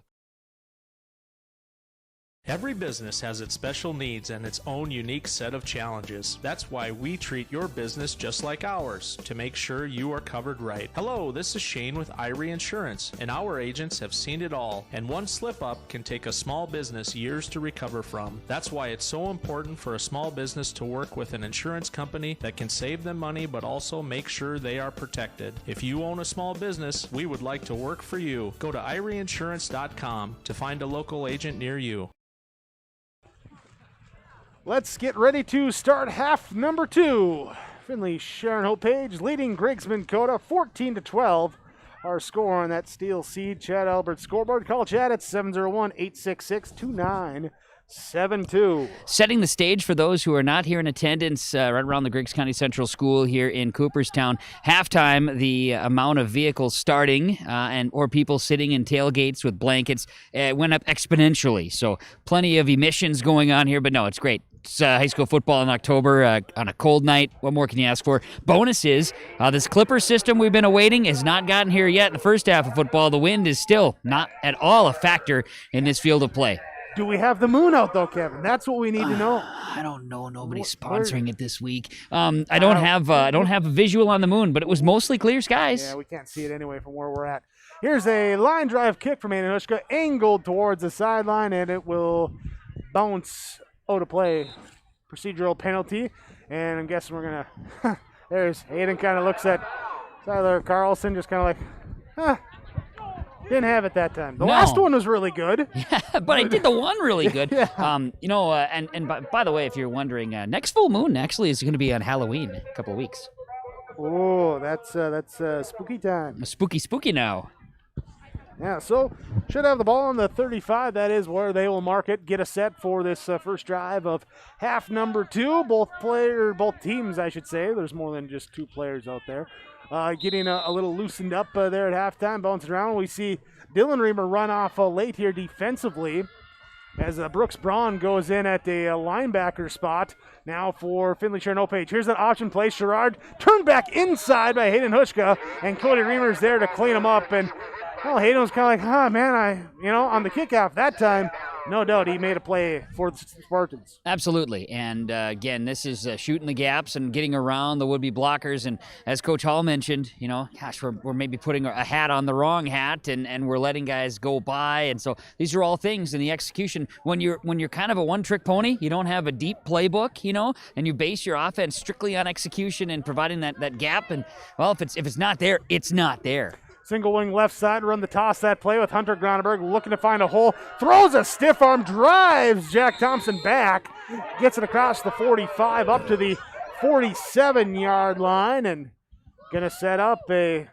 Speaker 8: Every business has its special needs and its own unique set of challenges. That's why we treat your business just like ours, to make sure you are covered right. Hello, this is Shane with Irie Insurance, and our agents have seen it all, and one slip-up can take a small business years to recover from. That's why it's so important for a small business to work with an insurance company that can save them money but also make sure they are protected. If you own a small business, we would like to work for you. Go to IrieInsurance.com to find a local agent near you.
Speaker 1: Let's get ready to start half number 2. Finley-Sharon-Hope-Page leading Griggs County-Midkota 14-12. Our score on that Steel Seed Chad Albert scoreboard. Call Chad at 701-866-2972.
Speaker 5: Setting the stage for those who are not here in attendance right around the Griggs County Central School here in Cooperstown. Halftime, the amount of vehicles starting or people sitting in tailgates with blankets went up exponentially. So plenty of emissions going on here, but no, it's great. It's high school football in October on a cold night. What more can you ask for? Bonus is this Clipper system we've been awaiting has not gotten here yet in the first half of football. The wind is still not at all a factor in this field of play.
Speaker 1: Do we have the moon out, though, Kevin? That's what we need to know.
Speaker 5: I don't know. Nobody's sponsoring it this week. I don't have a visual on the moon, but it was mostly clear skies.
Speaker 1: Yeah, we can't see it anyway from where we're at. Here's a line drive kick from Hayden Hushka, angled towards the sideline, and it will bounce out of play. Procedural penalty, and I'm guessing we're going to there's Hayden kind of looks at Tyler Carlson, just kind of like, didn't have it that time. The last one was really good.
Speaker 5: Yeah, but I did the one really good.
Speaker 1: Yeah.
Speaker 5: And by the way, if you're wondering, next full moon actually is going to be on Halloween in a couple of weeks.
Speaker 1: Oh, that's spooky time.
Speaker 5: Spooky now.
Speaker 1: Yeah, so should have the ball on the 35. That is where they will mark it. Get a set for this first drive of half number 2. Both teams, I should say. There's more than just 2 players out there. Getting a little loosened up there at halftime, bouncing around. We see Dylan Reamer run off late here defensively as Brooks Braun goes in at a linebacker spot now for Finley-Sharon-Hope-Page. Here's that option play. Sherrard turned back inside by Hayden Hushka, and Cody Reamer's there to clean him up. And Hayden was kind of like, on the kickoff that time, no doubt he made a play for the Spartans.
Speaker 5: Absolutely. And again, this is shooting the gaps and getting around the would-be blockers. And as Coach Hall mentioned, we're maybe putting a hat on the wrong hat and we're letting guys go by. And so these are all things in the execution. When you're kind of a one-trick pony, you don't have a deep playbook, and you base your offense strictly on execution and providing that gap. And, well, if it's not there, it's not there.
Speaker 1: Single wing left side, run the toss that play with Hunter Gronenberg looking to find a hole. Throws a stiff arm, drives Jack Thompson back. Gets it across the 45 up to the 47-yard line and going to set up a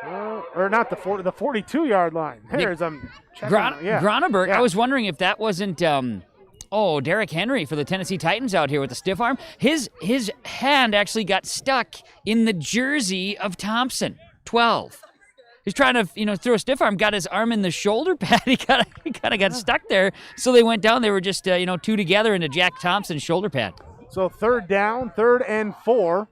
Speaker 1: Or not the 42-yard line. There's
Speaker 5: Gronneberg.
Speaker 1: Yeah.
Speaker 5: I was wondering if that wasn't Derrick Henry for the Tennessee Titans out here with the stiff arm. His hand actually got stuck in the jersey of Thompson, 12. He's trying to, throw a stiff arm, got his arm in the shoulder pad. He kind of got stuck there. So they went down. They were just, two together into Jack Thompson's shoulder pad.
Speaker 1: So 3rd down, 3rd and 4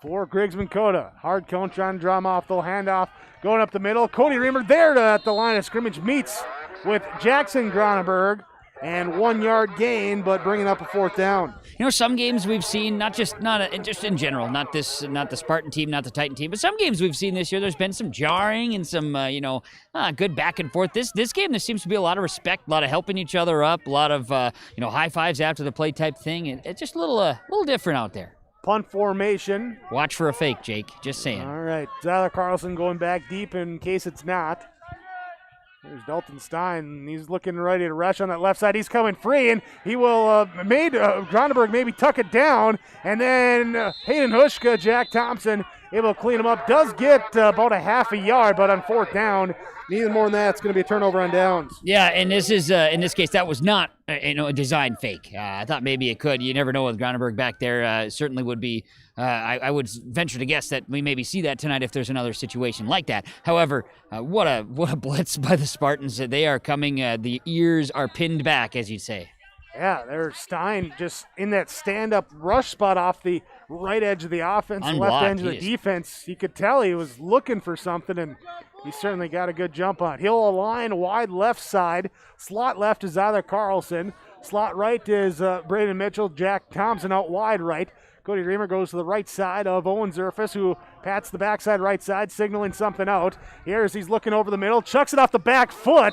Speaker 1: for Griggs-Midkota. Hard cone trying to draw him off. They'll hand off going up the middle. Cody Reamer there at the line of scrimmage meets with Jackson Gronneberg. And 1 yard gain, but bringing up a 4th down.
Speaker 5: Some games we've seen, just in general, not the Spartan team, not the Titan team, but some games we've seen this year, there's been some jarring and some, good back and forth. This game, there seems to be a lot of respect, a lot of helping each other up, a lot of, high fives after the play type thing. It's just a little different out there.
Speaker 1: Punt formation.
Speaker 5: Watch for a fake, Jake. Just saying.
Speaker 1: All right. Zyler Carlson going back deep in case it's not. There's Dalton Stein. He's looking ready to rush on that left side. He's coming free, and he will Gronneberg maybe tuck it down. And then Hayden Hushka, Jack Thompson, able to clean him up. Does get about a half a yard, but on 4th down, neither more than that, it's going to be a turnover on downs.
Speaker 5: Yeah, and this is in this case that was not a design fake. I thought maybe it could. You never know with Gronneberg back there. Certainly would be. I would venture to guess that we maybe see that tonight if there's another situation like that. However, what a blitz by the Spartans. They are coming. The ears are pinned back, as you'd say.
Speaker 1: Yeah, there's Stein just in that stand-up rush spot off the right edge of the offense, left edge of the defense. You could tell he was looking for something, and he certainly got a good jump on. He'll align wide left side. Slot left is either Carlson. Slot right is Braden Mitchell. Jack Thompson out wide right. Cody Reamer goes to the right side of Owen Zerfus, who pats the backside right side, signaling something out. Here's he's looking over the middle, chucks it off the back foot,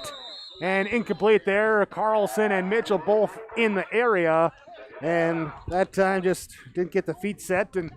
Speaker 1: and incomplete there. Carlson and Mitchell both in the area, and that time just didn't get the feet set and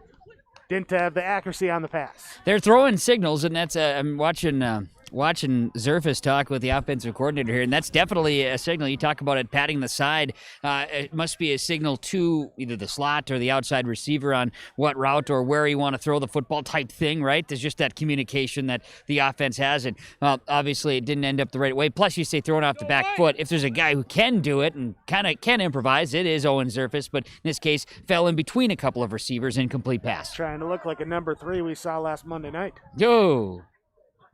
Speaker 1: didn't have the accuracy on the pass.
Speaker 5: They're throwing signals, and that's I'm watching Zerfus talk with the offensive coordinator here, and that's definitely a signal. You talk about it patting the side. It must be a signal to either the slot or the outside receiver on what route or where you want to throw the football type thing, right? There's just that communication that the offense has, and obviously it didn't end up the right way. Plus, you say throwing off the back foot. If there's a guy who can do it and kind of can improvise, it is Owen Zerfus, but in this case, fell in between a couple of receivers, incomplete pass.
Speaker 1: Trying to look like a number 3 we saw last Monday night.
Speaker 5: Yo.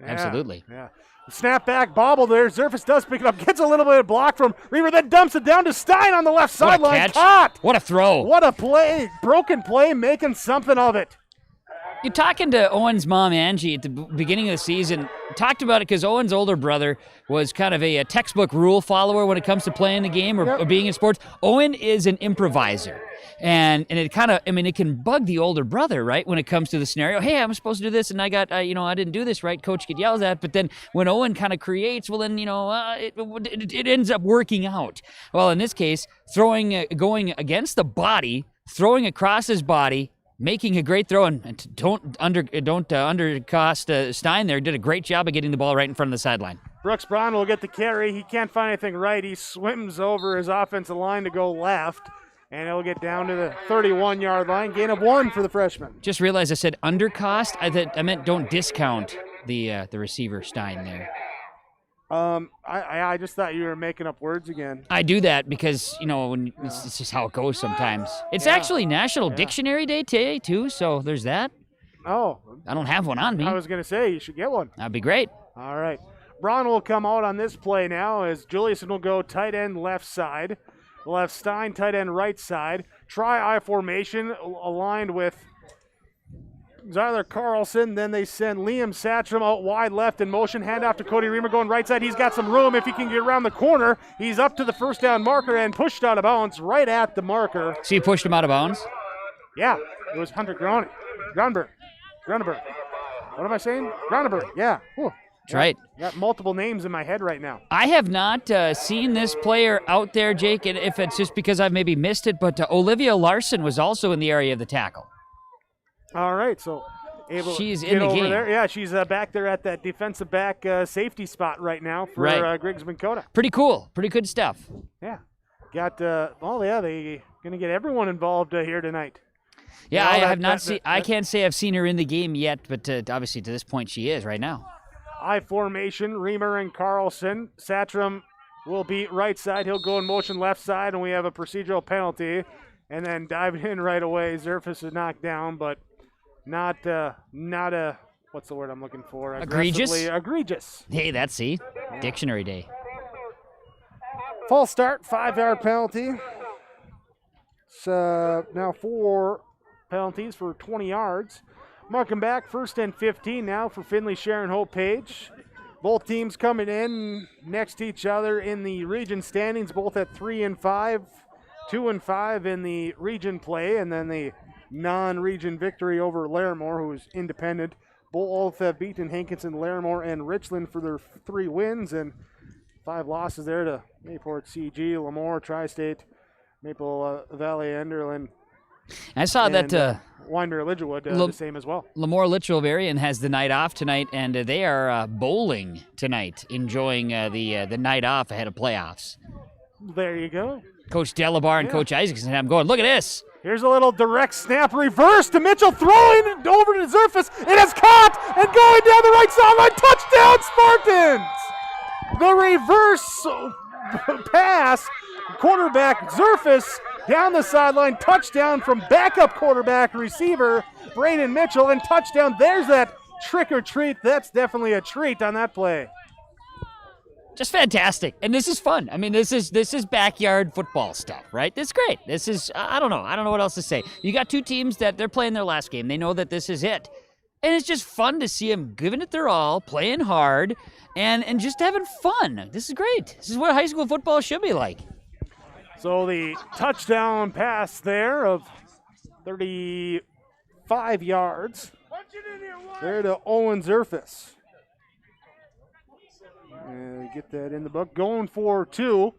Speaker 1: Yeah,
Speaker 5: absolutely.
Speaker 1: Yeah. Snap back, bobble there. Zerfus does pick it up, gets a little bit of block from Reamer, then dumps it down to Stein on the left sideline. Caught!
Speaker 5: What a throw.
Speaker 1: What a play. Broken play, making something of it.
Speaker 5: You're talking to Owen's mom, Angie, at the beginning of the season. Talked about it because Owen's older brother was kind of a textbook rule follower when it comes to playing the game or being in sports. Owen is an improviser. And it kind of, it can bug the older brother, right, when it comes to the scenario. Hey, I'm supposed to do this, and I didn't do this right. Coach get yelled at. But then when Owen kind of creates, well, then, it ends up working out. Well, in this case, going against the body, throwing across his body, making a great throw, and don't undercost Stein there. Did a great job of getting the ball right in front of the sideline.
Speaker 1: Brooks Braun will get the carry. He can't find anything right. He swims over his offensive line to go left, and it'll get down to the 31-yard line. Gain of 1 for the freshman.
Speaker 5: Just realized I said undercost. I meant don't discount the receiver Stein there.
Speaker 1: I just thought you were making up words again.
Speaker 5: I do that because, it's just how it goes sometimes. It's actually National Dictionary Day today, too, so there's that.
Speaker 1: Oh.
Speaker 5: I don't have one on me.
Speaker 1: I was going to say, you should get one.
Speaker 5: That'd be great.
Speaker 1: All right. Braun will come out on this play now as Juliuson will go tight end left side. Left Stein, tight end right side. Try I formation aligned with Zyler Carlson. Then they send Liam Satcham out wide left in motion. Handoff to Cody Reamer going right side. He's got some room. If he can get around the corner, he's up to the first down marker and pushed out of bounds right at the marker.
Speaker 5: So you pushed him out of bounds?
Speaker 1: Yeah, it was Hunter Gronneberg. What am I saying? Gronneberg, yeah. Whew.
Speaker 5: That's right.
Speaker 1: Got multiple names in my head right now.
Speaker 5: I have not seen this player out there, Jake, and if it's just because I've maybe missed it, but Olivia Larson was also in the area of the tackle.
Speaker 1: All right, so
Speaker 5: she's
Speaker 1: to
Speaker 5: in
Speaker 1: get
Speaker 5: the
Speaker 1: over
Speaker 5: game.
Speaker 1: There. Yeah, she's back there at that defensive back safety spot right now for Griggs-Midkota.
Speaker 5: Pretty cool. Pretty good stuff.
Speaker 1: Yeah. Got, they're going to get everyone involved here tonight.
Speaker 5: Yeah, I have not seen. I can't say I've seen her in the game yet, but obviously to this point she is right now.
Speaker 1: I formation, Reamer and Carlson. Satram will be right side. He'll go in motion left side, and we have a procedural penalty. And then diving in right away, Zerfus is knocked down, but not a, what's the word I'm looking for? Egregious.
Speaker 5: Hey, that's Dictionary Day.
Speaker 1: False start, 5-yard penalty. So now 4 penalties for 20 yards. Marking back, 1st and 15 now for Finley-Sharon-Hope-Page. Both teams coming in next to each other in the region standings, both at 3 and 5, 2 and 5 in the region play, and then the non-region victory over Larimore, who is independent. Both have beaten Hankinson, Larimore, and Richland for their 3 wins, and 5 losses there to Mayport, CG, Lemoore, Tri-State, Maple Valley, Enderlin.
Speaker 5: I saw that
Speaker 1: Winder Lidgerwood the same as well.
Speaker 5: Lemoore Litchfield has the night off tonight, and they are bowling tonight, enjoying the night off ahead of playoffs.
Speaker 1: There you go.
Speaker 5: Coach Delabar and Coach Isaacson, I'm going, look at this.
Speaker 1: Here's a little direct snap reverse to Mitchell, throwing it over to Zerfus. It is caught and going down the right sideline. Touchdown, Spartans! The reverse pass, quarterback Zerfus down the sideline, touchdown from backup quarterback receiver Braden Mitchell, and touchdown. There's that trick or treat. That's definitely a treat on that play.
Speaker 5: Just fantastic, and this is fun. I mean, this is backyard football stuff, right? This is great. This is I don't know what else to say. You got 2 teams that they're playing their last game. They know that this is it, and it's just fun to see them giving it their all, playing hard, and just having fun. This is great. This is what high school football should be like.
Speaker 1: So the touchdown pass there of 35 yards there to Owen Zerfus. And get that in the book. Going for 2.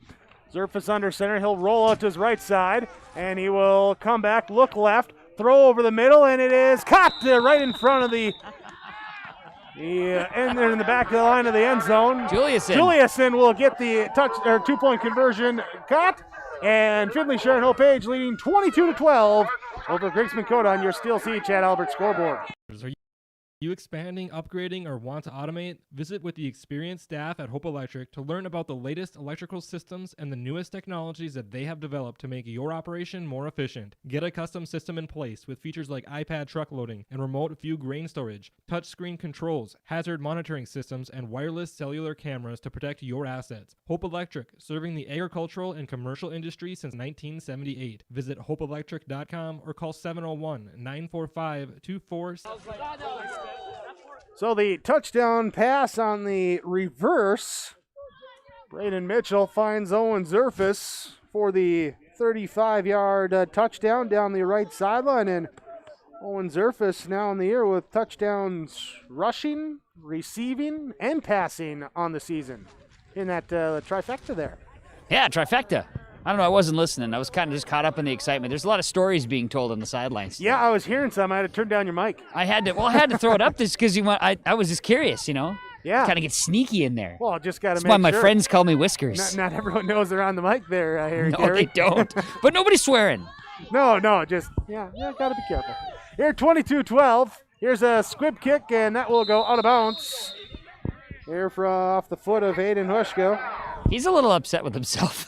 Speaker 1: Zerfus under center. He'll roll out to his right side, and he will come back, look left, throw over the middle, and it is caught right in front of the end there in the back of the line of the end zone. Juliuson will get the 2-point conversion caught, and Finley-Sharon-Hope-Page leading 22-12 over Griggs County-Midkota on your Steel Sea Chad Albert scoreboard.
Speaker 7: Are you expanding, upgrading, or want to automate? Visit with the experienced staff at Hope Electric to learn about the latest electrical systems and the newest technologies that they have developed to make your operation more efficient. Get a custom system in place with features like iPad truck loading and remote view grain storage, touchscreen controls, hazard monitoring systems, and wireless cellular cameras to protect your assets. Hope Electric, serving the agricultural and commercial industry since 1978. Visit hopeelectric.com or call 701-945-24...
Speaker 1: So the touchdown pass on the reverse. Braden Mitchell finds Owen Zerfus for the 35-yard touchdown down the right sideline. And Owen Zerfus now in the year with touchdowns rushing, receiving, and passing on the season in that trifecta there.
Speaker 5: Yeah, trifecta. I don't know. I wasn't listening. I was kind of just caught up in the excitement. There's a lot of stories being told on the sidelines.
Speaker 1: Yeah, I was hearing some. I had to turn down your mic.
Speaker 5: I had to throw it up just because I was just curious, Yeah. Kind of get sneaky in there.
Speaker 1: Well, just got to make
Speaker 5: sure. That's why my
Speaker 1: sure.
Speaker 5: friends call me Whiskers.
Speaker 1: Not everyone knows they're on the mic there, Harry.
Speaker 5: No, they don't. But nobody's swearing.
Speaker 1: No, just, got to be careful. Here, 22-12. Here's a squib kick, and that will go out of bounds. Here off the foot of Aiden Hushko.
Speaker 5: He's a little upset with himself.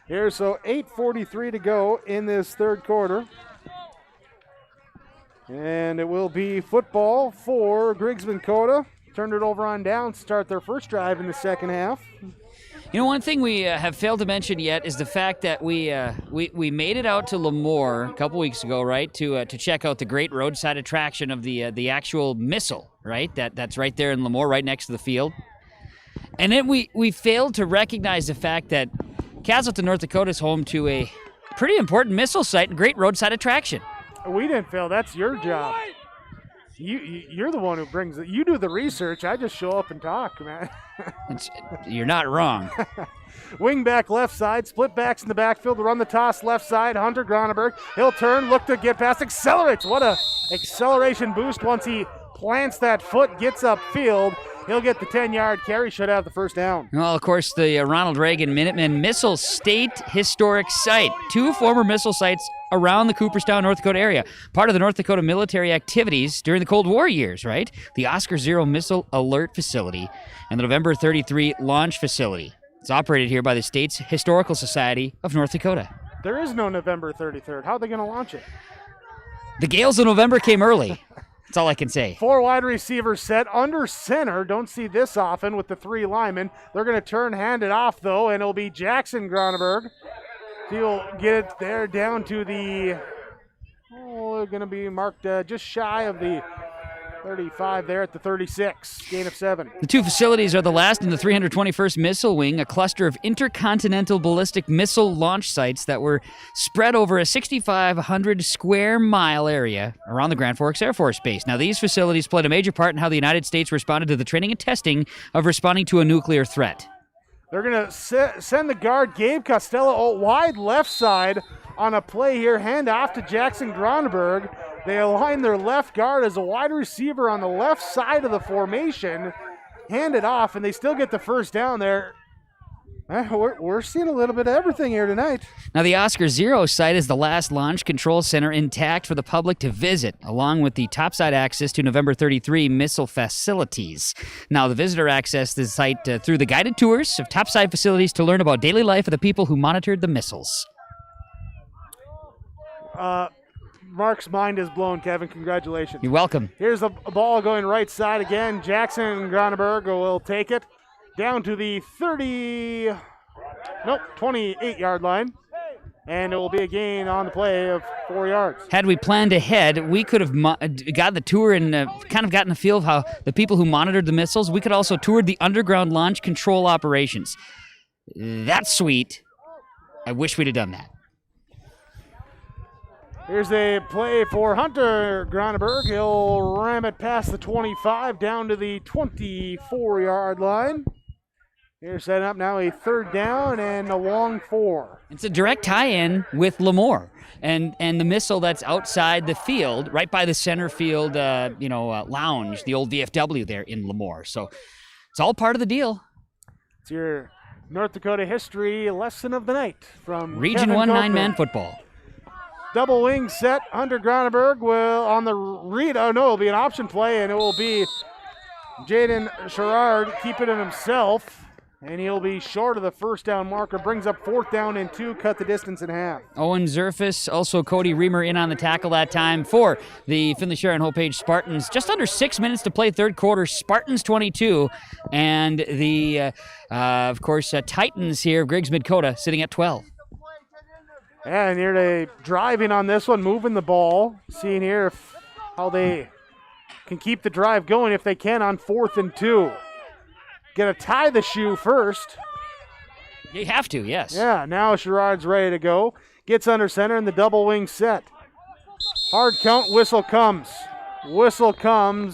Speaker 1: Here, so 8:43 to go in this third quarter. And it will be football for Griggs County-Midkota. Turned it over on down, start their first drive in the second half.
Speaker 5: One thing we have failed to mention yet is the fact that we made it out to Lemoore a couple weeks ago, right, to check out the great roadside attraction of the actual missile, right? That's right there in Lemoore, right next to the field. And then we failed to recognize the fact that Castleton, North Dakota is home to a pretty important missile site and great roadside attraction.
Speaker 1: We didn't fail. That's your job. You're the one who brings it. You do the research. I just show up and talk, man.
Speaker 5: You're not wrong.
Speaker 1: Wing back left side, split backs in the backfield, run the toss left side. Hunter Groneberg, he'll turn, look to get past, accelerates. What a acceleration boost once he plants that foot, gets upfield. He'll get the 10-yard carry, should have the first down.
Speaker 5: Well, of course, the Ronald Reagan Minutemen Missile State Historic Site. 2 former missile sites around the Cooperstown, North Dakota area. Part of the North Dakota military activities during the Cold War years, right? The Oscar Zero Missile Alert Facility and the November 33 Launch Facility. It's operated here by the state's Historical Society of North Dakota.
Speaker 1: There is no November 33rd. How are they going to launch it?
Speaker 5: The Gales of November came early. That's all I can say.
Speaker 1: 4 wide receivers set under center. Don't see this often with the 3 linemen. They're going to hand it off, though, and it'll be Jackson Groneberg. He'll get it there down to the, going to be marked just shy of the 35 there at the 36. Gain of 7.
Speaker 5: The 2 facilities are the last in the 321st Missile Wing, a cluster of intercontinental ballistic missile launch sites that were spread over a 6,500 square mile area around the Grand Forks Air Force Base. Now, these facilities played a major part in how the United States responded to the training and testing of responding to a nuclear threat.
Speaker 1: They're going to send the guard, Gabe Costello, wide left side on a play here. Hand off to Jackson Gronberg. They align their left guard as a wide receiver on the left side of the formation. Hand it off, and they still get the first down there. We're seeing a little bit of everything here tonight.
Speaker 5: Now, the Oscar Zero site is the last launch control center intact for the public to visit, along with the topside access to November 33 missile facilities. Now, the visitor accessed the site through the guided tours of topside facilities to learn about daily life of the people who monitored the missiles.
Speaker 1: Mark's mind is blown, Kevin. Congratulations.
Speaker 5: You're welcome.
Speaker 1: Here's a ball going right side again. Jackson Gronberg will take it down to the 28-yard line. And it will be a gain on the play of 4 yards.
Speaker 5: Had we planned ahead, we could have got the tour and kind of gotten a feel of how the people who monitored the missiles. We could also tour the underground launch control operations. That's sweet. I wish we'd have done that.
Speaker 1: Here's a play for Hunter Gronberg. He'll ram it past the 25 down to the 24-yard line. Here's setting up now a 3rd down and a long 4.
Speaker 5: It's a direct tie-in with Lemoore and the missile that's outside the field, right by the center field, lounge, the old VFW there in Lemoore. So it's all part of the deal.
Speaker 1: It's your North Dakota history lesson of the night from
Speaker 5: Region
Speaker 1: Kevin
Speaker 5: 1
Speaker 1: Copeland.
Speaker 5: 9-man football.
Speaker 1: Double wing set. Hunter Gronberg will on the read. Oh, no, it'll be an option play, and it will be Jaden Sherrard keeping it himself. And he'll be short of the first down marker. Brings up 4th down and 2. Cut the distance in half.
Speaker 5: Owen Zerfus, also Cody Reamer in on the tackle that time for the Finley-Sharon-Hope-Page Spartans. Just under 6 minutes to play 3rd quarter. Spartans 22. And the, Titans here, Griggs Midkota, sitting at 12.
Speaker 1: And here they driving on this one, moving the ball. Seeing here how they can keep the drive going if they can on 4th and 2. Gonna tie the shoe first.
Speaker 5: You have to, yes.
Speaker 1: Yeah, now Sherrard's ready to go. Gets under center and the double wing set. Hard count, whistle comes.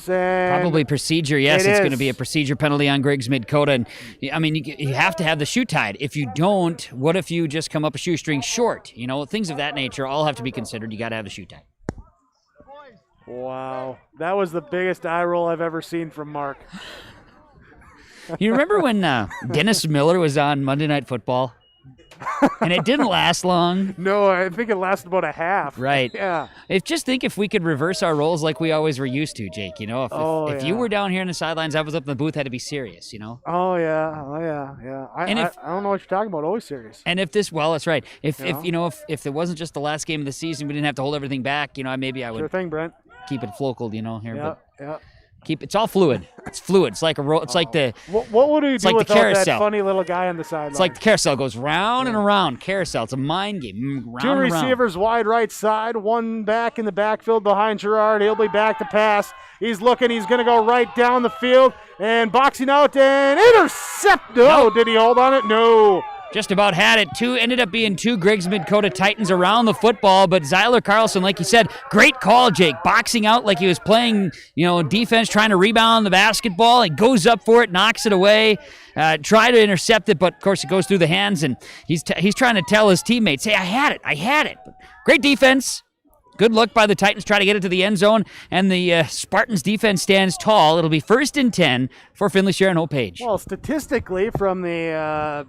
Speaker 1: And
Speaker 5: probably procedure, yes. It's going to be a procedure penalty on Griggs Midkota. And I mean, you have to have the shoe tied. If you don't, what if you just come up a shoestring short? You know, things of that nature all have to be considered. You got to have the shoe tied.
Speaker 1: Wow, that was the biggest eye roll I've ever seen from Mark.
Speaker 5: You remember when Dennis Miller was on Monday Night Football? And it didn't last long.
Speaker 1: No, I think it lasted about a half.
Speaker 5: Right.
Speaker 1: Yeah.
Speaker 5: Just think if we could reverse our roles like we always were used to, Jake. You know, if you were down here in the sidelines, I was up in the booth, had to be serious, you know?
Speaker 1: Oh, yeah. I don't know what you're talking about. Always serious.
Speaker 5: And that's right. If it wasn't just the last game of the season, we didn't have to hold everything back, you know, maybe I would.
Speaker 1: Sure thing, Brent.
Speaker 5: Keep it local, you know, here.
Speaker 1: Yeah.
Speaker 5: It's all fluid. It's fluid. It's like it's like the.
Speaker 1: What would we do
Speaker 5: like
Speaker 1: without that funny little guy on the sideline?
Speaker 5: It's like the carousel goes round and around. Carousel. It's a mind game. Round
Speaker 1: 2 receivers wide right side. 1 back in the backfield behind Gerard. He'll be back to pass. He's looking. He's going to go right down the field and boxing out and intercept. Oh, did he hold on it? No.
Speaker 5: Just about had it. Ended up being 2 Griggs Midkota Titans around the football, but Zyler Carlson, like you said, great call, Jake. Boxing out like he was playing, defense, trying to rebound the basketball. He goes up for it, knocks it away, try to intercept it, but of course it goes through the hands, and he's trying to tell his teammates, hey, I had it. But great defense. Good look by the Titans, try to get it to the end zone, and the Spartans defense stands tall. It'll be 1st and 10 for Finley-Sharon-Hope-Page.
Speaker 1: Well, statistically, from the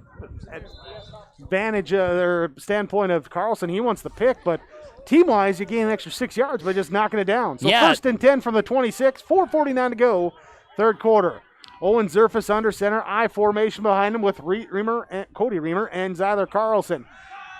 Speaker 1: advantage or standpoint of Carlson. He wants the pick, but team-wise, you gain an extra 6 yards by just knocking it down. So
Speaker 5: Yeah.
Speaker 1: 1st and 10 from the 26, 4:49 to go, third quarter. Owen Zerfus under center, I formation behind him with Cody Reamer and Zyler Carlson.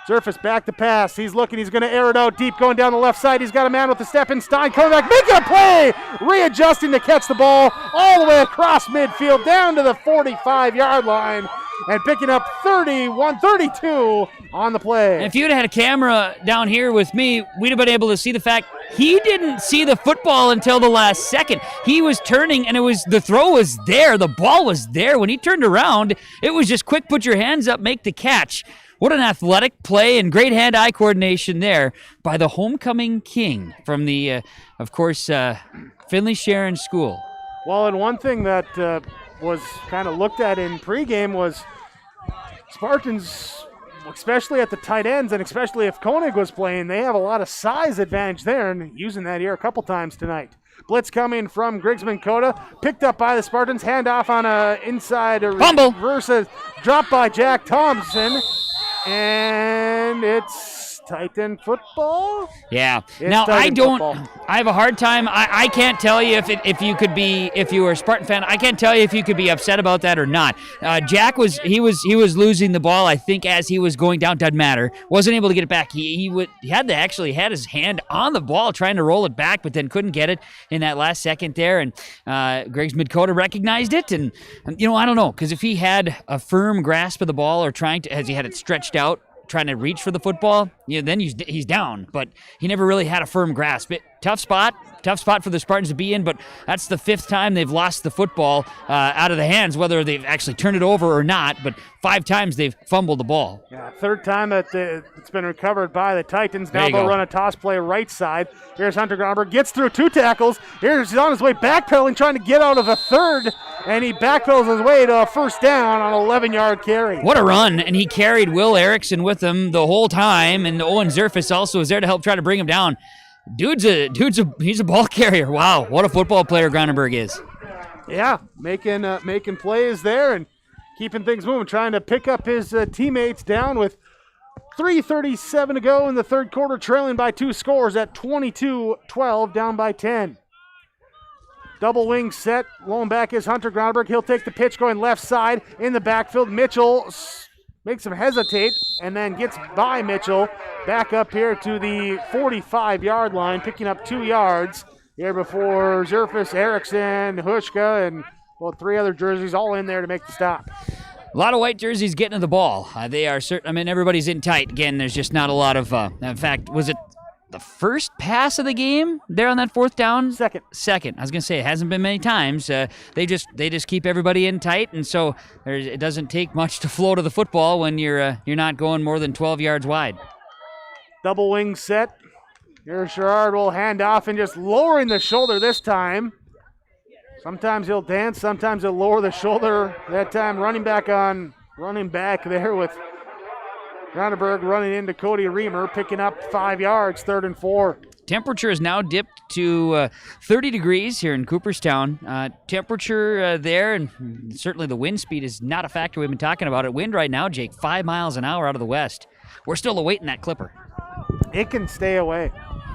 Speaker 1: Zerfus back to pass. He's looking. He's going to air it out deep, going down the left side. He's got a man with the step in. Stein coming back, making a play, readjusting to catch the ball all the way across midfield, down to the 45-yard line, and picking up 32 on the play.
Speaker 5: And if you'd had a camera down here with me, we'd have been able to see the fact he didn't see the football until the last second. He was turning, and the throw was there. The ball was there. When he turned around, it was just quick, put your hands up, make the catch. What an athletic play and great hand-eye coordination there by the homecoming king from the, of course, Finley-Sharon School.
Speaker 1: Well, and one thing that was kind of looked at in pregame was Spartans, especially at the tight ends, and especially if Koenig was playing, they have a lot of size advantage there, and using that here a couple times tonight. Blitz coming from Griggs County-Midkota, picked up by the Spartans, handoff on a inside
Speaker 5: fumble
Speaker 1: versus dropped by Jack Thompson. And it's Titan football?
Speaker 5: Yeah.
Speaker 1: It's
Speaker 5: now,
Speaker 1: Titan football.
Speaker 5: I have a hard time. I can't tell you if you were a Spartan fan, I can't tell you if you could be upset about that or not. Jack was losing the ball, I think, as he was going down. Doesn't matter. Wasn't able to get it back. He had his hand on the ball trying to roll it back, but then couldn't get it in that last second there. And Griggs County-Midkota recognized it. And I don't know, because if he had a firm grasp of the ball or as he had it stretched out, trying to reach for the football, then he's down. But he never really had a firm grasp. Tough spot for the Spartans to be in, but that's the 5th time they've lost the football out of the hands, whether they've actually turned it over or not, but 5 times they've fumbled the ball.
Speaker 1: Yeah, 3rd time that it's been recovered by the Titans. Now
Speaker 5: There you
Speaker 1: they'll
Speaker 5: go.
Speaker 1: run a toss play right side. Here's Hunter Gronberg, gets through 2 tackles. He's on his way backpedaling, trying to get out of a 3rd, and he backpedals his way to a 1st down on an 11-yard carry.
Speaker 5: What a run, and he carried Will Erickson with him the whole time, and Owen Zerfus also was there to help try to bring him down. He's a ball carrier. Wow, what a football player Gronenberg is.
Speaker 1: Yeah, making plays there and keeping things moving, trying to pick up his teammates down with 3:37 to go in the 3rd quarter, trailing by 2 scores at 22-12, down by 10. Double wing set, lone back is Hunter Gronenberg. He'll take the pitch going left side in the backfield. Mitchell makes him hesitate and then gets by Mitchell back up here to the 45-yard line, picking up 2 yards here before Zerfus, Erickson, Hushka, and 3 other jerseys all in there to make the stop.
Speaker 5: A lot of white jerseys getting to the ball. They are certain. Everybody's in tight. Again, there's just not a lot of. In fact, was it the first pass of the game there on that 4th down? Second. I was gonna say it hasn't been many times. They just keep everybody in tight, and so it doesn't take much to flow to the football when you're not going more than 12 yards wide.
Speaker 1: Double wing set. Here Sherrard will hand off and just lowering the shoulder this time. Sometimes he'll dance, sometimes he'll lower the shoulder. That time running back there with Gronenberg running into Cody Reamer, picking up 5 yards, 3rd and 4.
Speaker 5: Temperature has now dipped to 30 degrees here in Cooperstown. Temperature there, and certainly the wind speed is not a factor. We've been talking about it. Wind right now, Jake, 5 miles an hour out of the west. We're still awaiting that clipper.
Speaker 1: It can stay away.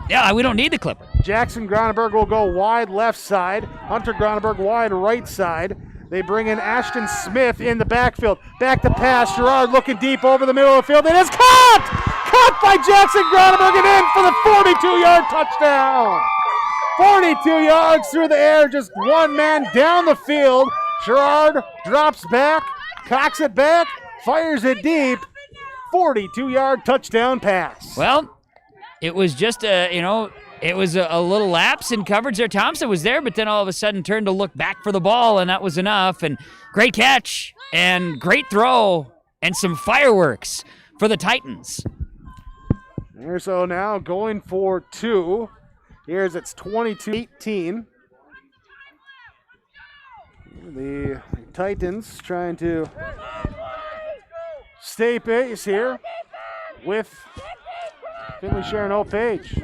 Speaker 5: Yeah, we don't need the clipper.
Speaker 1: Jackson Gronenberg will go wide left side. Hunter Gronenberg wide right side. They bring in Ashton Smith in the backfield. Back to pass. Sherrard looking deep over the middle of the field. It is caught! Caught by Jackson Gronenberg and in for the 42-yard touchdown. 42 yards through the air. Just one man down the field. Sherrard drops back, cocks it back, fires it deep. 42-yard touchdown pass.
Speaker 5: Well, it was just it was a little lapse in coverage there. Thompson was there, but then all of a sudden turned to look back for the ball, and that was enough. And great catch and great throw and some fireworks for the Titans.
Speaker 1: So now going for 2. Here's it's 22-18. The Titans trying to stay pace here with Finley-Sharon-Hope-Page.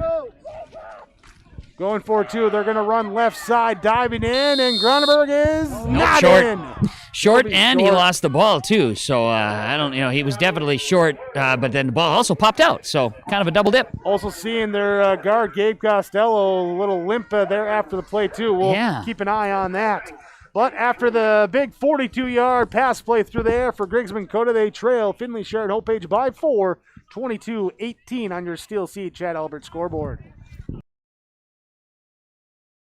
Speaker 1: Going for 2. They're going to run left side, diving in, and Gronenberg is not
Speaker 5: short.
Speaker 1: in.
Speaker 5: Short, and he lost the ball, too. So, I don't, he was definitely short, but then the ball also popped out. So, kind of a double dip.
Speaker 1: Also seeing their guard, Gabe Costello, a little limp there after the play, too. We'll keep an eye on that. But after the big 42-yard pass play through the air for Griggs County-Midkota, they trail Finley-Sharon-Hope-Page by 4, 22-18 on your Steel Seed Chad Albert scoreboard.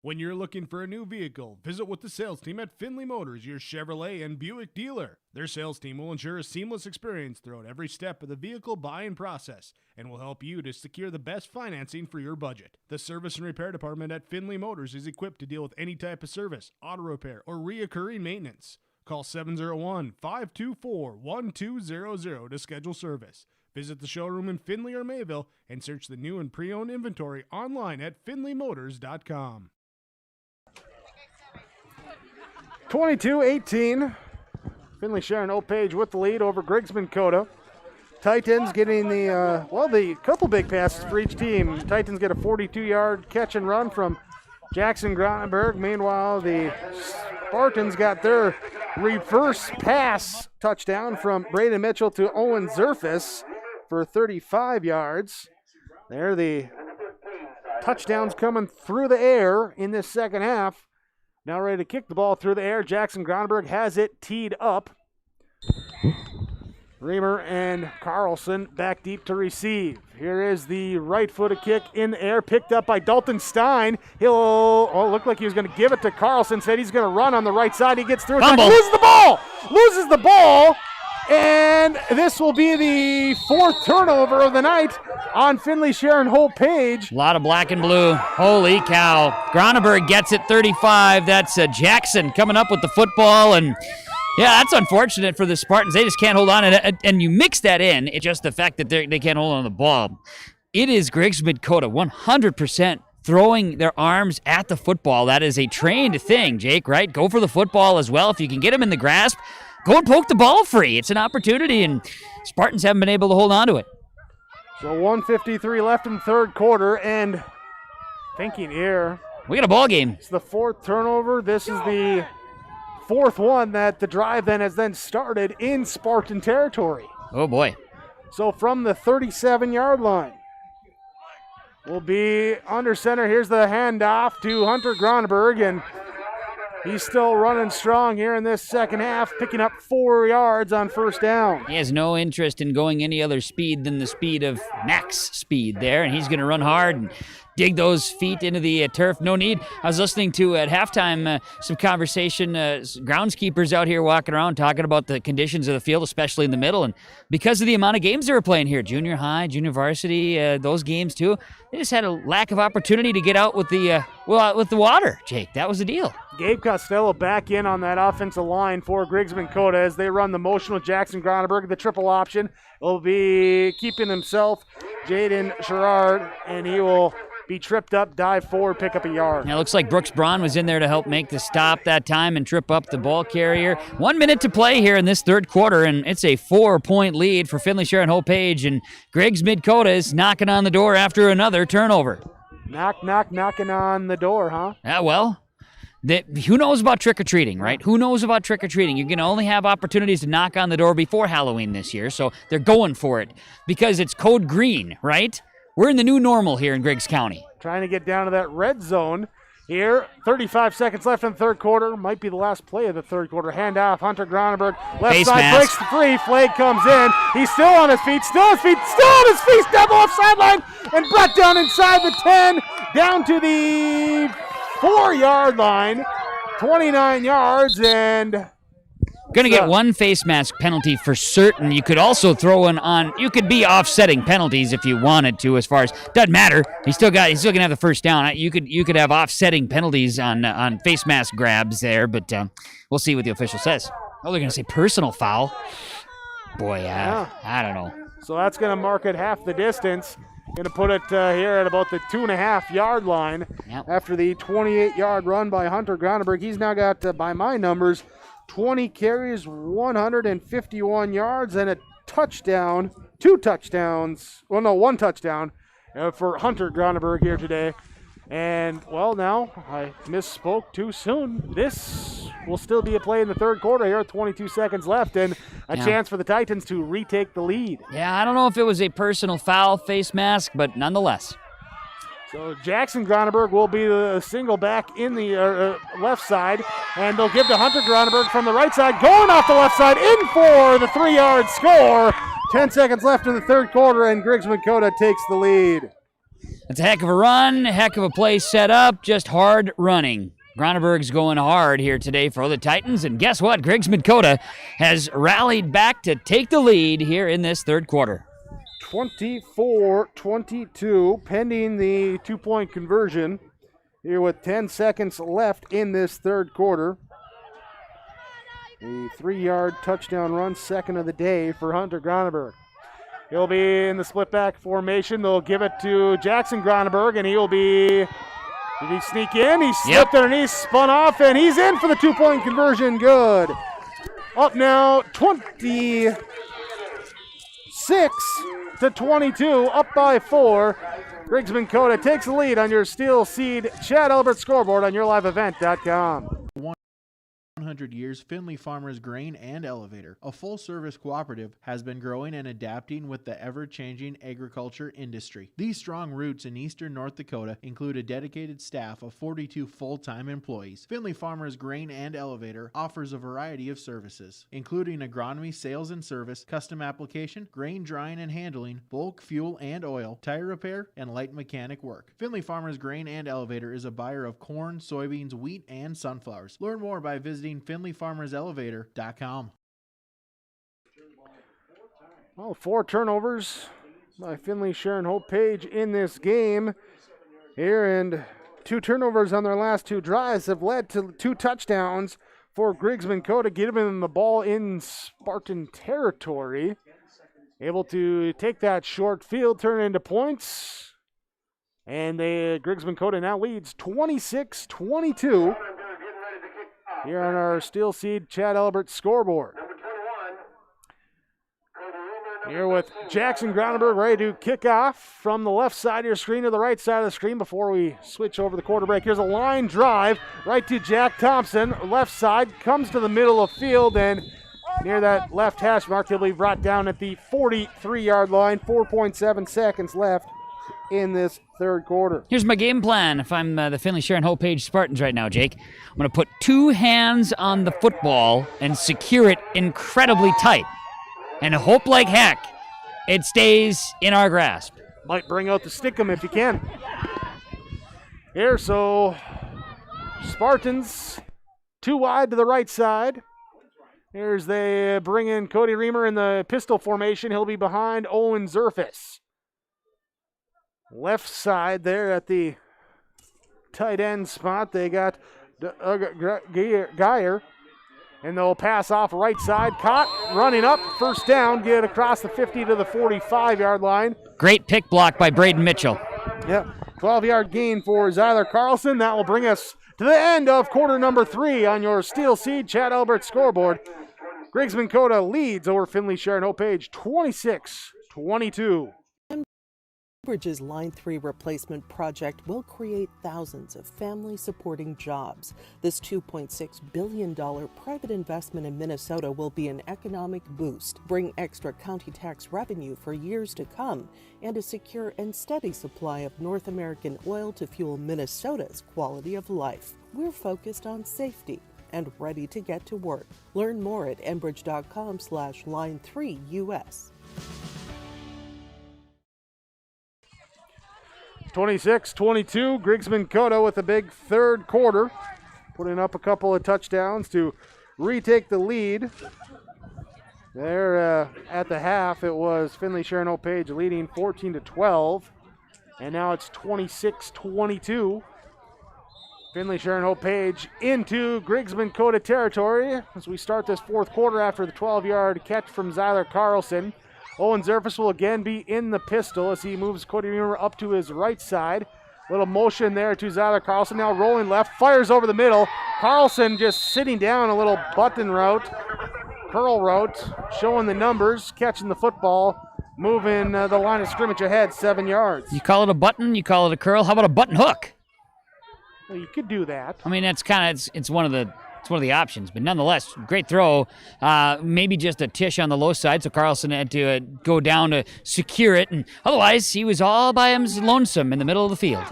Speaker 2: When you're looking for a new vehicle, visit with the sales team at Finley Motors, your Chevrolet and Buick dealer. Their sales team will ensure a seamless experience throughout every step of the vehicle buying process and will help you to secure the best financing for your budget. The service and repair department at Finley Motors is equipped to deal with any type of service, auto repair, or reoccurring maintenance. Call 701-524-1200 to schedule service. Visit the showroom in Finley or Mayville and search the new and pre-owned inventory online at finleymotors.com.
Speaker 1: 22-18. Finley-Sharon-Hope-Page with the lead over Griggs County-Midkota. Titans getting the couple big passes for each team. Titans get a 42-yard catch and run from Jackson Gronenberg. Meanwhile, the Spartans got their reverse pass touchdown from Braden Mitchell to Owen Zerfus for 35 yards. There, the touchdowns coming through the air in this second half. Now ready to kick the ball through the air. Jackson Gronenberg has it teed up. Reamer and Carlson back deep to receive. Here is the right-footed kick in the air, picked up by Dalton Stein. He'll look like he was going to give it to Carlson. Said he's going to run on the right side. He gets through it. Loses the ball. And this will be the fourth turnover of the night on Finley-Sharon-Hope-Page.
Speaker 5: A lot of black and blue. Holy cow. Gronenberg gets it 35. That's Jackson coming up with the football. And, yeah, that's unfortunate for the Spartans. They just can't hold on. And you mix that in, it's just the fact that they can't hold on to the ball. It is Griggs County-Midkota 100% throwing their arms at the football. That is a trained thing, Jake, right? Go for the football as well. If you can get them in the grasp, go and poke the ball free. It's an opportunity, and Spartans haven't been able to hold on to it.
Speaker 1: So 1:53 left in the third quarter, and thinking here.
Speaker 5: We got a ball game.
Speaker 1: It's the fourth turnover. This is the fourth one that the drive has started in Spartan territory.
Speaker 5: Oh, boy.
Speaker 1: So from the 37-yard line, will be under center. Here's the handoff to Hunter Gronenberg, and he's still running strong here in this second half, picking up 4 yards on first down.
Speaker 5: He has no interest in going any other speed than the speed of max speed there, and he's going to run hard and dig those feet into the turf. No need. I was listening to at halftime some conversation, groundskeepers out here walking around talking about the conditions of the field, especially in the middle. And because of the amount of games they were playing here, junior high, junior varsity, those games too, they just had a lack of opportunity to get out with the water, Jake. That was the deal.
Speaker 1: Gabe Costello back in on that offensive line for Griggs County-Midkota as they run the motion with Jackson Gronenberg. The triple option will be keeping himself, Jaden Sherrard, and he will be tripped up, dive forward, pick up a yard.
Speaker 5: It looks like Brooks Braun was in there to help make the stop that time and trip up the ball carrier. 1 minute to play here in this third quarter, and it's a 4-point lead for Finley-Sharon-Hope-Page, and Griggs County-Midkota is knocking on the door after another turnover.
Speaker 1: Knocking on the door, huh?
Speaker 5: Yeah, well, who knows about trick-or-treating, right? Who knows about trick-or-treating? You're going to only have opportunities to knock on the door before Halloween this year, so they're going for it because it's code green, right? We're in the new normal here in Griggs County.
Speaker 1: Trying to get down to that red zone here. 35 seconds left in the third quarter. Might be the last play of the third quarter. Handoff, Hunter Gronenberg. Left
Speaker 5: Face
Speaker 1: side
Speaker 5: mask.
Speaker 1: breaks the free. Flag comes in. He's still on his feet. Still on his feet. Step off sideline. And brought down inside the 10. Down to the 4-yard line. 29 yards and...
Speaker 5: Going to get one face mask penalty for certain. You could also throw one on. You could be offsetting penalties if you wanted to. As far as doesn't matter. He's still going to have the first down. You could have offsetting penalties on face mask grabs there, but we'll see what the official says. Oh, they're going to say personal foul. Boy, I don't know.
Speaker 1: So that's going to mark it half the distance. Going to put it here at about the 2.5-yard line.
Speaker 5: Yep.
Speaker 1: After the 28-yard run by Hunter Gronenberg. He's now got, by my numbers, 20 carries, 151 yards, and a touchdown. 2 touchdowns. Well, no, 1 touchdown for Hunter Gronenberg here today. And, well, now I misspoke too soon. This will still be a play in the third quarter here, 22 seconds left, and a chance for the Titans to retake the lead.
Speaker 5: Yeah, I don't know if it was a personal foul face mask, but nonetheless.
Speaker 1: So Jackson Gronenberg will be the single back in the left side, and they'll give to Hunter Gronenberg from the right side, going off the left side, in for the 3-yard score. 10 seconds left in the third quarter, and Griggs County-Midkota takes the lead.
Speaker 5: It's a heck of a run, a heck of a play set up, just hard running. Gronenberg's going hard here today for the Titans, and guess what? Griggs County-Midkota has rallied back to take the lead here in this third quarter.
Speaker 1: 24-22, pending the two-point conversion here with 10 seconds left in this third quarter. A 3-yard touchdown run, second of the day for Hunter Gronenberg. He'll be in the split-back formation. They'll give it to Jackson Gronenberg, and he'll be... Did he sneak in? He slipped underneath, spun off, and he's in for the two-point conversion. Good. Up now, 26-22, up by 4. Griggs County-Midkota takes the lead on your Steel Seed Chad Albert scoreboard on yourliveevent.com.
Speaker 12: 100 years, Finley Farmers Grain and Elevator, a full-service cooperative, has been growing and adapting with the ever-changing agriculture industry. These strong roots in eastern North Dakota include a dedicated staff of 42 full-time employees. Finley Farmers Grain and Elevator offers a variety of services, including agronomy, sales and service, custom application, grain drying and handling, bulk fuel and oil, tire repair, and light mechanic work. Finley Farmers Grain and Elevator is a buyer of corn, soybeans, wheat, and sunflowers. Learn more by visiting FinleyFarmersElevator.com.
Speaker 1: Well, 4 turnovers by Finley-Sharon-Hope-Page in this game here, and 2 turnovers on their last 2 drives have led to 2 touchdowns for Griggs County-Midkota, giving them the ball in Spartan territory. Able to take that short field, turn it into points, and Griggs County-Midkota now leads 26-22. Here on our Steel Seed Chad Albert scoreboard. Here with Jackson Gronenberg ready to kick off from the left side of your screen to the right side of the screen before we switch over the quarter break. Here's a line drive right to Jack Thompson. Left side comes to the middle of field, and near that left hash mark, he'll be brought down at the 43-yard line. 4.7 seconds left in this third quarter.
Speaker 5: Here's my game plan if I'm the Finley-Sharon-Hope-Page Spartans right now, Jake. I'm going to put 2 hands on the football and secure it incredibly tight. And hope like heck it stays in our grasp.
Speaker 1: Might bring out the stickum if you can. Here, so Spartans 2 wide to the right side. Here's they bring in Cody Reamer in the pistol formation. He'll be behind Owen Zerfus. Left side there at the tight end spot, they got Geyer, and they'll pass off right side. Caught, running up, first down, get across the 50 to the 45-yard line.
Speaker 5: Great pick block by Braden Mitchell.
Speaker 1: Yeah, 12-yard gain for Zyler Carlson. That will bring us to the end of quarter number 3 on your Steel Seed Chad Albert scoreboard. Griggs County-Midkota leads over Finley-Sharon-Hope-Page 26-22.
Speaker 13: Bridge's Line 3 replacement project will create thousands of family-supporting jobs. This $2.6 billion private investment in Minnesota will be an economic boost, bring extra county tax revenue for years to come, and a secure and steady supply of North American oil to fuel Minnesota's quality of life. We're focused on safety and ready to get to work. Learn more at enbridge.com/line3us.
Speaker 1: 26-22, Griggs County-Midkota with a big third quarter, putting up a couple of touchdowns to retake the lead. There at the half, it was Finley-Sharon-Hope-Page leading 14-12, and now it's 26-22. Finley-Sharon-Hope-Page into Griggs County-Midkota territory as we start this fourth quarter after the 12-yard catch from Zyler Carlson. Owen Zerfus will again be in the pistol as he moves Cody Reamer up to his right side. Little motion there to Zyler Carlson, now rolling left, fires over the middle. Carlson just sitting down, a little button route, curl route, showing the numbers, catching the football, moving the line of scrimmage ahead 7 yards.
Speaker 5: You call it a button, you call it a curl, how about a button hook?
Speaker 1: Well, you could do that.
Speaker 5: I mean, that's kind of it's one of the options, but nonetheless, great throw. Maybe just a tish on the low side, so Carlson had to go down to secure it, and otherwise he was all by him lonesome in the middle of the field.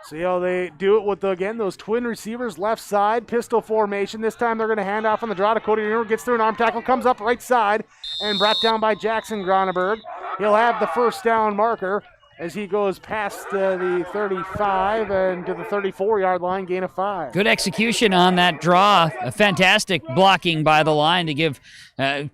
Speaker 1: See how they do it with, again, those twin receivers, left side, pistol formation. This time they're going to hand off on the draw to Cody Reamer, gets through an arm tackle, comes up right side, and brought down by Jackson Groneberg. He'll have the first down marker as he goes past the 35 and to the 34-yard line, gain of 5.
Speaker 5: Good execution on that draw. A fantastic blocking by the line to give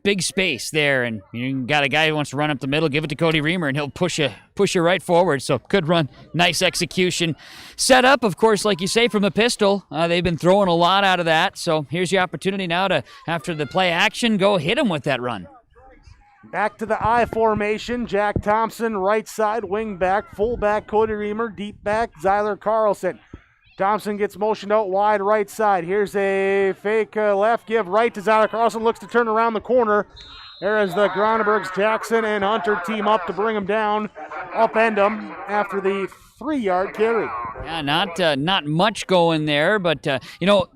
Speaker 5: big space there. And you got a guy who wants to run up the middle, give it to Cody Reamer, and he'll push you right forward. So good run, nice execution. Set up, of course, like you say, from the pistol. They've been throwing a lot out of that. So here's your opportunity now to, after the play action, go hit him with that run.
Speaker 1: Back to the I formation. Jack Thompson, right side, wing back, full back, Cody Reamer, deep back, Zyler Carlson. Thompson gets motioned out wide right side. Here's a fake left give right to Zyler Carlson. Looks to turn around the corner. There is the Gronebergs, Jackson, and Hunter team up to bring him down, upend him after the 3-yard carry.
Speaker 5: Yeah, not much going there, but,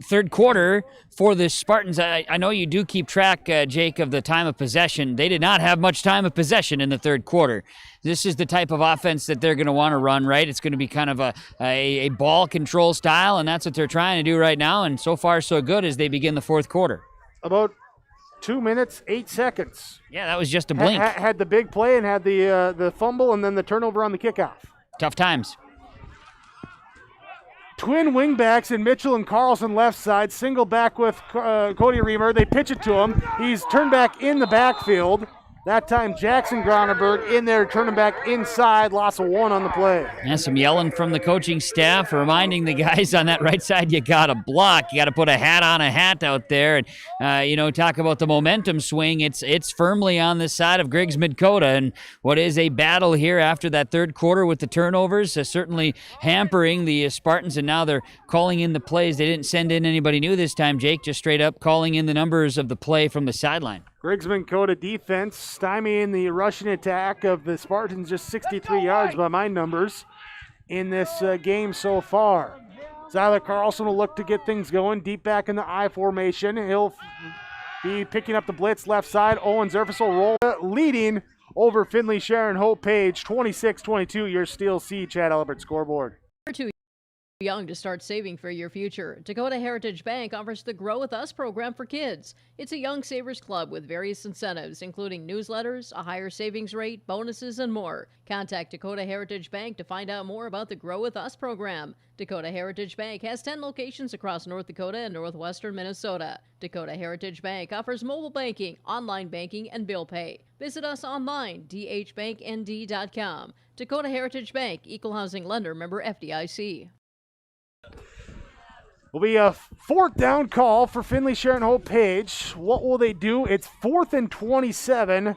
Speaker 5: third quarter for the Spartans, I know you do keep track, Jake, of the time of possession. They did not have much time of possession in the third quarter. This is the type of offense that they're going to want to run, right? It's going to be kind of a ball control style, and that's what they're trying to do right now, and so far so good as they begin the fourth quarter.
Speaker 1: About 2 minutes, 8 seconds.
Speaker 5: Yeah, that was just a blink.
Speaker 1: Had the big play and had the fumble and then the turnover on the kickoff.
Speaker 5: Tough times.
Speaker 1: Twin wingbacks in Mitchell and Carlson left side, single back with Cody Reamer. They pitch it to him. He's turned back in the backfield. That time Jackson Groneberg in there, turning back inside, loss of 1 on the play.
Speaker 5: Yeah, some yelling from the coaching staff, reminding the guys on that right side, you got to block. You got to put a hat on a hat out there. And, talk about the momentum swing. It's firmly on this side of Griggs Midkota. And what is a battle here after that third quarter with the turnovers, certainly hampering the Spartans. And now they're calling in the plays. They didn't send in anybody new this time, Jake, just straight up calling in the numbers of the play from the sideline.
Speaker 1: Griggs Midkota defense stymieing the rushing attack of the Spartans, just 63 yards by my numbers in this game so far. Zyler Carlson will look to get things going deep back in the I formation. He'll be picking up the blitz left side. Owen Zerfus will roll, leading over Finley-Sharon-Hope-Page, 26-22, your Steel C Chad Albert scoreboard.
Speaker 14: Young to start saving for your future. Dakota Heritage Bank offers the Grow With Us program for kids. It's a young savers club with various incentives, including newsletters, a higher savings rate, bonuses, and more. Contact Dakota Heritage Bank to find out more about the Grow With Us program. Dakota Heritage Bank has 10 locations across North Dakota and northwestern Minnesota. Dakota Heritage Bank offers mobile banking, online banking, and bill pay. Visit us online, dhbanknd.com. Dakota Heritage Bank, equal housing lender, member FDIC.
Speaker 1: Will be a fourth down call for Finley-Sharon-Hope-Page. What will they do? It's 4th and 27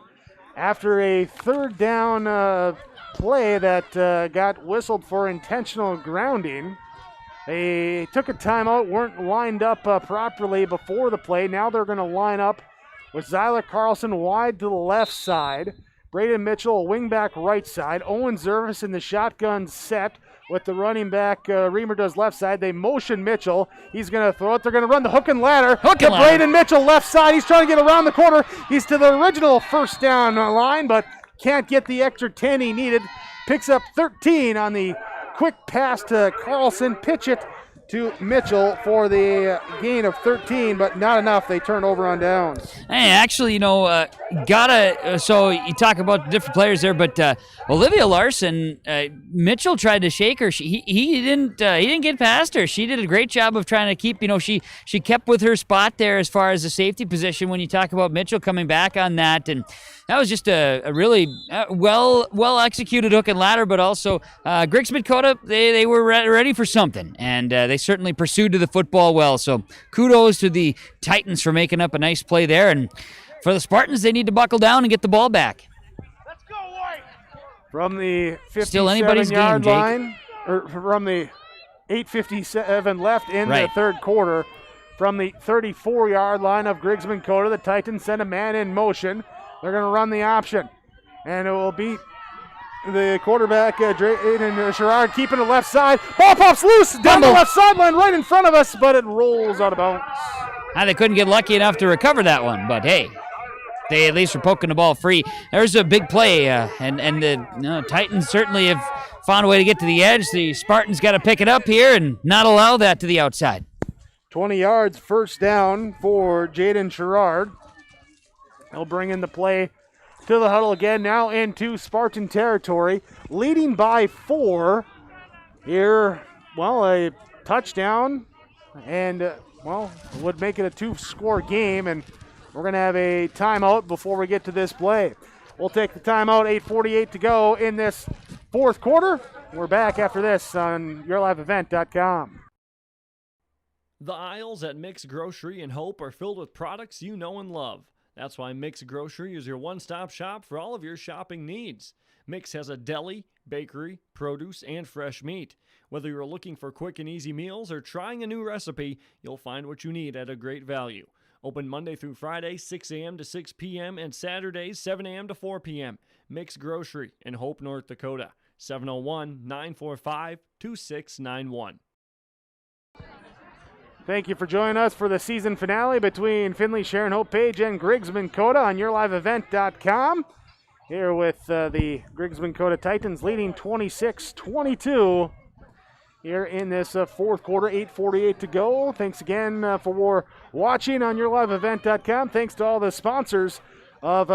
Speaker 1: after a third down play that got whistled for intentional grounding. They took a timeout, weren't lined up properly before the play. Now they're going to line up with Zyler Carlson wide to the left side. Braden Mitchell, wingback right side. Owen Zervis in the shotgun set with the running back. Reamer does left side. They motion Mitchell. He's going to throw it. They're going to run the hook and ladder. Braden Mitchell left side. He's trying to get around the corner. He's to the original first down line, but can't get the extra 10 he needed. Picks up 13 on the quick pass to Carlson. Pitch it to Mitchell for the gain of 13, but not enough. They turn over on downs.
Speaker 5: Hey, actually, so you talk about the different players there, but Olivia Larson, Mitchell tried to shake her. He didn't get past her. She did a great job of trying to keep, she kept with her spot there as far as the safety position when you talk about Mitchell coming back on that. And that was just a really well executed hook and ladder, but also Griggs Midkota, they were ready for something, and they certainly pursued to the football well. So kudos to the Titans for making up a nice play there, and for the Spartans, they need to buckle down and get the ball back.
Speaker 1: From the
Speaker 5: 57-yard
Speaker 1: line, or from the 8:57 left in the third quarter, from the 34-yard line of Griggs Midkota, the Titans send a man in motion. They're going to run the option, and it will be the quarterback, Drayton Sherrard, keeping the left side. Ball pops loose down the left sideline right in front of us, but it rolls out of bounds.
Speaker 5: They couldn't get lucky enough to recover that one, but hey, they at least were poking the ball free. There's a big play, and the Titans certainly have found a way to get to the edge. The Spartans got to pick it up here and not allow that to the outside.
Speaker 1: 20 yards, first down for Jaden Sherrard. He'll bring in the play to the huddle again, now into Spartan territory, leading by 4 here. Well, a touchdown, and would make it a 2-score game, and we're going to have a timeout before we get to this play. We'll take the timeout, 8:48 to go in this fourth quarter. We're back after this on yourliveevent.com.
Speaker 15: The aisles at Mick's Grocery and Hope are filled with products you know and love. That's why Mick's Grocery is your one-stop shop for all of your shopping needs. Mick's has a deli, bakery, produce, and fresh meat. Whether you're looking for quick and easy meals or trying a new recipe, you'll find what you need at a great value. Open Monday through Friday, 6 a.m. to 6 p.m., and Saturdays, 7 a.m. to 4 p.m. Mick's Grocery in Hope, North Dakota. 701-945-2691.
Speaker 1: Thank you for joining us for the season finale between Finley-Sharon-Hope-Page and Griggs County-Midkota on yourliveevent.com. Here with the Griggs County-Midkota Titans leading 26-22 here in this fourth quarter, 8:48 to go. Thanks again for watching on yourliveevent.com. Thanks to all the sponsors of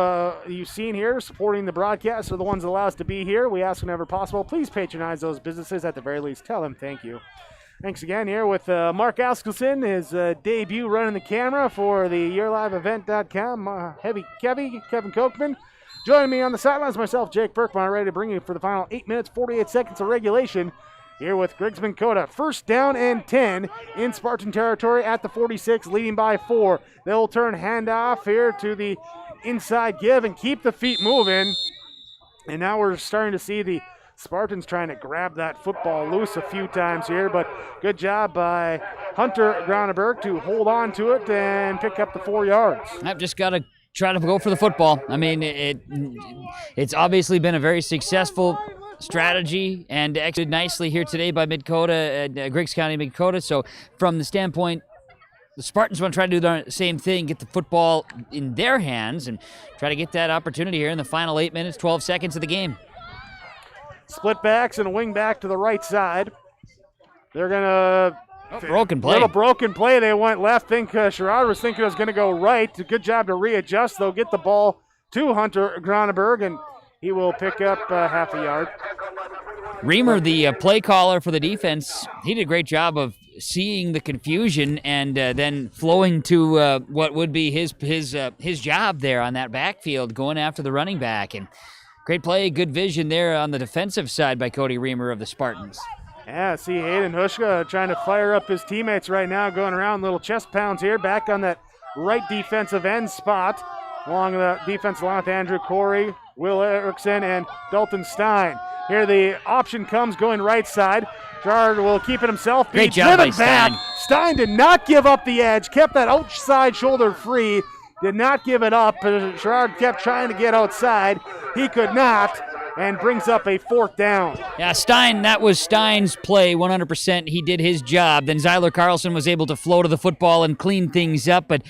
Speaker 1: you've seen here supporting the broadcast, are the ones that allow us to be here. We ask whenever possible, please patronize those businesses. At the very least, tell them thank you. Thanks again here with Mark Askelson, his debut running the camera for the yourliveevent.com. Heavy Kevin Kochman. Joining me on the sidelines, myself, Jake Berkmeyer, ready to bring you for the final 8 minutes, 48 seconds of regulation here with Griggs County-Midkota. First down and 10 in Spartan territory at the 46, leading by 4. They'll turn handoff here to the inside give and keep the feet moving. And now we're starting to see the Spartans trying to grab that football loose a few times here, but good job by Hunter Groneberg to hold on to it and pick up the 4 yards.
Speaker 5: I've just got to try to go for the football. I mean, it's obviously been a very successful strategy and executed nicely here today by Midkota, Griggs County-Midkota. So from the standpoint, the Spartans want to try to do the same thing, get the football in their hands and try to get that opportunity here in the final 8 minutes, 12 seconds of the game.
Speaker 1: Split backs and a wing back to the right side. They're going to...
Speaker 5: broken play.
Speaker 1: Little broken play. They went left. Think Sherrard was thinking it was going to go right. Good job to readjust. They'll get the ball to Hunter Groneberg, and he will pick up half a yard.
Speaker 5: Reamer, the play caller for the defense, he did a great job of seeing the confusion and then flowing to what would be his job there on that backfield, going after the running back. And great play, good vision there on the defensive side by Cody Reamer of the Spartans.
Speaker 1: Yeah, see Hayden Hushka trying to fire up his teammates right now, going around little chest pounds here, back on that right defensive end spot. Along the defensive line with Andrew Corey, Will Erickson, and Dalton Stein. Here the option comes going right side. Sherrard will keep it himself.
Speaker 5: Great job by
Speaker 1: Stein. Stein did not give up the edge, kept that outside shoulder free, did not give it up. Sherrard kept trying to get outside. He could not, and brings up a 4th down.
Speaker 5: Yeah, Stein, that was Stein's play, 100%. He did his job. Then Zyler Carlson was able to flow to the football and clean things up, but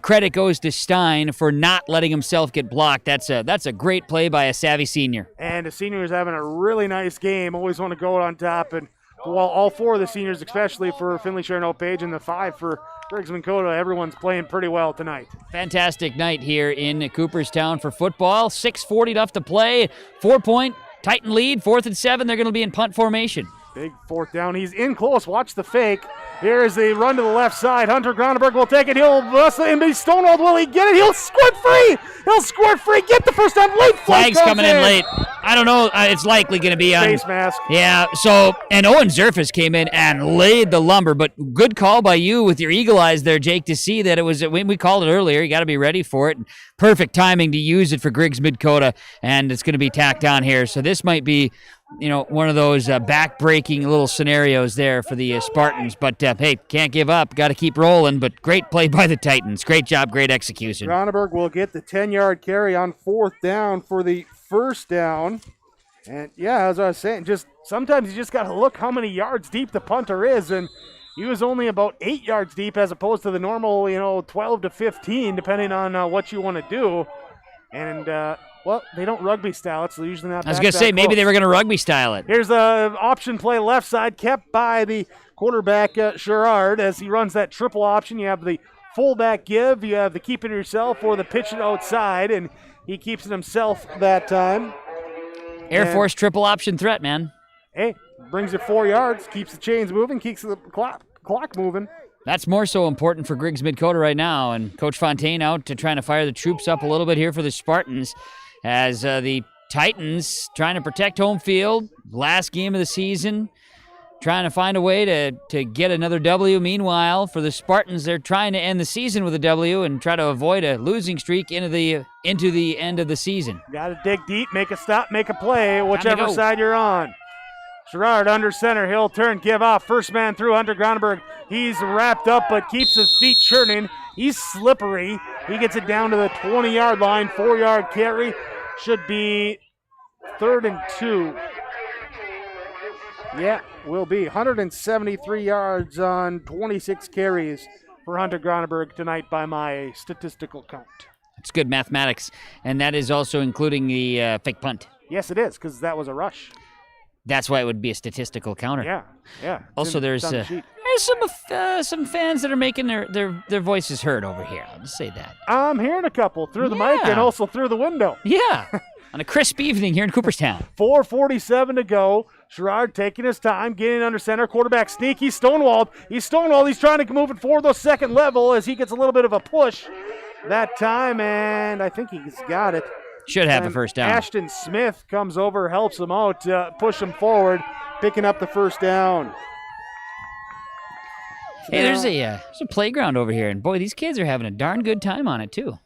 Speaker 5: credit goes to Stein for not letting himself get blocked. That's a great play by a savvy senior.
Speaker 1: And the senior is having a really nice game. Always want to go on top, and well, all 4 of the seniors, especially for Finley-Sharon-Hope-Page, and the 5 for Griggs County-Midkota, everyone's playing pretty well tonight.
Speaker 5: Fantastic night here in Cooperstown for football. 6:40 left to play. 4-point Titan lead. 4th and 7. They're going to be in punt formation.
Speaker 1: Big 4th down. He's in close. Watch the fake. Here is the run to the left side. Hunter Groneberg will take it. He'll bust it and be stonewalled. Will he get it? He'll squirt free. He'll squirt free. Get the first down. Late
Speaker 5: flag's coming in late. I don't know. It's likely going to be on
Speaker 1: face mask.
Speaker 5: Yeah. So, and Owen Zerfus came in and laid the lumber. But good call by you with your eagle eyes there, Jake, to see that it was. When we called it earlier, you got to be ready for it. Perfect timing to use it for Griggs County-Midkota, and it's going to be tacked on here. So this might be, one of those back-breaking little scenarios there for the Spartans. But, hey, can't give up. Got to keep rolling. But great play by the Titans. Great job, great execution.
Speaker 1: Groneberg will get the 10-yard carry on 4th down for the first down. And, yeah, as I was saying, just sometimes you just got to look how many yards deep the punter is, and he was only about 8 yards deep as opposed to the normal, 12 to 15, depending on what you want to do. And, well, they don't rugby style it, so they're usually not
Speaker 5: I was going to say, maybe they were going to rugby style it.
Speaker 1: Here's a option play left side, kept by the quarterback, Sherrard, as he runs that triple option. You have the fullback give, you have the keep it yourself, or the pitch it outside, and he keeps it himself that time.
Speaker 5: Air Force triple option threat, man.
Speaker 1: Hey, brings it 4 yards, keeps the chains moving, keeps the clock moving.
Speaker 5: That's more so important for Griggs Midkota right now, and Coach Fontaine out to trying to fire the troops up a little bit here for the Spartans as the Titans trying to protect home field. Last game of the season, trying to find a way to get another W. Meanwhile, for the Spartans, they're trying to end the season with a W and try to avoid a losing streak into the end of the season.
Speaker 1: Got to dig deep, make a stop, make a play, whichever side you're on. Sherrard under center, he'll turn, give off. First man through, Hunter Gronenberg. He's wrapped up but keeps his feet churning. He's slippery. He gets it down to the 20-yard line, 4-yard carry. Should be 3rd and 2. Yeah, will be 173 yards on 26 carries for Hunter Gronenberg tonight by my statistical count.
Speaker 5: It's good mathematics, and that is also including the fake punt.
Speaker 1: Yes, it is, because that was a rush.
Speaker 5: That's why it would be a statistical counter.
Speaker 1: Yeah.
Speaker 5: Also, there's some fans that are making their voices heard over here. I'll just say that.
Speaker 1: I'm hearing a couple through the mic and also through the window.
Speaker 5: Yeah, on a crisp evening here in Cooperstown.
Speaker 1: 4:47 to go. Sherrard taking his time, getting under center. Quarterback sneak. He's stonewalled. He's trying to move it forward, though, second level as he gets a little bit of a push that time, and I think he's got it.
Speaker 5: Should have the first down.
Speaker 1: Ashton Smith comes over, helps him out, push him forward, picking up the first down.
Speaker 5: Hey, there's a playground over here, and boy, these kids are having a darn good time on it, too.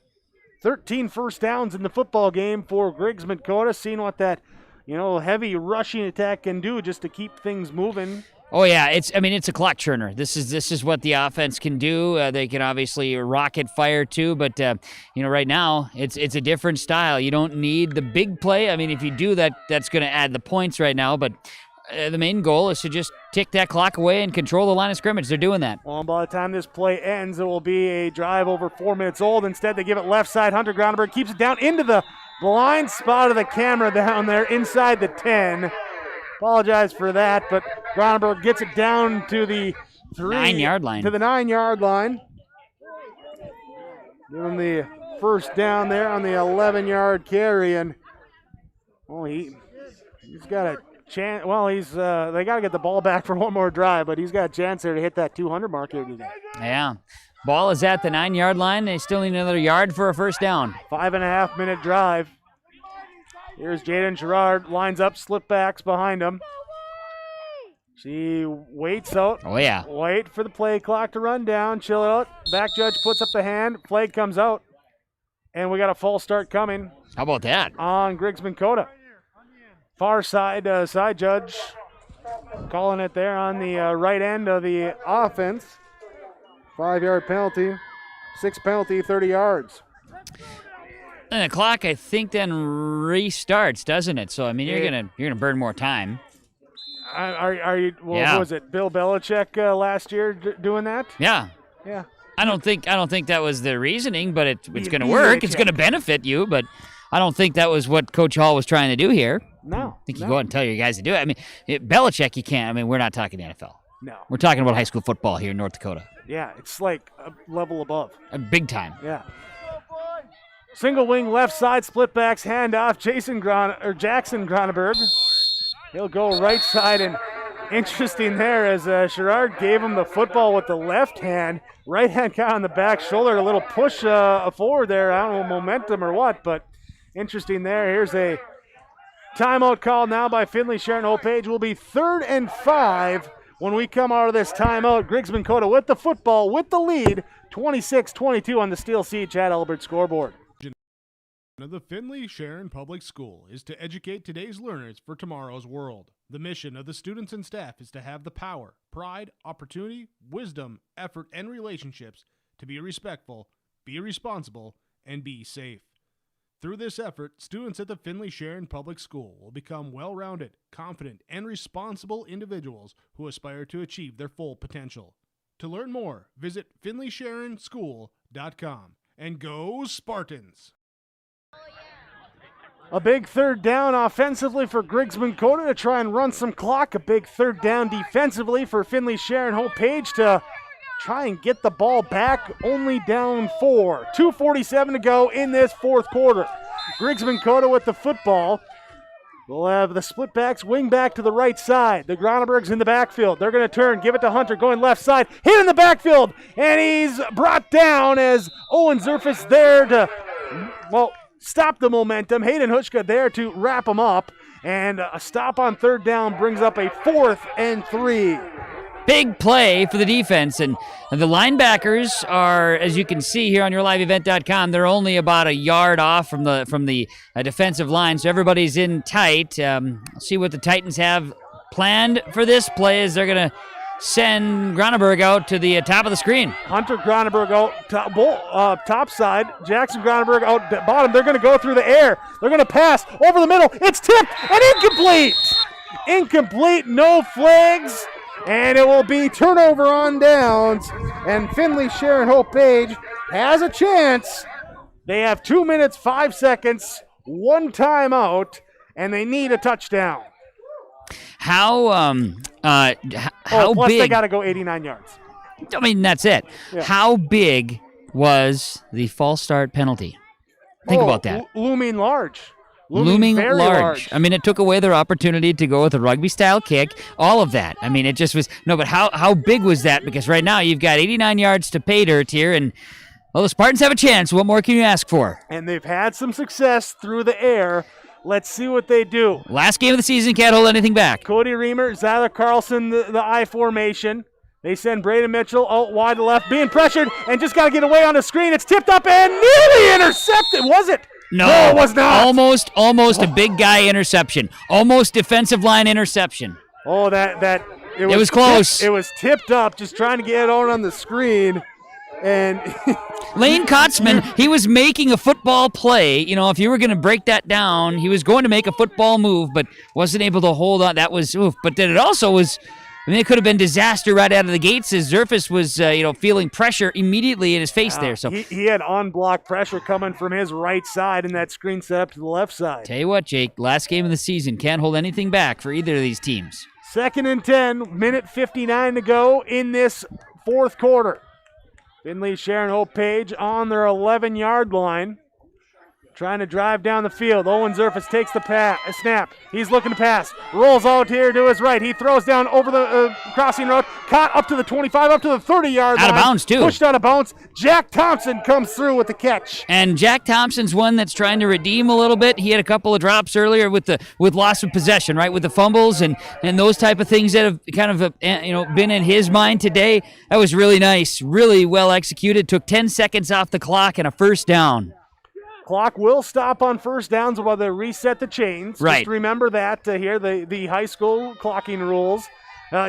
Speaker 1: 13 first downs in the football game for Griggs Midkota, seeing what that, heavy rushing attack can do just to keep things moving.
Speaker 5: Oh yeah, it's a clock churner. This is what the offense can do. They can obviously rocket fire too, but right now it's a different style. You don't need the big play. I mean, if you do that, that's going to add the points right now. But the main goal is to just tick that clock away and control the line of scrimmage. They're doing that.
Speaker 1: Well, by the time this play ends, it will be a drive over 4 minutes old. Instead, they give it left side. Hunter Gronenberg keeps it down into the blind spot of the camera down there inside the 10. Apologize for that, but Gronenberg gets it down to the
Speaker 5: 9-yard line.
Speaker 1: To the 9-yard line. Give him the first down there on the 11-yard carry, and he's got a chance. Well, they got to get the ball back for one more drive, but he's got a chance there to hit that 200 mark here today.
Speaker 5: Yeah. Ball is at the 9-yard line. They still need another yard for a first down.
Speaker 1: 5.5-minute drive. Here's Jaden Sherrard, lines up, slip backs behind him. She waits out.
Speaker 5: Oh, yeah.
Speaker 1: Wait for the play clock to run down, chill out. Back judge puts up the hand, flag comes out. And we got a false start coming.
Speaker 5: How about that?
Speaker 1: On Griggs Midkota. Far side, side judge calling it there on the right end of the offense. 5-yard penalty, 6 penalty, 30 yards.
Speaker 5: And the clock, I think, then restarts, doesn't it? So I mean, you're gonna burn more time.
Speaker 1: Are you? Well,
Speaker 5: yeah.
Speaker 1: What was it Bill Belichick last year doing that?
Speaker 5: Yeah.
Speaker 1: Yeah.
Speaker 5: I don't think that was the reasoning, but it's going to work. It's going to benefit you, but I don't think that was what Coach Hall was trying to do here.
Speaker 1: No.
Speaker 5: I think you go out and tell your guys to do it. I mean, Belichick, you can't. I mean, we're not talking NFL.
Speaker 1: No.
Speaker 5: We're talking about high school football here in North Dakota.
Speaker 1: Yeah, it's like a level above.
Speaker 5: A big time.
Speaker 1: Yeah. Single wing left side, split backs, handoff. Jackson Gronenberg. He'll go right side, and interesting there as Sherrard gave him the football with the left hand. Right hand kind of on the back shoulder, a little push forward there. I don't know, momentum or what, but interesting there. Here's a timeout call now by Finley-Sharon-Hope-Page. Will be 3rd and 5 when we come out of this timeout. Griggs Midkota with the football, with the lead, 26-22 on the Steel Sea Chad Albert scoreboard.
Speaker 2: The Finley-Sharon Public School is to educate today's learners for tomorrow's world. The mission of the students and staff is to have the power, pride, opportunity, wisdom, effort, and relationships to be respectful, be responsible, and be safe. Through this effort, students at the Finley-Sharon Public School will become well-rounded, confident, and responsible individuals who aspire to achieve their full potential. To learn more, visit finleysharonschool.com. And go Spartans!
Speaker 1: A big third down offensively for Griggs County-Midkota to try and run some clock. A big third down defensively for Finley-Sharon-Hope-Page to try and get the ball back, only down 4. 2:47 to go in this fourth quarter. Griggs County-Midkota with the football. We'll have the split backs wing back to the right side. The Gronebergs in the backfield. They're going to turn, give it to Hunter, going left side. Hit in the backfield, and he's brought down as Owen Zerfus there to, stop the momentum. Hayden Hushka there to wrap him up, and a stop on third down brings up a 4th and 3.
Speaker 5: Big play for the defense, and the linebackers are, as you can see here on yourliveevent.com, they're only about a yard off from the defensive line, so everybody's in tight. See what the Titans have planned for this play is they're going to send Groneberg out to the top of the screen.
Speaker 1: Hunter Groneberg out top side. Jackson Groneberg out bottom. They're going to go through the air. They're going to pass over the middle. It's tipped and incomplete. Incomplete, no flags. And it will be turnover on downs. And Finley-Sharon-Hope-Page has a chance. They have 2 minutes, 5 seconds, 1 timeout, and they need a touchdown.
Speaker 5: How
Speaker 1: plus
Speaker 5: big?
Speaker 1: They got to go 89 yards.
Speaker 5: I mean, that's it.
Speaker 1: Yeah.
Speaker 5: How big was the false start penalty? Think about that.
Speaker 1: Looming large.
Speaker 5: Looming
Speaker 1: very large.
Speaker 5: I mean, it took away their opportunity to go with a rugby-style kick, all of that. I mean, it just was – no, but how big was that? Because right now you've got 89 yards to pay dirt here, and, well, the Spartans have a chance. What more can you ask for?
Speaker 1: And they've had some success through the air. Let's see what they do.
Speaker 5: Last game of the season, can't hold anything back.
Speaker 1: Cody Reamer, Zyler Carlson, the I formation. They send Braden Mitchell out wide to left, being pressured, and just got to get away on the screen. It's tipped up and nearly intercepted. Was it?
Speaker 5: No,
Speaker 1: it was not.
Speaker 5: Almost a big guy interception. Almost defensive line interception.
Speaker 1: Oh, it
Speaker 5: was close.
Speaker 1: It was tipped up, just trying to get it out on the screen. And
Speaker 5: Lane Kotzman, he was making a football play. You know, if you were going to break that down, he was going to make a football move, but wasn't able to hold on. That was oof. But then it also was, I mean, it could have been disaster right out of the gates as Zerfus was, feeling pressure immediately in his face there. So
Speaker 1: he had on-block pressure coming from his right side, and that screen set up to the left side.
Speaker 5: Tell you what, Jake, last game of the season, can't hold anything back for either of these teams.
Speaker 1: 2nd and 10, minute 59 to go in this fourth quarter. Finley-Sharon-Hope-Page on their 11-yard line. Trying to drive down the field. Owen Zerfus takes the snap. He's looking to pass. Rolls out here to his right. He throws down over the crossing road. Caught up to the 25, up to the 30-yard line.
Speaker 5: Out of bounds, too.
Speaker 1: Pushed out of bounds. Jack Thompson comes through with the catch.
Speaker 5: And Jack Thompson's one that's trying to redeem a little bit. He had a couple of drops earlier with loss of possession, right, with the fumbles and those type of things that have kind of been in his mind today. That was really nice, really well executed. Took 10 seconds off the clock and a first down.
Speaker 1: Clock will stop on first downs while they reset the chains.
Speaker 5: Right.
Speaker 1: Just remember that here, the high school clocking rules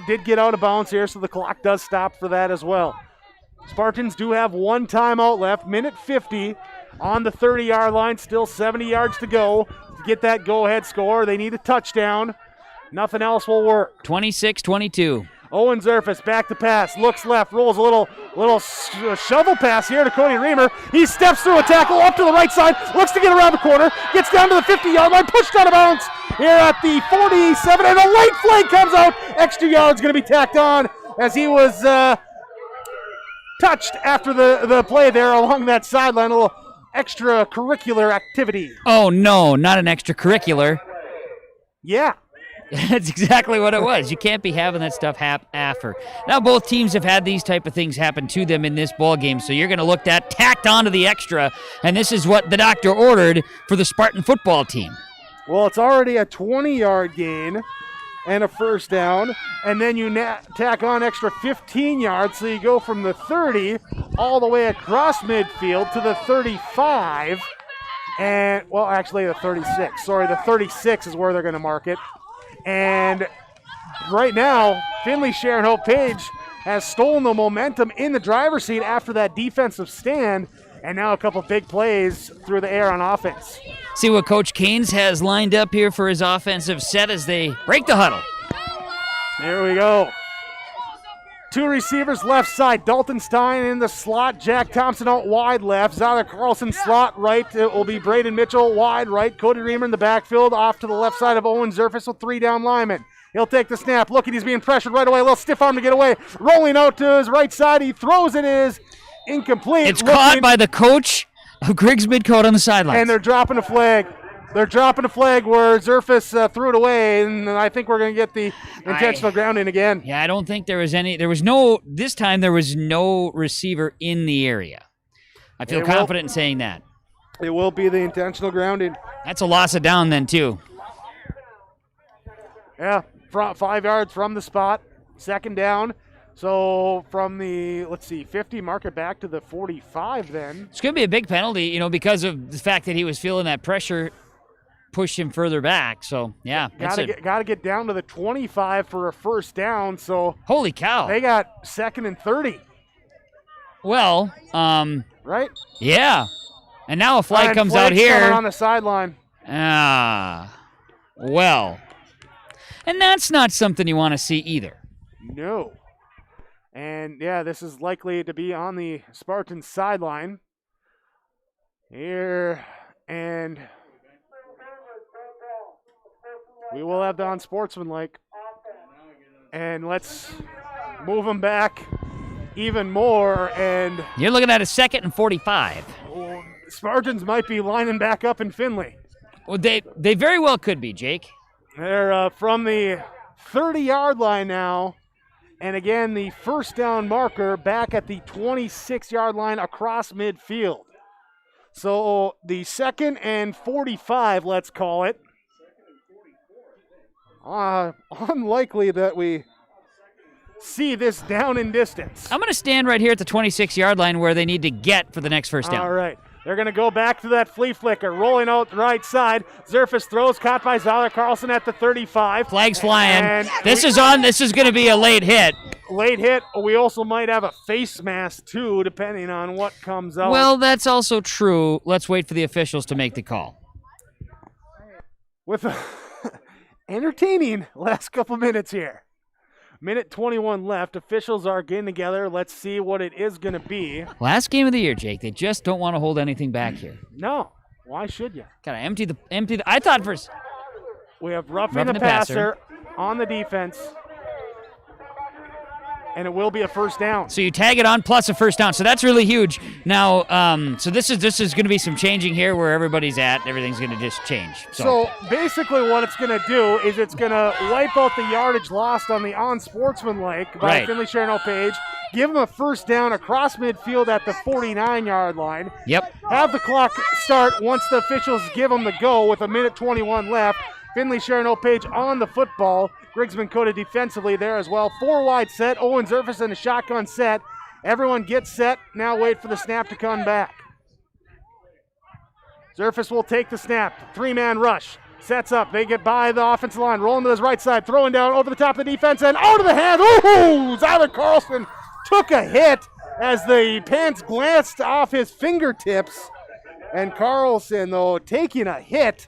Speaker 1: did get out of bounds here, so the clock does stop for that as well. Spartans do have 1 timeout left, minute 50 on the 30-yard line, still 70 yards to go to get that go-ahead score. They need a touchdown. Nothing else will work.
Speaker 5: 26-22.
Speaker 1: Owen Zerfus back to pass, looks left, rolls a little shovel pass here to Cody Reamer. He steps through a tackle up to the right side, looks to get around the corner, gets down to the 50-yard line, pushed out of bounds here at the 47, and a late flag comes out. Extra yard's going to be tacked on as he was touched after the play there along that sideline. A little extracurricular activity.
Speaker 5: Oh, no, not an extracurricular.
Speaker 1: Yeah.
Speaker 5: That's exactly what it was. You can't be having that stuff after. Now both teams have had these type of things happen to them in this ball game, so you're going to look at tacked onto the extra, and this is what the doctor ordered for the Spartan football team.
Speaker 1: Well, it's already a 20-yard gain and a first down, and then you tack on extra 15 yards, so you go from the 30 all the way across midfield to the 35, and, well, actually the 36. Sorry, the 36 is where they're going to mark it. And right now, Finley-Sharon-Hope-Page has stolen the momentum in the driver's seat after that defensive stand And now a couple big plays through the air on offense.
Speaker 5: See what Coach Canes has lined up here for his offensive set as they break the huddle.
Speaker 1: There we go. 2 receivers left side. Dalton Stein in the slot. Jack Thompson out wide left. Zyler Carlson slot right. It will be Braden Mitchell wide right. Cody Reamer in the backfield off to the left side of Owen Zerfus with 3 down linemen. He'll take the snap. Looking, he's being pressured right away. A little stiff arm to get away. Rolling out to his right side. He throws it. Is incomplete.
Speaker 5: It's caught by the coach of Griggs Midkota on the sidelines.
Speaker 1: And they're dropping a flag. They're dropping a flag where Zerfus threw it away, and I think we're going to get the intentional grounding again.
Speaker 5: Yeah, I don't think this time there was no receiver in the area. I feel confident in saying that.
Speaker 1: It will be the intentional grounding.
Speaker 5: That's a loss of down then, too.
Speaker 1: Yeah, 5 yards from the spot, 2nd down. So from the, 50, mark it back to the 45 then.
Speaker 5: It's going to be a big penalty, because of the fact that he was feeling that pressure push him further back. So, yeah.
Speaker 1: Got to get down to the 25 for a 1st down. So
Speaker 5: holy cow.
Speaker 1: They got 2nd and 30.
Speaker 5: Well,
Speaker 1: right?
Speaker 5: Yeah. And now a flag comes out here.
Speaker 1: On the sideline.
Speaker 5: Well. And that's not something you want to see either.
Speaker 1: No. And, yeah, this is likely to be on the Spartans sideline. Here, and we will have the unsportsmanlike. And let's move them back even more. And
Speaker 5: you're looking at a 2nd and 45.
Speaker 1: Spartans might be lining back up in Finley.
Speaker 5: Well, they very well could be, Jake.
Speaker 1: They're from the 30-yard line now. And again, the 1st down marker back at the 26-yard line across midfield. So the 2nd and 45, let's call it. Unlikely that we see this down in distance.
Speaker 5: I'm going to stand right here at the 26-yard line where they need to get for the next 1st down.
Speaker 1: All right. They're going to go back to that flea flicker, rolling out the right side. Zerfus throws, caught by Zyler Carlson at the 35.
Speaker 5: Flags flying. This is going to be a late hit.
Speaker 1: Late hit. We also might have a face mask, too, depending on what comes out.
Speaker 5: Well, that's also true. Let's wait for the officials to make the call.
Speaker 1: With entertaining last couple minutes here. Minute 21 left. Officials are getting together. Let's see what it is going to be.
Speaker 5: Last game of the year, Jake. They just don't want to hold anything back here.
Speaker 1: No. Why should you?
Speaker 5: Gotta empty the. I thought first.
Speaker 1: We have roughing the passer on the defense. And it will be a 1st down.
Speaker 5: So you tag it on plus a 1st down. So that's really huge. Now, so this is going to be some changing here where everybody's at. Everything's going to just change.
Speaker 1: So basically what it's going to do is it's going to wipe out the yardage lost on the unsportsmanlike by Finley-Sharon-Hope-Page. Give them a 1st down across midfield at the 49-yard line.
Speaker 5: Yep.
Speaker 1: Have the clock start once the officials give them the go with a minute 21 left. Finley-Sharon-Hope-Page on the football. Griggs County-Midkota defensively there as well. 4 wide set. Owen Zerfus in a shotgun set. Everyone gets set. Now wait for the snap to come back. Zerfus will take the snap. 3-man rush. Sets up. They get by the offensive line. Rolling to his right side. Throwing down over the top of the defense and out of the hands. Ooh! Zyler Carlson took a hit as the pants glanced off his fingertips. And Carlson, though, taking a hit.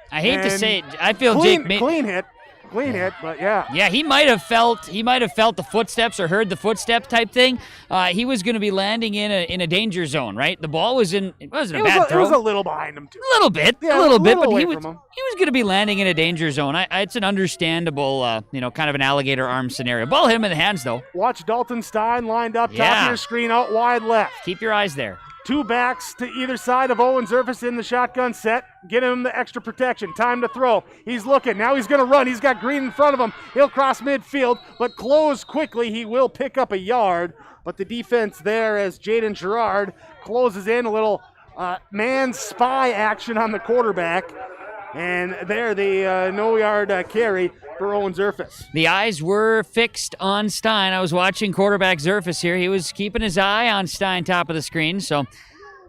Speaker 5: I hate to say it. I feel
Speaker 1: clean hit, but yeah.
Speaker 5: Yeah, he might have felt the footsteps or heard the footstep type thing. He was going to be landing in a danger zone, right? The ball wasn't a bad throw.
Speaker 1: It was a little behind him too.
Speaker 5: A little bit,
Speaker 1: yeah,
Speaker 5: but he was going to be landing in a danger zone. It's an understandable, kind of an alligator arm scenario. Ball hit him in the hands though.
Speaker 1: Watch Dalton Stein lined up top of your screen, out wide left.
Speaker 5: Keep your eyes there.
Speaker 1: 2 backs to either side of Owen Zerfus in the shotgun set. Get him the extra protection. Time to throw. He's looking. Now he's going to run. He's got Green in front of him. He'll cross midfield, but close quickly. He will pick up a yard. But the defense there as Jaden Gerard closes in a little man spy action on the quarterback. And there the no-yard carry for Owen Zerfus.
Speaker 5: The eyes were fixed on Stein. I was watching quarterback Zerfus here. He was keeping his eye on Stein top of the screen. So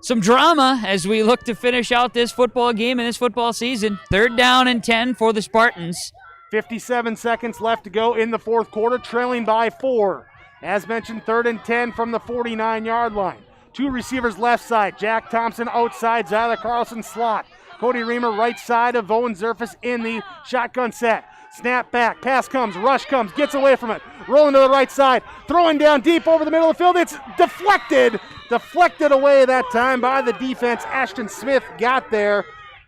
Speaker 5: some drama as we look to finish out this football game and this football season. 3rd down and 10 for the Spartans.
Speaker 1: 57 seconds left to go in the 4th quarter, trailing by 4. As mentioned, 3rd and 10 from the 49-yard line. Two receivers left side. Jack Thompson outside. Zyler Carlson slot. Cody Reamer right side of Owen Zerfus in the shotgun set. Snap back. Pass comes. Rush comes. Gets away from it. Rolling to the right side. Throwing down deep over the middle of the field. It's deflected. Deflected away that time by the defense. Ashton Smith got there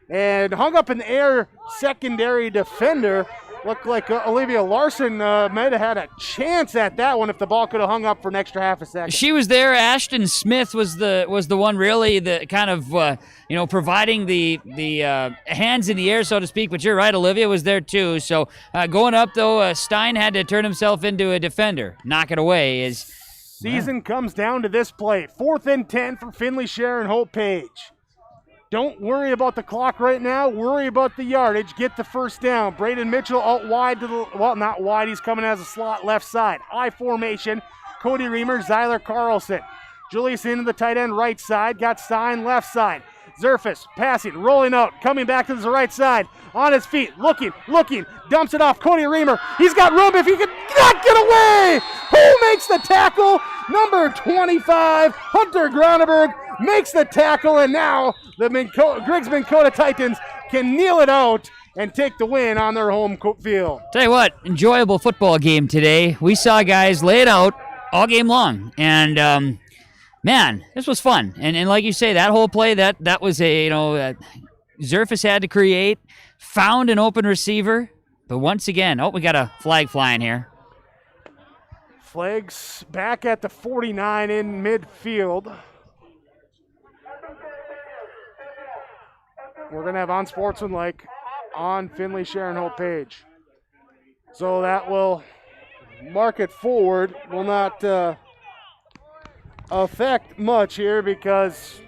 Speaker 1: and hung up in the air. Secondary defender. Looked like Olivia Larson might have had a chance at that one if the ball could have hung up for an extra half a second.
Speaker 5: She was there. Ashton Smith was the one really the kind of providing the hands in the air, so to speak. But you're right, Olivia was there too. So going up though, Stein had to turn himself into a defender. Knock it away is.
Speaker 1: Season comes down to this play. 4th and 10 for Finley-Sharon-Hope-Page. Don't worry about the clock right now. Worry about the yardage. Get the first down. Braden Mitchell out wide to the, well, not wide. He's coming as a slot left side. I formation. Cody Reamer, Zyler Carlson. Julius into the tight end right side. Got Stein left side. Zerfus passing, rolling out, coming back to the right side. On his feet, looking, dumps it off. Cody Reamer. He's got room if he could not get away. Who makes the tackle? Number 25, Hunter Groneberg makes the tackle, and now the Griggs-Minkota Titans can kneel it out and take the win on their home field.
Speaker 5: Tell you what, enjoyable football game today. We saw guys lay it out all game long, and man, this was fun. And like you say, that whole play, that was Zerfus had to create, found an open receiver, but once again, we got a flag flying here.
Speaker 1: Flags back at the 49 in midfield. We're going to have unsportsmanlike on Finley-Sharon-Hope-Page. So that will mark it forward. Will not affect much here because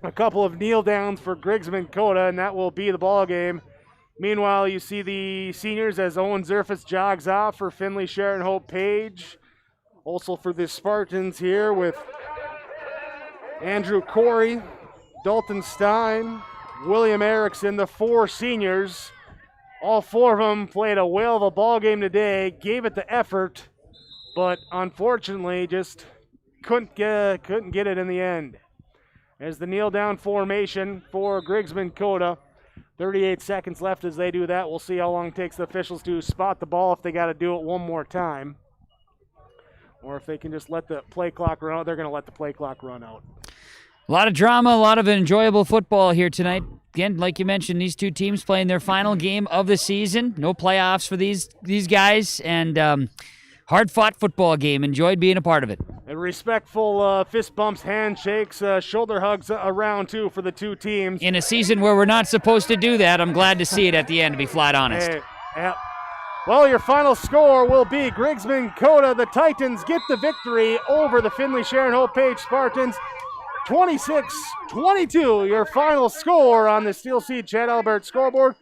Speaker 1: a couple of kneel downs for Griggs-Minkota, and that will be the ball game. Meanwhile, you see the seniors as Owen Zerfus jogs off for Finley-Sharon-Hope-Page. Also for the Spartans here with Andrew Corey, Dalton Stein, William Erickson, the 4 seniors. All 4 of them played a whale of a ball game today, gave it the effort, but unfortunately just couldn't get it in the end. As the kneel down formation for Griggs-Minkota. 38 seconds left as they do that. We'll see how long it takes the officials to spot the ball if they got to do it one more time. Or if they can just let the play clock run out, they're going to let the play clock run out.
Speaker 5: A lot of drama, a lot of enjoyable football here tonight. Again, like you mentioned, these two teams playing their final game of the season. No playoffs for these guys, and hard-fought football game. Enjoyed being a part of it.
Speaker 1: And respectful fist bumps, handshakes, shoulder hugs around, too, for the two teams.
Speaker 5: In a season where we're not supposed to do that, I'm glad to see it at the end, to be flat honest.
Speaker 1: Hey, yeah. Well, your final score will be Griggs-Minkota. The Titans get the victory over the Finley-Sharon-Hope-Page Spartans. 26-22, your final score on the Steel Seed Chad Albert scoreboard.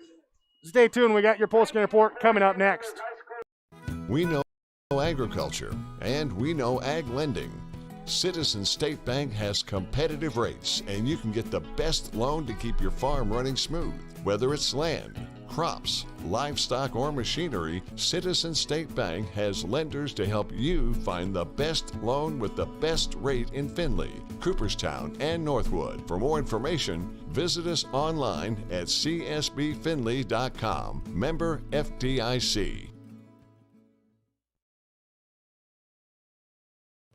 Speaker 1: Stay tuned. We got your post-game report coming up next.
Speaker 16: We know agriculture, and we know ag lending. Citizen State Bank has competitive rates, and you can get the best loan to keep your farm running smooth. Whether it's land, crops, livestock, or machinery, Citizen State Bank has lenders to help you find the best loan with the best rate in Finley, Cooperstown, and Northwood. For more information, visit us online at csbfinley.com. Member FDIC.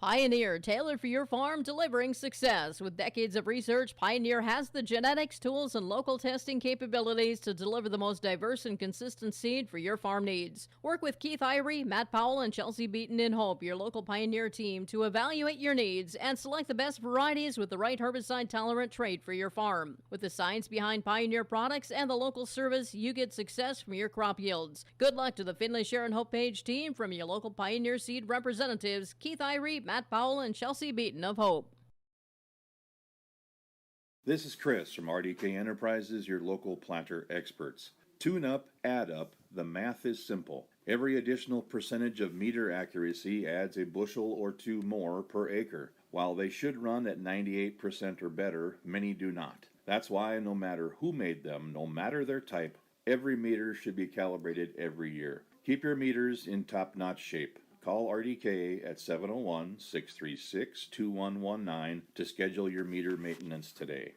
Speaker 14: Pioneer, tailored for your farm, delivering success. With decades of research, Pioneer has the genetics, tools, and local testing capabilities to deliver the most diverse and consistent seed for your farm needs. Work with Keith Irie, Matt Powell, and Chelsea Beaton in Hope, your local Pioneer team, to evaluate your needs and select the best varieties with the right herbicide-tolerant trait for your farm. With the science behind Pioneer products and the local service, you get success from your crop yields. Good luck to the Finley-Sharon-Hope-Page team from your local Pioneer seed representatives, Keith Irie, Matt Powell, and Chelsea Beaton of Hope.
Speaker 17: This is Chris from RDK Enterprises, your local planter experts. Tune up, add up, the math is simple. Every additional percentage of meter accuracy adds a bushel or two more per acre. While they should run at 98% or better, many do not. That's why no matter who made them, no matter their type, every meter should be calibrated every year. Keep your meters in top-notch shape. Call RDK at 701-636-2119 to schedule your meter maintenance today.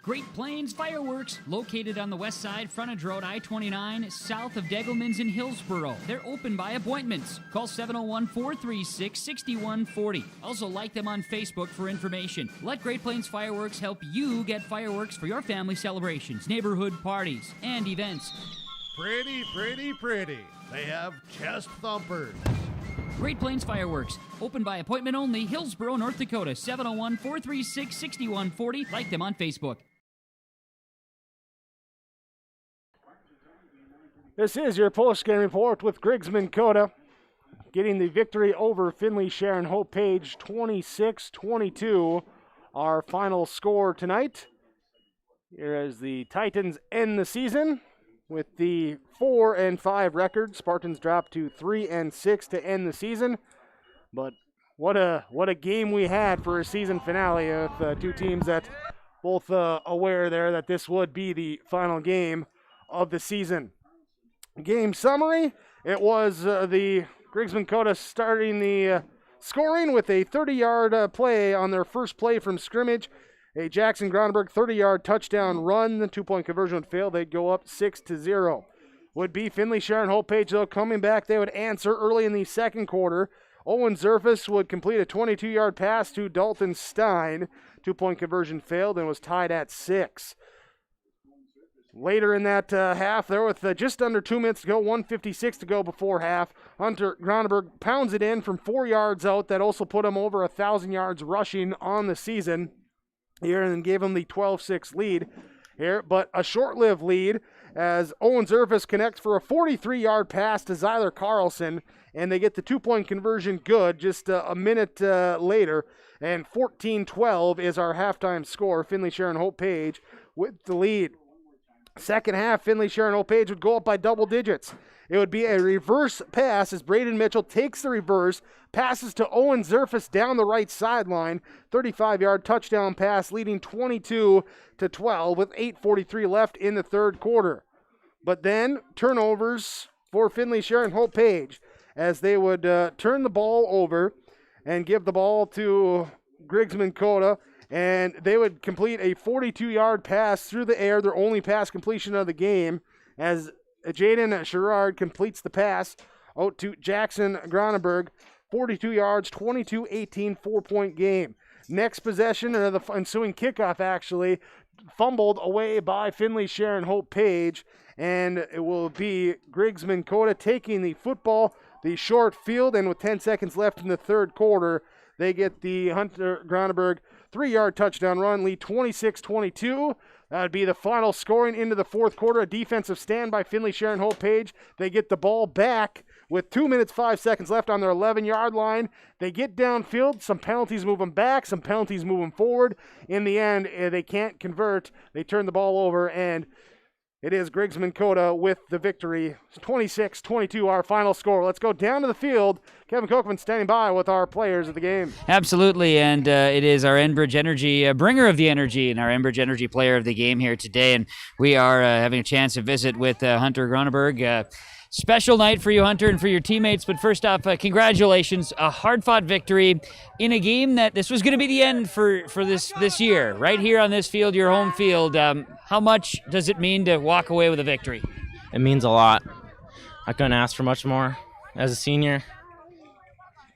Speaker 10: Great Plains Fireworks, located on the west side, frontage road I-29, south of Degelman's in Hillsboro. They're open by appointments. Call 701-436-6140. Also like them on Facebook for information. Let Great Plains Fireworks help you get fireworks for your family celebrations, neighborhood parties, and events.
Speaker 3: Pretty, pretty, pretty. They have chest thumpers.
Speaker 10: Great Plains Fireworks, open by appointment only, Hillsboro, North Dakota, 701-436-6140. Like them on Facebook.
Speaker 1: This is your post-game report with Griggs County-Midkota getting the victory over Finley-Sharon-Hope-Page 26-22. Our final score tonight. Here as the Titans end the season with the 4-5 record. Spartans dropped to 3-6 to end the season. But what a game we had for a season finale with two teams that both aware there that this would be the final game of the season. Game summary, it was the Griggs County-Midkota starting the scoring with a 30-yard play on their first play from scrimmage. A Jackson Gronenberg 30-yard touchdown run. The two-point conversion would fail. They'd go up 6-0. Would be Finley-Sharon-Hope-Page, though, coming back. They would answer early in the second quarter. Owen Zerfus would complete a 22-yard pass to Dalton Stein. Two-point conversion failed and was tied at 6. Later in that half, there with just under 2 minutes to go, 1:56 to go before half, Hunter Gronenberg pounds it in from 4 yards out. That also put him over 1,000 yards rushing on the season here and gave him the 12-6 lead here. But a short-lived lead as Owen Zerfus connects for a 43-yard pass to Zyler Carlson, and they get the two-point conversion good just a minute later. And 14-12 is our halftime score. Finley-Sharon-Hope-Page with the lead. Second half, Finley-Sharon-Hope-Page would go up by double digits. It would be a reverse pass as Braden Mitchell takes the reverse, passes to Owen Zerfus down the right sideline, 35-yard touchdown pass leading 22-12 with 8:43 left in the third quarter. But then turnovers for Finley-Sharon-Hope-Page as they would turn the ball over and give the ball to Griggs County-Midkota. And they would complete a 42-yard pass through the air, their only pass completion of the game, as Jaden Sherrard completes the pass out to Jackson Gronenberg. 42 yards, 22-18, 4-point game. Next possession, or the ensuing kickoff actually, fumbled away by Finley-Sharon-Hope-Page, and it will be Griggs County-Midkota taking the football, the short field, and with 10 seconds left in the third quarter, they get the Hunter Gronenberg 3-yard touchdown run, lead 26-22. That would be the final scoring into the fourth quarter. A defensive stand by Finley-Sharon-Hope-Page. They get the ball back with 2 minutes, 5 seconds left on their 11-yard line. They get downfield. Some penalties move them back. Some penalties move them forward. In the end, they can't convert. They turn the ball over, and it is Griggs County-Midkota with the victory. 26-22, our final score. Let's go down to the field. Kevin Kochman standing by with our players of the game.
Speaker 5: Absolutely, and it is our Enbridge Energy, bringer of the energy, and our Enbridge Energy player of the game here today. And we are having a chance to visit with Hunter Gronenberg. Special night for you, Hunter, and for your teammates. But first off, congratulations. A hard-fought victory in a game that this was going to be the end for this year. Right here on this field, your home field. How much does it mean to walk away with a victory?
Speaker 18: It means a lot. I couldn't ask for much more. As a senior,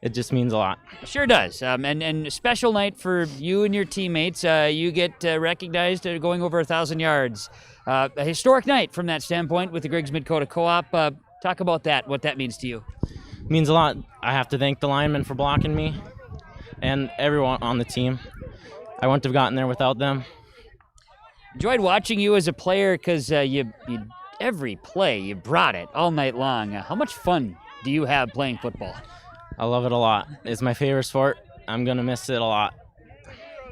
Speaker 18: it just means a lot.
Speaker 5: Sure does. And a special night for you and your teammates. You get recognized going over 1,000 yards. A historic night from that standpoint with the Griggs County-Midkota Co-op. Talk about that, what that means to you.
Speaker 18: It means a lot. I have to thank the linemen for blocking me and everyone on the team. I wouldn't have gotten there without them.
Speaker 5: Enjoyed watching you as a player because you every play, you brought it all night long. How much fun do you have playing football?
Speaker 18: I love it a lot. It's my favorite sport. I'm going to miss it a lot.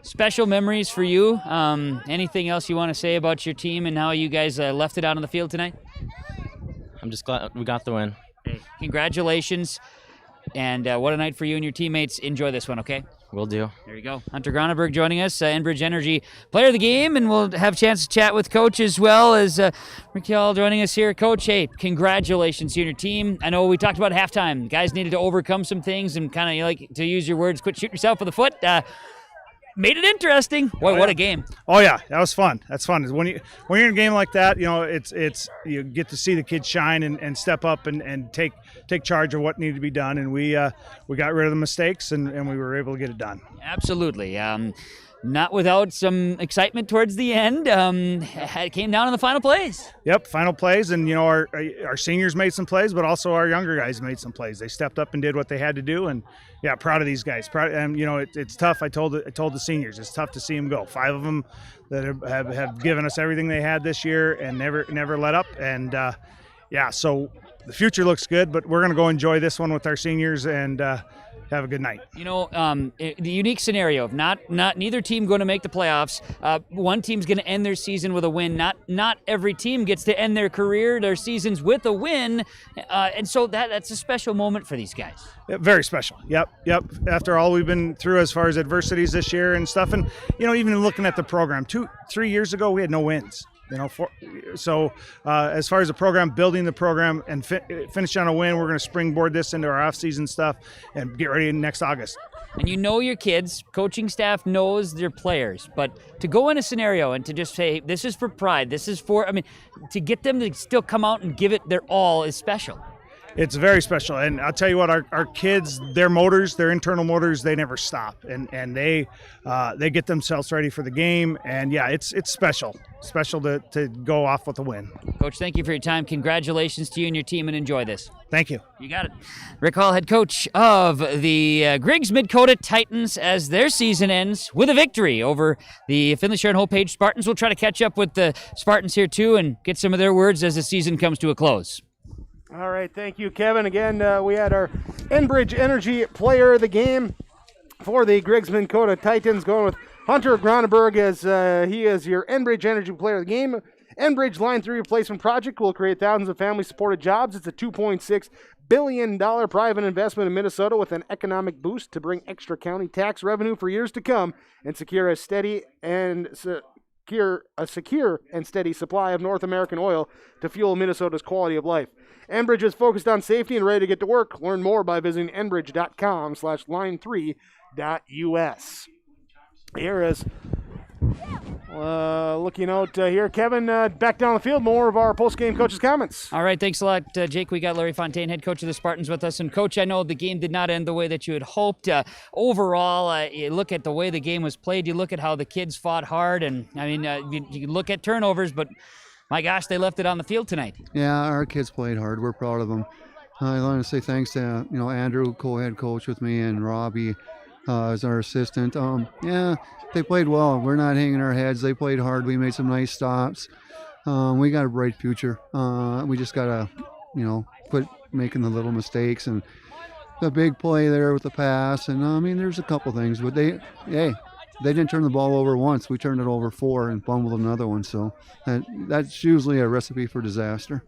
Speaker 5: Special memories for you. Anything else you want to say about your team and how you guys left it out on the field tonight?
Speaker 18: I'm just glad we got the win.
Speaker 5: Hey, congratulations. And what a night for you and your teammates. Enjoy this one, okay?
Speaker 18: Will do.
Speaker 5: There you go. Hunter Groneberg joining us, Enbridge Energy Player of the Game, and we'll have a chance to chat with Coach as well as Raquel joining us here. Coach, hey, congratulations to you and your team. I know we talked about halftime. Guys needed to overcome some things and kind of, like, to use your words, quit shooting yourself in the foot. Made it interesting. Boy, what a game.
Speaker 9: Oh yeah, that was fun. That's fun. When you're in a game like that, it's you get to see the kids shine and step up and take charge of what needed to be done, and we got rid of the mistakes and we were able to get it done.
Speaker 5: Absolutely. Not without some excitement towards the end. It came down in the final plays.
Speaker 9: Yep, final plays, and our seniors made some plays, but also our younger guys made some plays. They stepped up and did what they had to do, and yeah, proud of these guys. And it's tough. I told the seniors it's tough to see them go. 5 of them that have given us everything they had this year and never let up. And so the future looks good, but we're gonna go enjoy this one with our seniors and have a good night.
Speaker 5: The unique scenario of not neither team going to make the playoffs. One team's going to end their season with a win. Not every team gets to end their career, their seasons with a win, and so that's a special moment for these guys.
Speaker 9: Yeah, very special. Yep. After all we've been through as far as adversities this year and stuff, and even looking at the program, 3 years ago we had no wins. As far as the program, building the program and finish on a win, we're going to springboard this into our off-season stuff and get ready next August.
Speaker 5: And your kids, coaching staff knows their players, but to go in a scenario and to just say, this is for pride, this is for, to get them to still come out and give it their all is special.
Speaker 9: It's very special, and I'll tell you what, our kids, their internal motors, they never stop, and they get themselves ready for the game, and yeah, it's special to go off with a win.
Speaker 5: Coach, thank you for your time. Congratulations to you and your team, and enjoy this.
Speaker 9: Thank you.
Speaker 5: You got it. Rick Hall, head coach of the Griggs-Midkota Titans, as their season ends with a victory over the Finley-Sharon-Hope-Page Spartans. We'll try to catch up with the Spartans here too and get some of their words as the season comes to a close.
Speaker 1: All right, thank you, Kevin. Again, we had our Enbridge Energy Player of the Game for the Griggs-Midkota Titans, going with Hunter Groneberg as he is your Enbridge Energy Player of the Game. Enbridge Line 3 replacement project will create thousands of family-supported jobs. It's a $2.6 billion private investment in Minnesota with an economic boost to bring extra county tax revenue for years to come and secure a steady and secure and steady supply of North American oil to fuel Minnesota's quality of life. Enbridge is focused on safety and ready to get to work. Learn more by visiting enbridge.com/line3.us. Here is looking out here, Kevin, back down the field, more of our post-game coaches' comments.
Speaker 5: All right, thanks a lot, Jake. We got Larry Fontaine, head coach of the Spartans, with us. And, Coach, I know the game did not end the way that you had hoped. Overall, you look at the way the game was played. You look at how the kids fought hard. And, you look at turnovers, but, my gosh, they left it on the field tonight.
Speaker 6: Yeah, our kids played hard. We're proud of them. I want to say thanks to, Andrew, co-head coach with me, and Robbie as our assistant. They played well. We're not hanging our heads. They played hard. We made some nice stops. We got a bright future. We just got to, quit making the little mistakes, and the big play there with the pass. And, there's a couple things. But they didn't turn the ball over once. We turned it over 4 and fumbled another one. So that's usually a recipe for disaster.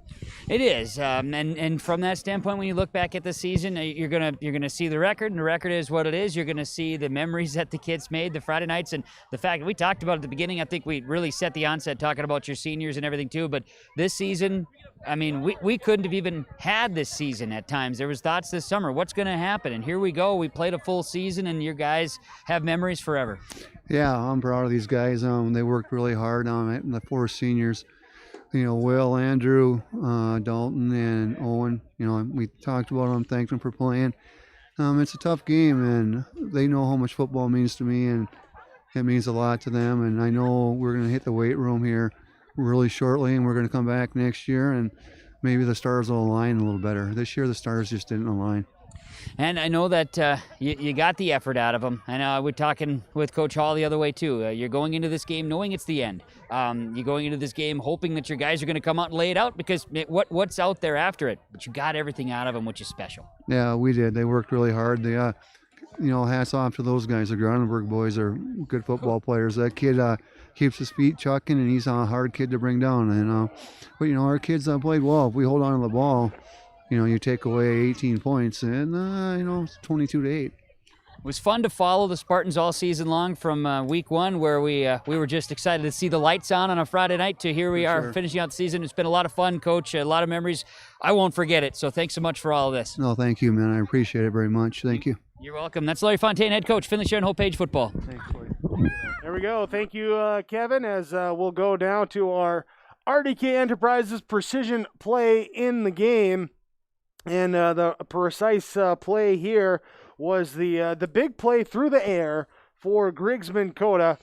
Speaker 5: It is, and from that standpoint, when you look back at the season, you're gonna see the record, and the record is what it is. You're gonna see the memories that the kids made, the Friday nights, and the fact that we talked about at the beginning. I think we really set the onset talking about your seniors and everything too. But this season, we couldn't have even had this season at times. There was thoughts this summer, what's going to happen? And here we go. We played a full season, and your guys have memories forever.
Speaker 6: Yeah, I'm proud of these guys. They worked really hard on it, and the 4 seniors. Will, Andrew, Dalton, and Owen. We talked about them, thanked them for playing. It's a tough game, and they know how much football means to me, and it means a lot to them. And I know we're going to hit the weight room here really shortly, and we're going to come back next year, and maybe the stars will align a little better. This year, the stars just didn't align.
Speaker 5: And I know that you got the effort out of them. And we're talking with Coach Hall the other way, too. You're going into this game knowing it's the end. You're going into this game hoping that your guys are going to come out and lay it out, because what's out there after it? But you got everything out of them, which is special.
Speaker 6: Yeah, we did. They worked really hard. They, hats off to those guys. The Groneberg boys are good football players. That kid keeps his feet chucking, and he's a hard kid to bring down. And but our kids played well. If we hold on to the ball, you take away 18 points, and it's 22-8.
Speaker 5: was fun to follow the Spartans all season long from week one, where we were just excited to see the lights on a Friday night, to here we are finishing out the season. It's been a lot of fun, Coach, a lot of memories. I won't forget it, so thanks so much for all of this.
Speaker 6: No, thank you, man. I appreciate it very much. Thank you.
Speaker 5: You're welcome. That's Larry Fontaine, head coach, Finley-Sharon-Hope-Page football.
Speaker 1: Thanks, Larry. There we go. Thank you, Kevin, as we'll go down to our RDK Enterprises precision play in the game. And the precise play here was the big play through the air for Griggs County-Midkota,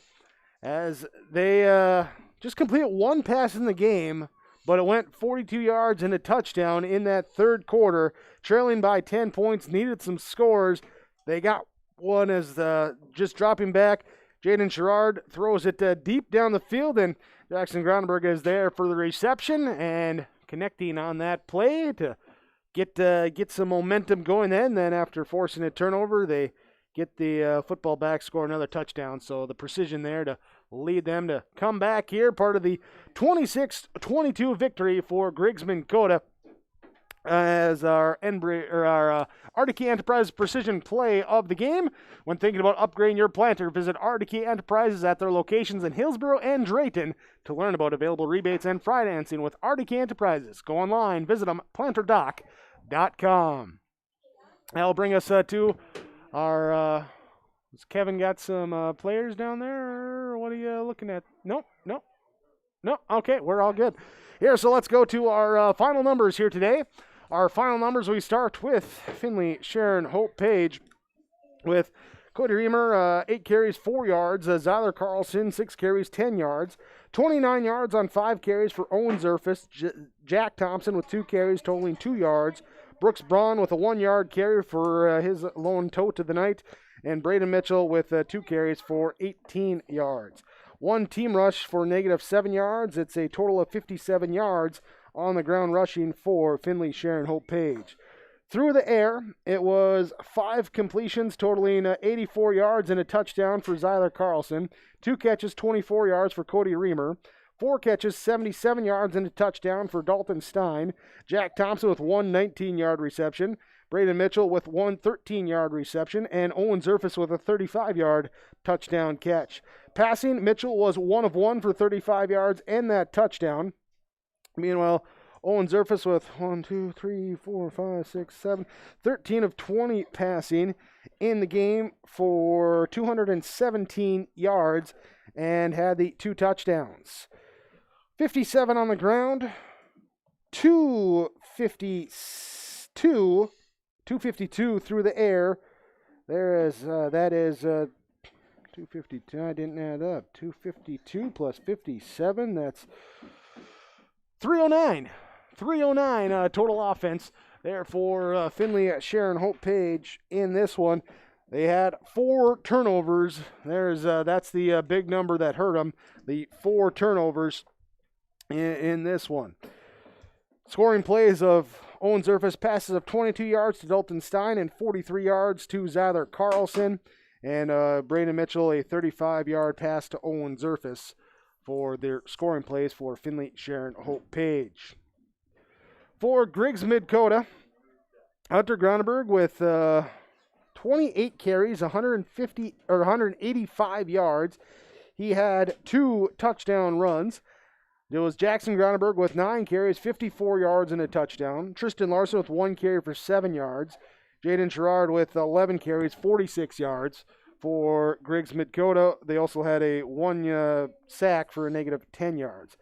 Speaker 1: as they just completed one pass in the game, but it went 42 yards and a touchdown in that third quarter, trailing by 10 points, needed some scores. They got one as just dropping back. Jaden Sherrard throws it deep down the field, and Jackson Gronenberg is there for the reception and connecting on that play to get some momentum going. Then after forcing a turnover, they get the football back, score another touchdown. So the precision there to lead them to come back here. Part of the 26-22 victory for Griggs County-Midkota, as our RDK Enterprises precision play of the game. When thinking about upgrading your planter, visit RDK Enterprises at their locations in Hillsborough and Drayton to learn about available rebates and financing with RDK Enterprises. Go online, visit them, planterdoc.com. That'll bring us to our, has Kevin got some players down there, or what are you looking at? Nope. Okay, we're all good. Here, so let's go to our final numbers here today. Our final numbers, we start with Finley-Sharon-Hope-Page with Cody Reamer, 8 carries, 4 yards. Zyler Carlson, 6 carries, 10 yards. 29 yards on 5 carries for Owen Zerfus. Jack Thompson with 2 carries, totaling 2 yards. Brooks Braun with a 1-yard carry for his lone tote of the night. And Braden Mitchell with 2 carries for 18 yards. 1 team rush for -7 yards. It's a total of 57 yards on the ground rushing for Finley-Sharon-Hope-Page. Through the air, it was 5 completions totaling 84 yards and a touchdown for Zyler Carlson. 2 catches, 24 yards for Cody Reamer. 4 catches, 77 yards and a touchdown for Dalton Stein. Jack Thompson with 1 19-yard reception. Braden Mitchell with 1 13-yard reception. And Owen Zerfus with a 35-yard touchdown catch. Passing, Mitchell was 1 of 1 for 35 yards and that touchdown. Meanwhile, Owen Zerfus with 13 of 20 passing in the game for 217 yards and had the 2 touchdowns. 57 on the ground, 252 through the air. That is 252. I didn't add up. 252 plus 57. That's 309. 309 total offense there for Finley-Sharon-Hope-Page in this one. They had 4 turnovers. That's the big number that hurt them. The 4 turnovers in this one. Scoring plays of Owen Zerfus, passes of 22 yards to Dalton Stein and 43 yards to Zyler Carlson. And Braden Mitchell, a 35-yard pass to Owen Zerfus for their scoring plays for Finley-Sharon-Hope-Page. For Griggs County-Midkota, Hunter Gronenberg with 28 carries, 185 yards. He had 2 touchdown runs. There was Jackson Gronenberg with 9 carries, 54 yards and a touchdown. Tristan Larson with 1 carry for 7 yards. Jaden Sherrard with 11 carries, 46 yards. For Griggs County-Midkota, they also had a 1 sack for a -10 yards.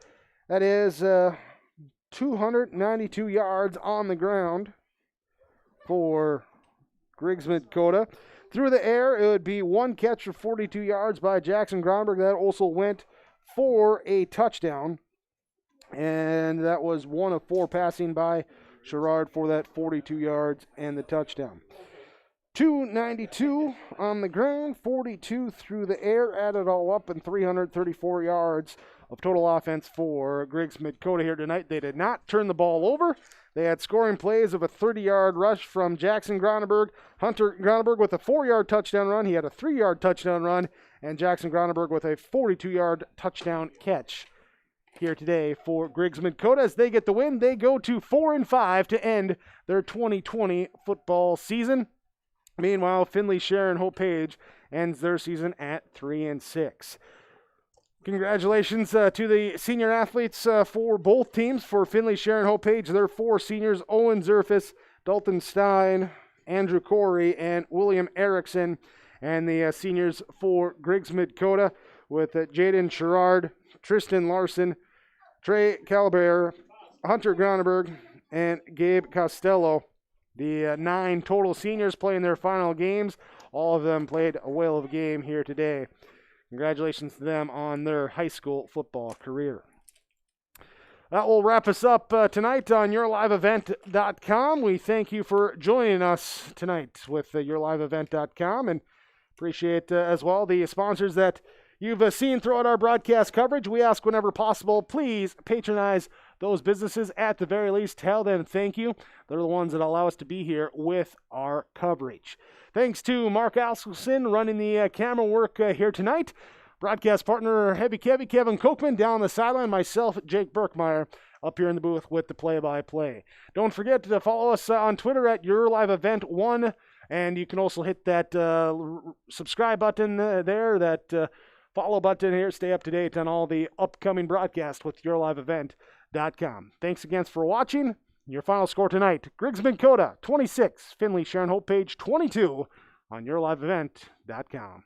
Speaker 1: That is 292 yards on the ground for Griggs County-Midkota. Through the air, it would be 1 catch for 42 yards by Jackson Gronenberg. That also went for a touchdown. And that was 1 of 4 passing by Sherrard for that 42 yards and the touchdown. 292 on the ground, 42 through the air, added all up, and 334 yards of total offense for Griggs County-Midkota here tonight. They did not turn the ball over. They had scoring plays of a 30-yard rush from Jackson Gronenberg. Hunter Gronenberg with a 4-yard touchdown run. He had a 3-yard touchdown run, and Jackson Gronenberg with a 42-yard touchdown catch here today for Griggs County-Midkota. As they get the win, they go to 4-5 to end their 2020 football season. Meanwhile, Finley-Sharon-Hope-Page ends their season at 3-6. Congratulations to the senior athletes for both teams. For Finley-Sharon-Hope-Page, their 4 seniors, Owen Zerfus, Dalton Stein, Andrew Corey, and William Erickson. And the seniors for Griggs-Midkota with Jaden Sherrard, Tristan Larson, Trey Calabert, Hunter Gronenberg, and Gabe Costello. The 9 total seniors playing their final games. All of them played a whale of a game here today. Congratulations to them on their high school football career. That will wrap us up tonight on YourLiveEvent.com. We thank you for joining us tonight with YourLiveEvent.com, and appreciate as well the sponsors that you've seen throughout our broadcast coverage. We ask whenever possible, please patronize those businesses. At the very least, tell them thank you. They're the ones that allow us to be here with our coverage. Thanks to Mark Askelson running the camera work here tonight. Broadcast partner, Heavy Kevin Kochman down the sideline. Myself, Jake Berkmeyer, up here in the booth with the play-by-play. Don't forget to follow us on Twitter at YourLiveEvent1, and you can also hit that subscribe button there, that follow button here. Stay up to date on all the upcoming broadcasts with YourLiveEvent.com. Thanks again for watching. Your final score tonight, Griggs-Midkota 26, Finley-Sharon-Hope-Page 22 on YourLiveEvent.com.